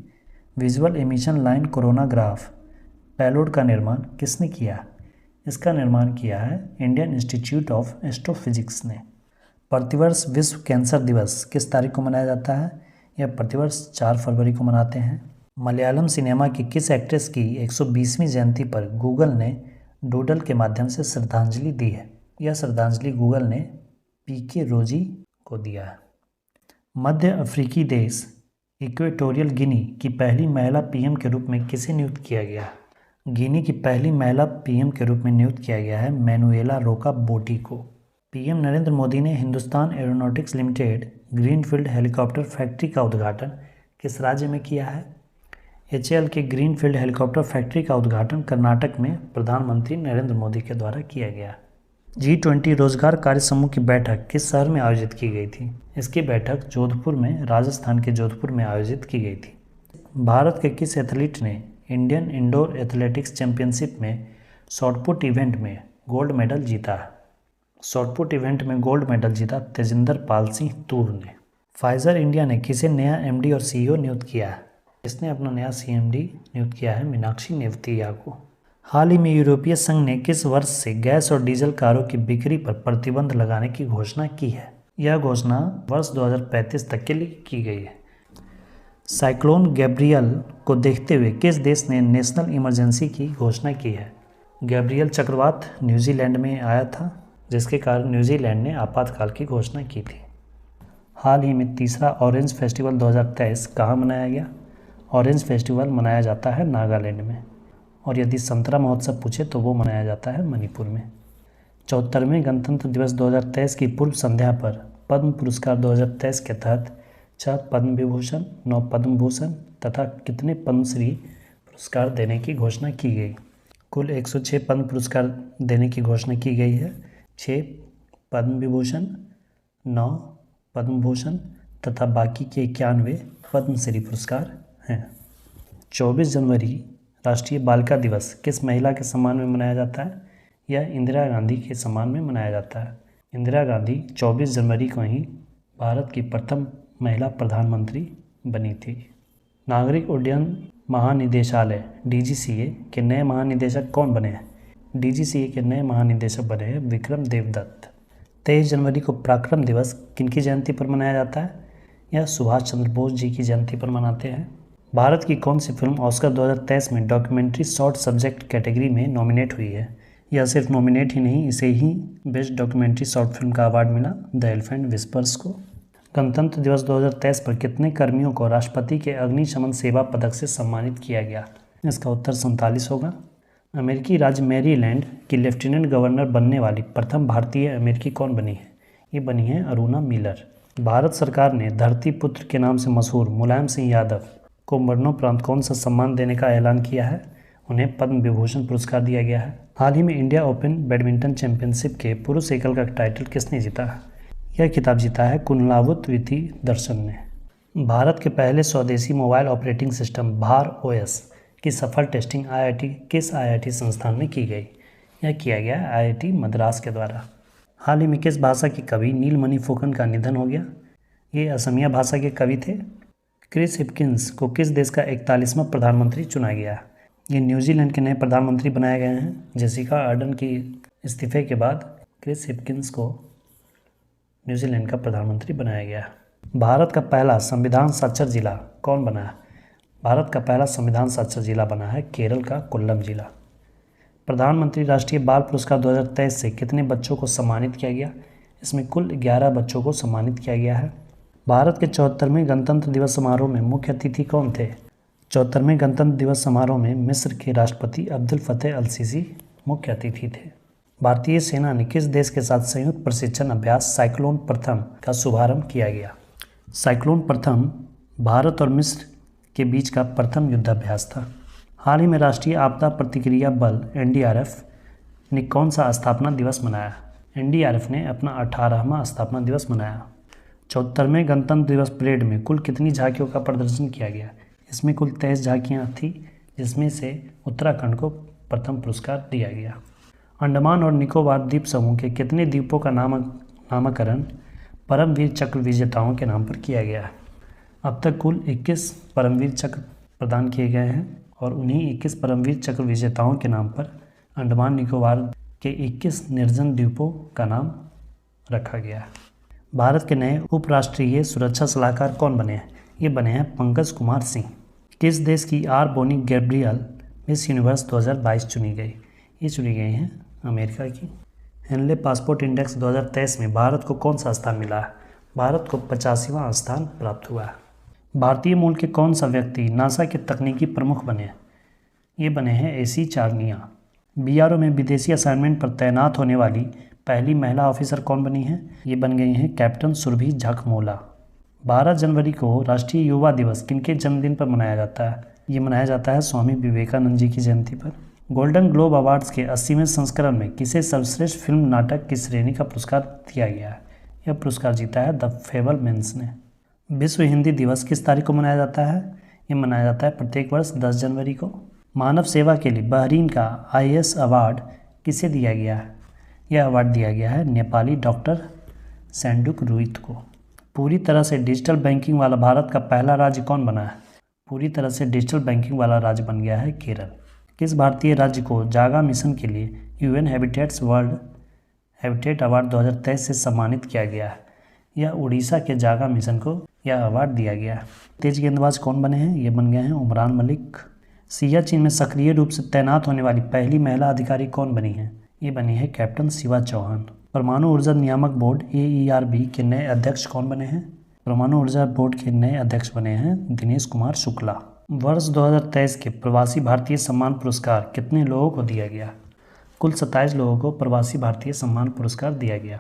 visual emission line coronagraph payload का निर्माण किसने किया? इसका निर्माण किया है इंडियन इंस्टीट्यूट ऑफ एस्ट्रोफिजिक्स ने। प्रतिवर्ष विश्व कैंसर दिवस किस तारीख को मनाया जाता है? यह प्रतिवर्ष 4 फरवरी को मनाते हैं। मलयालम सिनेमा की किस एक्ट्रेस की 120वीं जयंती पर गूगल ने डूडल के माध्यम से श्रद्धांजलि दी है? यह श्रद्धांजलि गूगल ने PK रोजी को दिया है। मध्य अफ्रीकी देश इक्वेटोरियल गिनी की पहली महिला PM के रूप में किसे नियुक्त किया गया? गिनी की पहली महिला PM के रूप में नियुक्त किया गया है मैनुएला रोका बोटी को। PM नरेंद्र मोदी ने Hindustan aeronautics limited greenfield helicopter factory का उद्घाटन किस राज्य में किया है? HAL के ग्रीनफील्ड हेलीकॉप्टर फैक्ट्री का उद्घाटन कर्नाटक में प्रधानमंत्री नरेंद्र मोदी के द्वारा किया गया। G20 रोजगार कार्य समूह की बैठक किस शहर में आयोजित की गई थी? इसकी बैठक जोधपुर में, राजस्थान के जोधपुर में आयोजित की गई थी। भारत के किस एथलीट ने इंडियन इंडोर एथलेटिक्स चैंपियनशिप में शॉटपुट इवेंट में गोल्ड मेडल जीता? शॉटपुट इवेंट में गोल्ड मेडल जीता तेजिंदर पाल सिंह तूर ने। फाइजर इंडिया ने किसे नया MD और CEO नियुक्त किया? इसने अपना नया CMD नियुक्त किया है मीनाक्षी नेवतिया को। हाल ही में यूरोपीय संघ ने किस वर्ष से गैस और डीजल कारों की बिक्री पर प्रतिबंध लगाने की घोषणा की है? यह घोषणा वर्ष 2035 तक के लिए की गई है। साइक्लोन गैब्रियल को देखते हुए किस देश ने नेशनल इमरजेंसी की घोषणा की है? गैब्रियल चक्रवात न्यूजीलैंड में आया था, जिसके कारण न्यूजीलैंड ने आपातकाल की घोषणा की थी। हाल ही में तीसरा ऑरेंज फेस्टिवल 2023 कहाँ मनाया गया? ऑरेंज फेस्टिवल मनाया जाता है नागालैंड में। और यदि संतरा महोत्सव पूछे तो वो मनाया जाता है मणिपुर में। 74वें गणतंत्र दिवस 2023 की पूर्व संध्या पर पद्म पुरस्कार 2023 के तहत 6 पद्म विभूषण, 9 पद्म भूषण तथा कितने पद्मश्री पुरस्कार देने की घोषणा की गई? कुल 106 पद्म पुरस्कार देने की घोषणा की गई है। 6 पद्म विभूषण, 9 पद्म भूषण तथा बाकी के 91 पद्मश्री पुरस्कार हैं। 24 जनवरी राष्ट्रीय बालिका दिवस किस महिला के सम्मान में मनाया जाता है? यह इंदिरा गांधी के सम्मान में मनाया जाता है। इंदिरा गांधी 24 जनवरी को ही भारत की प्रथम महिला प्रधानमंत्री बनी थी। नागरिक उड्डयन महानिदेशालय DGCA के नए महानिदेशक कौन बने हैं? DGCA के नए महानिदेशक बने हैं विक्रम देवदत्त। 23 जनवरी को पराक्रम दिवस किनकी जयंती पर मनाया जाता है? यह सुभाष चंद्र बोस जी की जयंती पर मनाते हैं। भारत की कौन सी फिल्म ऑस्कर 2023 में डॉक्यूमेंट्री शॉर्ट सब्जेक्ट कैटेगरी में नॉमिनेट हुई है? यह सिर्फ नॉमिनेट ही नहीं, इसे ही बेस्ट डॉक्यूमेंट्री शॉर्ट फिल्म का अवार्ड मिला द एलिफेंट विस्पर्स को। गणतंत्र दिवस 2023 पर कितने कर्मियों को राष्ट्रपति के अग्निशमन सेवा पदक से सम्मानित किया गया? इसका उत्तर 47 होगा। अमेरिकी राज्य मैरीलैंड की लेफ्टिनेंट गवर्नर बनने वाली प्रथम भारतीय अमेरिकी कौन बनी है? ये बनी है अरुणा मिलर। भारत सरकार ने धरती पुत्र के नाम से मशहूर मुलायम सिंह यादव को मरणोपरांत कौन सा सम्मान देने का ऐलान किया है? उन्हें पद्म विभूषण पुरस्कार दिया गया है। हाल ही में इंडिया ओपन बैडमिंटन चैंपियनशिप के पुरुष एकल का टाइटल किसने जीता है? यह खिताब जीता है कुनलावुत विधि दर्शन ने। भारत के पहले स्वदेशी मोबाइल ऑपरेटिंग सिस्टम भार OS की सफल टेस्टिंग किस IIT संस्थान में की गई? यह किया गया IIT मद्रास के द्वारा। हाल ही में किस भाषा के कवि नीलमणि फुकन का निधन हो गया? ये असमिया भाषा के कवि थे। क्रिस हिपकिंस को किस देश का 41वां प्रधानमंत्री चुना गया? ये न्यूजीलैंड के नए प्रधानमंत्री बनाए गए हैं। जेसिका आर्डन की इस्तीफे के बाद क्रिस हिपकिंस को न्यूजीलैंड का प्रधानमंत्री बनाया गया। भारत का पहला संविधान साक्षर जिला कौन बना है? भारत का पहला संविधान साक्षर जिला बना है केरल का कोल्लम जिला। प्रधानमंत्री राष्ट्रीय बाल पुरस्कार 2023 से कितने बच्चों को सम्मानित किया गया? इसमें कुल 11 बच्चों को सम्मानित किया गया है। भारत के 74वें गणतंत्र दिवस समारोह में मुख्य अतिथि कौन थे? 74वें गणतंत्र दिवस समारोह में मिस्र के राष्ट्रपति अब्दुल फतेह अल सीसी मुख्य अतिथि थे। भारतीय सेना ने किस देश के साथ संयुक्त प्रशिक्षण अभ्यास साइक्लोन प्रथम का शुभारंभ किया गया? साइक्लोन प्रथम भारत और मिस्र के बीच का प्रथम युद्धाभ्यास था। हाल ही में राष्ट्रीय आपदा प्रतिक्रिया बल NDRF ने कौन सा स्थापना दिवस मनाया? NDRF ने अपना 18वां स्थापना दिवस मनाया। 74वें गणतंत्र दिवस परेड में कुल कितनी झांकियों का प्रदर्शन किया गया? इसमें कुल 23 झांकियाँ थी, जिसमें से उत्तराखंड को प्रथम पुरस्कार दिया गया। अंडमान और निकोबार द्वीप समूह के कितने द्वीपों का नामकरण परमवीर चक्र विजेताओं के नाम पर किया गया है? अब तक कुल 21 परमवीर चक्र प्रदान किए गए हैं और उन्हीं 21 परमवीर चक्र विजेताओं के नाम पर अंडमान निकोबार के 21 निर्जन द्वीपों का नाम रखा गया है। भारत के नए उपराष्ट्रीय सुरक्षा सलाहकार कौन बने हैं? ये बने हैं पंकज कुमार सिंह। किस देश की R Bonney Gabriel Miss Universe 2022 चुनी गई? ये चुनी गई हैं अमेरिका की। हेनले पासपोर्ट इंडेक्स 2023 में भारत को कौन सा स्थान मिला है? भारत को 85वां स्थान प्राप्त हुआ है। भारतीय मूल के कौन सा व्यक्ति नासा के तकनीकी प्रमुख बने हैं? ये बने हैं AC चारनिया। BRO में विदेशी असाइनमेंट पर तैनात होने वाली पहली महिला ऑफिसर कौन बनी है? ये बन गई हैं कैप्टन सुरभि झाकमोला। 12 जनवरी को राष्ट्रीय युवा दिवस किनके जन्मदिन पर मनाया जाता है? ये मनाया जाता है स्वामी विवेकानंद जी की जयंती पर। गोल्डन ग्लोब अवार्ड्स के 80वें संस्करण में किसे सर्वश्रेष्ठ फिल्म नाटक की श्रेणी का पुरस्कार दिया गया है? यह पुरस्कार जीता है द फेबलमैन्स ने। विश्व हिंदी दिवस किस तारीख को मनाया जाता है? ये मनाया जाता है प्रत्येक वर्ष 10 जनवरी को। मानव सेवा के लिए बहरीन का IAS अवार्ड किसे दिया गया है? यह अवार्ड दिया गया है नेपाली डॉक्टर सैंडुक रुइत को। पूरी तरह से डिजिटल बैंकिंग वाला भारत का पहला राज्य कौन बना है? पूरी तरह से डिजिटल बैंकिंग वाला राज्य बन गया है केरल। किस भारतीय राज्य को जागा मिशन के लिए UN habitats world habitat award 2023 से सम्मानित किया गया है? यह उड़ीसा के जागा मिशन को यह अवार्ड दिया गया है। तेज गेंदबाज कौन बने हैं? ये बन गए हैं उमरान मलिक। सियाचिन में सक्रिय रूप से तैनात होने वाली पहली महिला अधिकारी कौन बनी है? ये बनी है कैप्टन शिवा चौहान। परमाणु ऊर्जा नियामक बोर्ड AERB के नए अध्यक्ष कौन बने हैं? परमाणु ऊर्जा बोर्ड के नए अध्यक्ष बने हैं दिनेश कुमार शुक्ला। वर्ष 2023 के प्रवासी भारतीय सम्मान पुरस्कार कितने लोगों को दिया गया? कुल 27 लोगों को प्रवासी भारतीय सम्मान पुरस्कार दिया गया।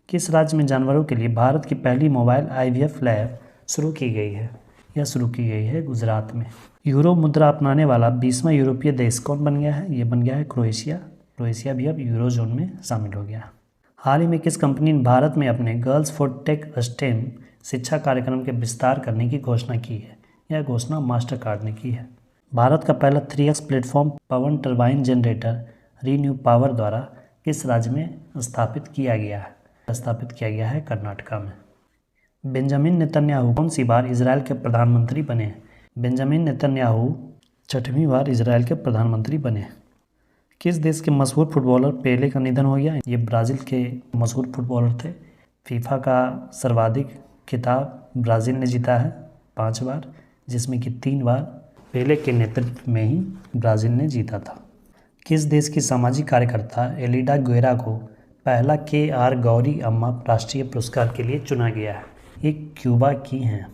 किस राज्य में जानवरों के लिए भारत की पहली मोबाइल IVF लैब शुरू की गई है? यह शुरू की गई है गुजरात में। यूरो मुद्रा अपनाने वाला 20वां यूरोपीय देश कौन बन गया है? ये बन गया है क्रोएशिया। क्रोएशिया भी अब यूरो जोन में शामिल हो गया। हाल ही में किस कंपनी ने भारत में अपने गर्ल्स फॉर टेक स्टेम शिक्षा कार्यक्रम के विस्तार करने की घोषणा की है? यह घोषणा मास्टरकार्ड ने की है। भारत का पहला 3x प्लेटफॉर्म पवन टरबाइन जनरेटर रीन्यू पावर द्वारा किस राज्य में स्थापित किया गया है? स्थापित किया गया है कर्नाटका में। बेंजामिन नेतन्याहू कौन सी बार इजरायल के प्रधानमंत्री बने हैं? बेंजामिन नेतन्याहू 6वीं बार इजरायल के प्रधानमंत्री बने। किस देश के मशहूर फुटबॉलर पेले का निधन हो गया? ये ब्राज़ील के मशहूर फुटबॉलर थे। फीफा का सर्वाधिक खिताब ब्राज़ील ने जीता है 5 बार, जिसमें कि 3 बार पेले के नेतृत्व में ही ब्राज़ील ने जीता था। किस देश की सामाजिक कार्यकर्ता एलिडा गुएरा को पहला KR गौरी अम्मा राष्ट्रीय पुरस्कार के लिए चुना गया है? ये क्यूबा की हैं।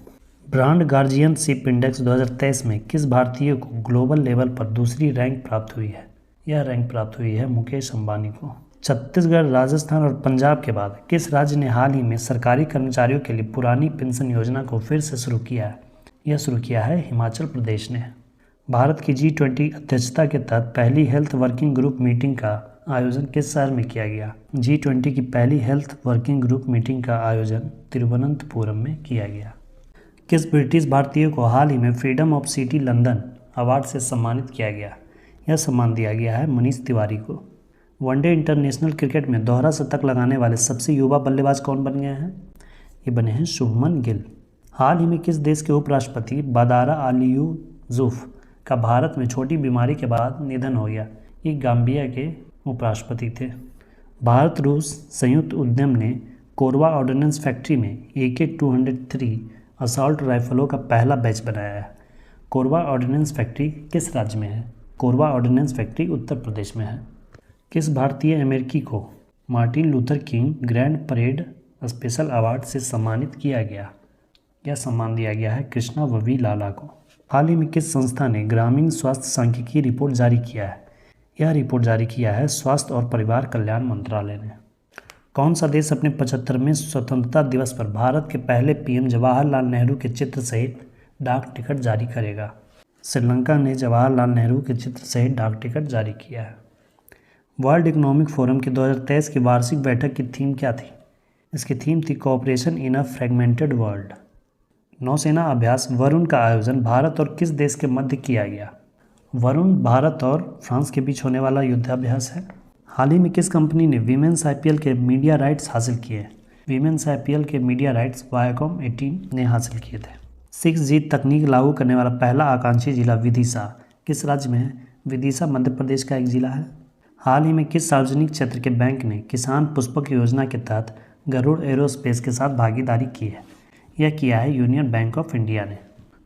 ब्रांड गार्जियनशिप इंडेक्स 2023 में किस भारतीय को ग्लोबल लेवल पर दूसरी रैंक प्राप्त हुई है? यह रैंक प्राप्त हुई है मुकेश अंबानी को। छत्तीसगढ़, राजस्थान और पंजाब के बाद किस राज्य ने हाल ही में सरकारी कर्मचारियों के लिए पुरानी पेंशन योजना को फिर से शुरू किया है? यह शुरू किया है हिमाचल प्रदेश ने। भारत की G20 अध्यक्षता के तहत पहली हेल्थ वर्किंग ग्रुप मीटिंग का आयोजन किस शहर में किया गया? G20 की पहली हेल्थ वर्किंग ग्रुप मीटिंग का आयोजन तिरुवनंतपुरम में किया गया। किस ब्रिटिश भारतीय को हाल ही में freedom of city London award से सम्मानित किया गया? यह सम्मान दिया गया है मनीष तिवारी को। वनडे इंटरनेशनल क्रिकेट में दोहरा शतक लगाने वाले सबसे युवा बल्लेबाज कौन बन गए हैं? ये बने हैं शुभमन गिल। हाल ही में किस देश के उपराष्ट्रपति बादारा आलियूजुफ का भारत में छोटी बीमारी के बाद निधन हो गया? ये गाम्बिया के उपराष्ट्रपति थे। भारत रूस संयुक्त उद्यम ने कोरबा ऑर्डिनेंस फैक्ट्री में AK-203 असॉल्ट राइफलों का पहला बैच बनाया है। कोरबा ऑर्डिनेंस फैक्ट्री किस राज्य में है? कोरबा ऑर्डिनेंस फैक्ट्री उत्तर प्रदेश में है। किस भारतीय अमेरिकी को Martin Luther king grand parade special award से सम्मानित किया गया? यह सम्मान दिया गया है कृष्णा ववी लाला को। हाल ही में किस संस्था ने ग्रामीण स्वास्थ्य सांख्यिकी रिपोर्ट जारी किया है? यह रिपोर्ट जारी किया है स्वास्थ्य और परिवार कल्याण मंत्रालय ने। कौन सा देश अपने 75वें स्वतंत्रता दिवस पर भारत के पहले PM जवाहरलाल नेहरू के चित्र सहित डाक टिकट जारी करेगा? श्रीलंका ने जवाहरलाल नेहरू के चित्र सहित डाक टिकट जारी किया है। वर्ल्ड इकोनॉमिक फोरम की 2023 की वार्षिक बैठक की थीम क्या थी? इसकी थीम थी कोऑपरेशन इन अ फ्रेगमेंटेड वर्ल्ड। नौसेना अभ्यास वरुण का आयोजन भारत और किस देश के मध्य किया गया? वरुण भारत और फ्रांस के बीच होने वाला युद्धाभ्यास है। हाल ही में किस कंपनी ने वीमेंस IPL के मीडिया राइट्स हासिल किए? वीमेंस IPL के मीडिया राइट्स वायाकॉम 18 ने हासिल किए थे। 6G तकनीक लागू करने वाला पहला आकांक्षी जिला विदिशा किस राज्य में है? विदिशा मध्य प्रदेश का एक जिला है। हाल ही में किस सार्वजनिक क्षेत्र के बैंक ने किसान पुष्पक योजना के तहत गरुड़ एरोस्पेस के साथ भागीदारी की है? यह किया है यूनियन बैंक ऑफ इंडिया ने।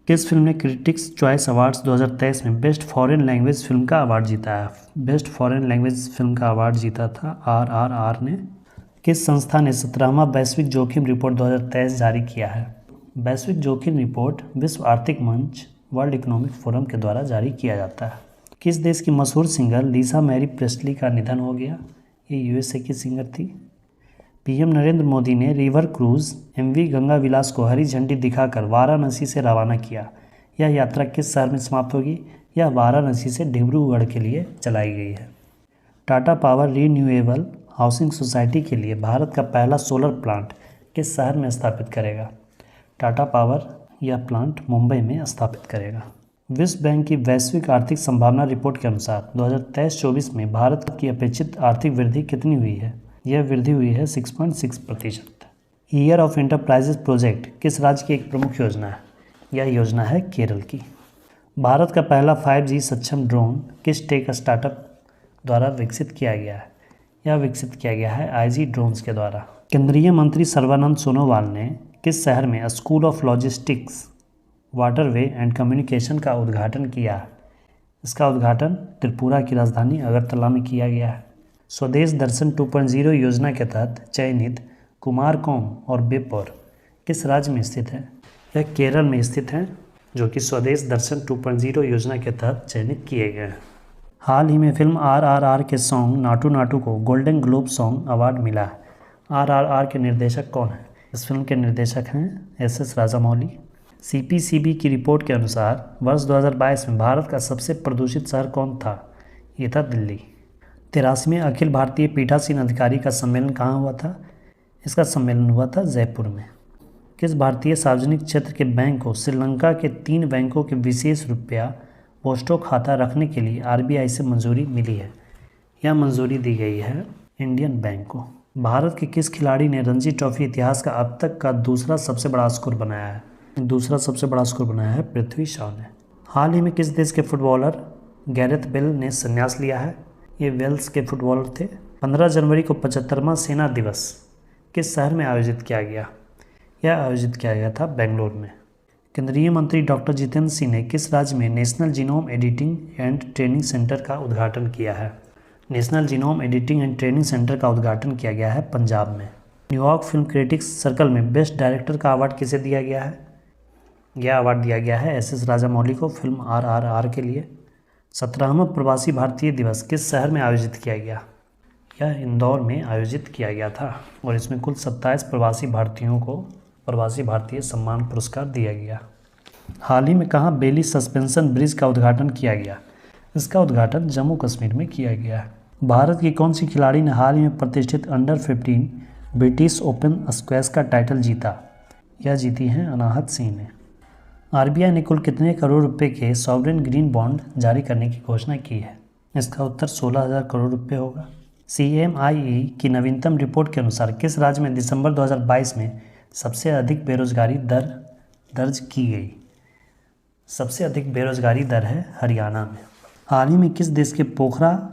किस फिल्म ने क्रिटिक्स चॉइस अवार्ड्स 2023 में बेस्ट फॉरेन लैंग्वेज फिल्म का अवार्ड जीता है? बेस्ट फॉरेन लैंग्वेज फिल्म का अवार्ड जीता था RRR ने। किस संस्था ने 17वां वैश्विक जोखिम रिपोर्ट 2023 जारी किया है? वैश्विक जोखिम रिपोर्ट विश्व आर्थिक मंच वर्ल्ड इकोनॉमिक फोरम के द्वारा जारी किया जाता है। किस देश की मशहूर सिंगर लिसा मैरी प्रेस्ली का निधन हो गया? ये USA की सिंगर थी। PM नरेंद्र मोदी ने रिवर क्रूज MV गंगा विलास को हरी झंडी दिखाकर वाराणसी से रवाना किया। यह यात्रा किस शहर में समाप्त होगी? यह वाराणसी से डिब्रूगढ़ के लिए चलाई गई है। Tata power renewable housing society के लिए भारत का पहला सोलर प्लांट किस शहर में स्थापित करेगा? टाटा पावर यह प्लांट मुंबई में स्थापित करेगा। विश्व बैंक की वैश्विक आर्थिक संभावना रिपोर्ट के अनुसार 2023-24 में भारत की अपेक्षित आर्थिक वृद्धि कितनी हुई है? यह वृद्धि हुई है 6.6%। ईयर ऑफ एंटरप्राइजेज प्रोजेक्ट किस राज्य की एक प्रमुख योजना है? यह योजना है केरल की। भारत का पहला 5G सक्षम ड्रोन किस टेक स्टार्टअप द्वारा विकसित किया गया है? यह विकसित किया गया है IG ड्रोन्स के द्वारा। केंद्रीय मंत्री सर्बानंद सोनोवाल ने किस शहर में school of logistics, waterway and communication का उद्घाटन किया है? इसका उद्घाटन त्रिपुरा की राजधानी अगरतला में किया गया है। स्वदेश दर्शन 2.0 योजना के तहत चयनित कुमारकोम और बेप्पर किस राज्य में स्थित है? यह केरल में स्थित है, जो कि स्वदेश दर्शन 2.0 योजना के तहत चयनित किए गए हैं। हाल ही में फिल्म RRR के सॉन्ग नाटू नाटू को गोल्डन ग्लोब सॉन्ग अवार्ड मिला है। RRR के निर्देशक कौन है? इस फिल्म के निर्देशक हैं SS राजामौली। CPCB की रिपोर्ट के अनुसार वर्ष 2022 में भारत का सबसे प्रदूषित शहर कौन था? ये था दिल्ली। 83वें अखिल भारतीय पीठासीन अधिकारी का सम्मेलन कहाँ हुआ था? इसका सम्मेलन हुआ था जयपुर में। किस भारतीय सार्वजनिक क्षेत्र के बैंक को श्रीलंका के 3 बैंकों के विशेष रुपया पोस्टो खाता रखने के लिए RBI से मंजूरी मिली है? यह मंजूरी दी गई है इंडियन बैंक को। भारत के किस खिलाड़ी ने रणजी ट्रॉफी इतिहास का अब तक का दूसरा सबसे बड़ा स्कोर बनाया है? दूसरा सबसे बड़ा स्कोर बनाया है पृथ्वी शॉ ने। हाल ही में किस देश के फुटबॉलर गैरेथ बेल ने संन्यास लिया है? ये वेल्स के फुटबॉलर थे। 15 जनवरी को 75वां सेना दिवस किस शहर में आयोजित किया गया? यह आयोजित किया गया था बेंगलोर में। केंद्रीय मंत्री डॉक्टर जितेंद्र सिंह ने किस राज्य में national genome editing and training centre का उद्घाटन किया है? National genome editing and training centre का उद्घाटन किया गया है पंजाब में। न्यूयॉर्क फिल्म क्रिटिक्स सर्कल में बेस्ट डायरेक्टर का अवार्ड किसे दिया गया है? यह अवार्ड दिया गया है SS राजामौली को फिल्म RRR के लिए। 17वां प्रवासी भारतीय दिवस किस शहर में आयोजित किया गया? यह इंदौर में आयोजित किया गया था और इसमें कुल 27 प्रवासी भारतीयों को प्रवासी भारतीय सम्मान पुरस्कार दिया गया। हाल ही में कहाँ बेली सस्पेंशन ब्रिज का उद्घाटन किया गया? इसका उद्घाटन जम्मू कश्मीर में किया गया है। भारत की कौन सी खिलाड़ी ने हाल ही में प्रतिष्ठित अंडर 15 ब्रिटिश ओपन स्क्वैश का टाइटल जीता? यह जीती हैं अनाहत सिंह ने। RBI ने कुल कितने करोड़ रुपए के सॉवरेन ग्रीन बॉन्ड जारी करने की घोषणा की है? इसका उत्तर 16,000 करोड़ रुपए होगा। CMIE की नवीनतम रिपोर्ट के अनुसार किस राज्य में दिसंबर 2022 में सबसे अधिक बेरोजगारी दर दर्ज की गई? सबसे अधिक बेरोजगारी दर है हरियाणा में। हाल ही में किस देश के पोखरा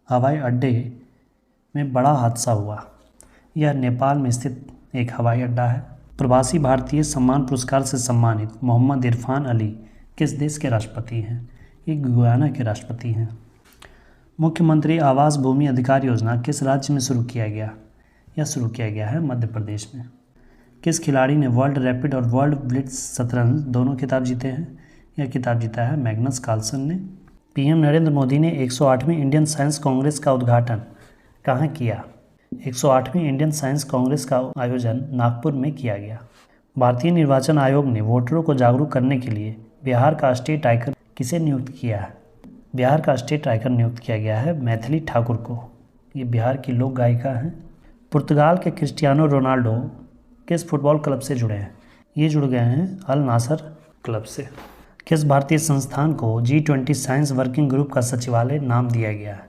हवाई अड्डे में बड़ा हादसा हुआ? यह नेपाल में स्थित एक हवाई अड्डा है। प्रवासी भारतीय सम्मान पुरस्कार से सम्मानित मोहम्मद इरफान अली किस देश के राष्ट्रपति हैं? ये गुयाना के राष्ट्रपति हैं। मुख्यमंत्री आवास भूमि अधिकार योजना किस राज्य में शुरू किया गया? यह शुरू किया गया है मध्य प्रदेश में। किस खिलाड़ी ने वर्ल्ड रैपिड और वर्ल्ड ब्लिट्ज शतरंज दोनों खिताब जीते हैं? यह खिताब जीता है मैग्नस कार्लसन ने। PM नरेंद्र मोदी ने 108वीं इंडियन साइंस कांग्रेस का उद्घाटन कहाँ किया? 108वीं इंडियन साइंस कांग्रेस का आयोजन नागपुर में किया गया। भारतीय निर्वाचन आयोग ने वोटरों को जागरूक करने के लिए बिहार का स्टेट आइकन किसे नियुक्त किया है? बिहार का स्टेट आइकन नियुक्त किया गया है मैथिली ठाकुर को। ये बिहार की लोक गायिका हैं। पुर्तगाल के क्रिस्टियानो रोनाल्डो किस फुटबॉल क्लब से जुड़े हैं? ये जुड़ गए हैं अल नासर क्लब से। किस भारतीय संस्थान को G20 साइंस वर्किंग ग्रुप का सचिवालय नाम दिया गया है?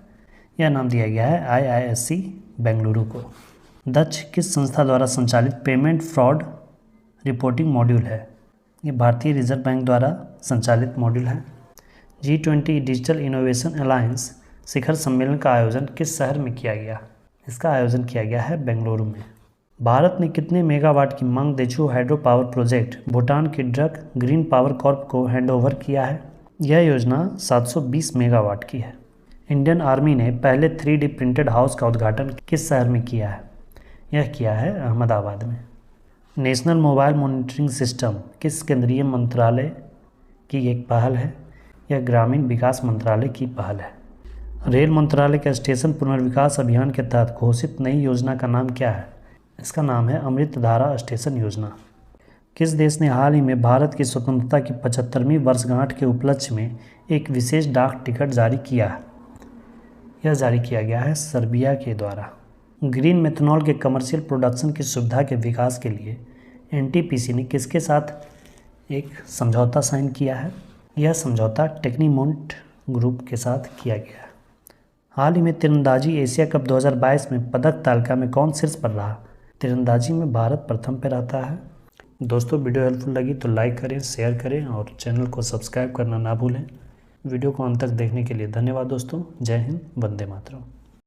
यह नाम दिया गया है IISc बेंगलुरु को। दक्ष किस संस्था द्वारा संचालित पेमेंट फ्रॉड रिपोर्टिंग मॉड्यूल है? ये भारतीय रिजर्व बैंक द्वारा संचालित मॉड्यूल है। G20 डिजिटल इनोवेशन अलायंस शिखर सम्मेलन का आयोजन किस शहर में किया गया? इसका आयोजन किया गया है बेंगलुरु में। भारत ने कितने मेगावाट की Mangdechhu hydro power project Bhutan के ड्रक ग्रीन पावर कॉर्प को हैंडओवर किया है? यह योजना 720 मेगावाट की है। इंडियन आर्मी ने पहले 3D प्रिंटेड हाउस का उद्घाटन किस शहर में किया है? यह किया है अहमदाबाद में। नेशनल मोबाइल मॉनिटरिंग सिस्टम किस केंद्रीय मंत्रालय की एक पहल है? यह ग्रामीण विकास मंत्रालय की पहल है। रेल मंत्रालय के स्टेशन पुनर्विकास अभियान के तहत घोषित नई योजना का नाम क्या है? इसका नाम है अमृत धारा स्टेशन योजना। किस देश ने हाल ही में भारत की स्वतंत्रता की 75वीं वर्षगांठ के उपलक्ष्य में एक विशेष डाक टिकट जारी किया है? यह जारी किया गया है सर्बिया के द्वारा। ग्रीन मेथनॉल के कमर्शियल प्रोडक्शन की सुविधा के विकास के लिए NTPC ने किसके साथ एक समझौता साइन किया है? यह समझौता टेक्नीमोंट ग्रुप के साथ किया गया है। हाल ही में तीरंदाजी एशिया कप 2022 में पदक तालिका में कौन शीर्ष पर रहा? तीरंदाजी में भारत प्रथम पर रहता है। दोस्तों वीडियो हेल्पफुल लगी तो लाइक करें, शेयर करें और चैनल को सब्सक्राइब करना ना भूलें। वीडियो को अंत तक देखने के लिए धन्यवाद दोस्तों। जय हिंद, वंदे मातरम।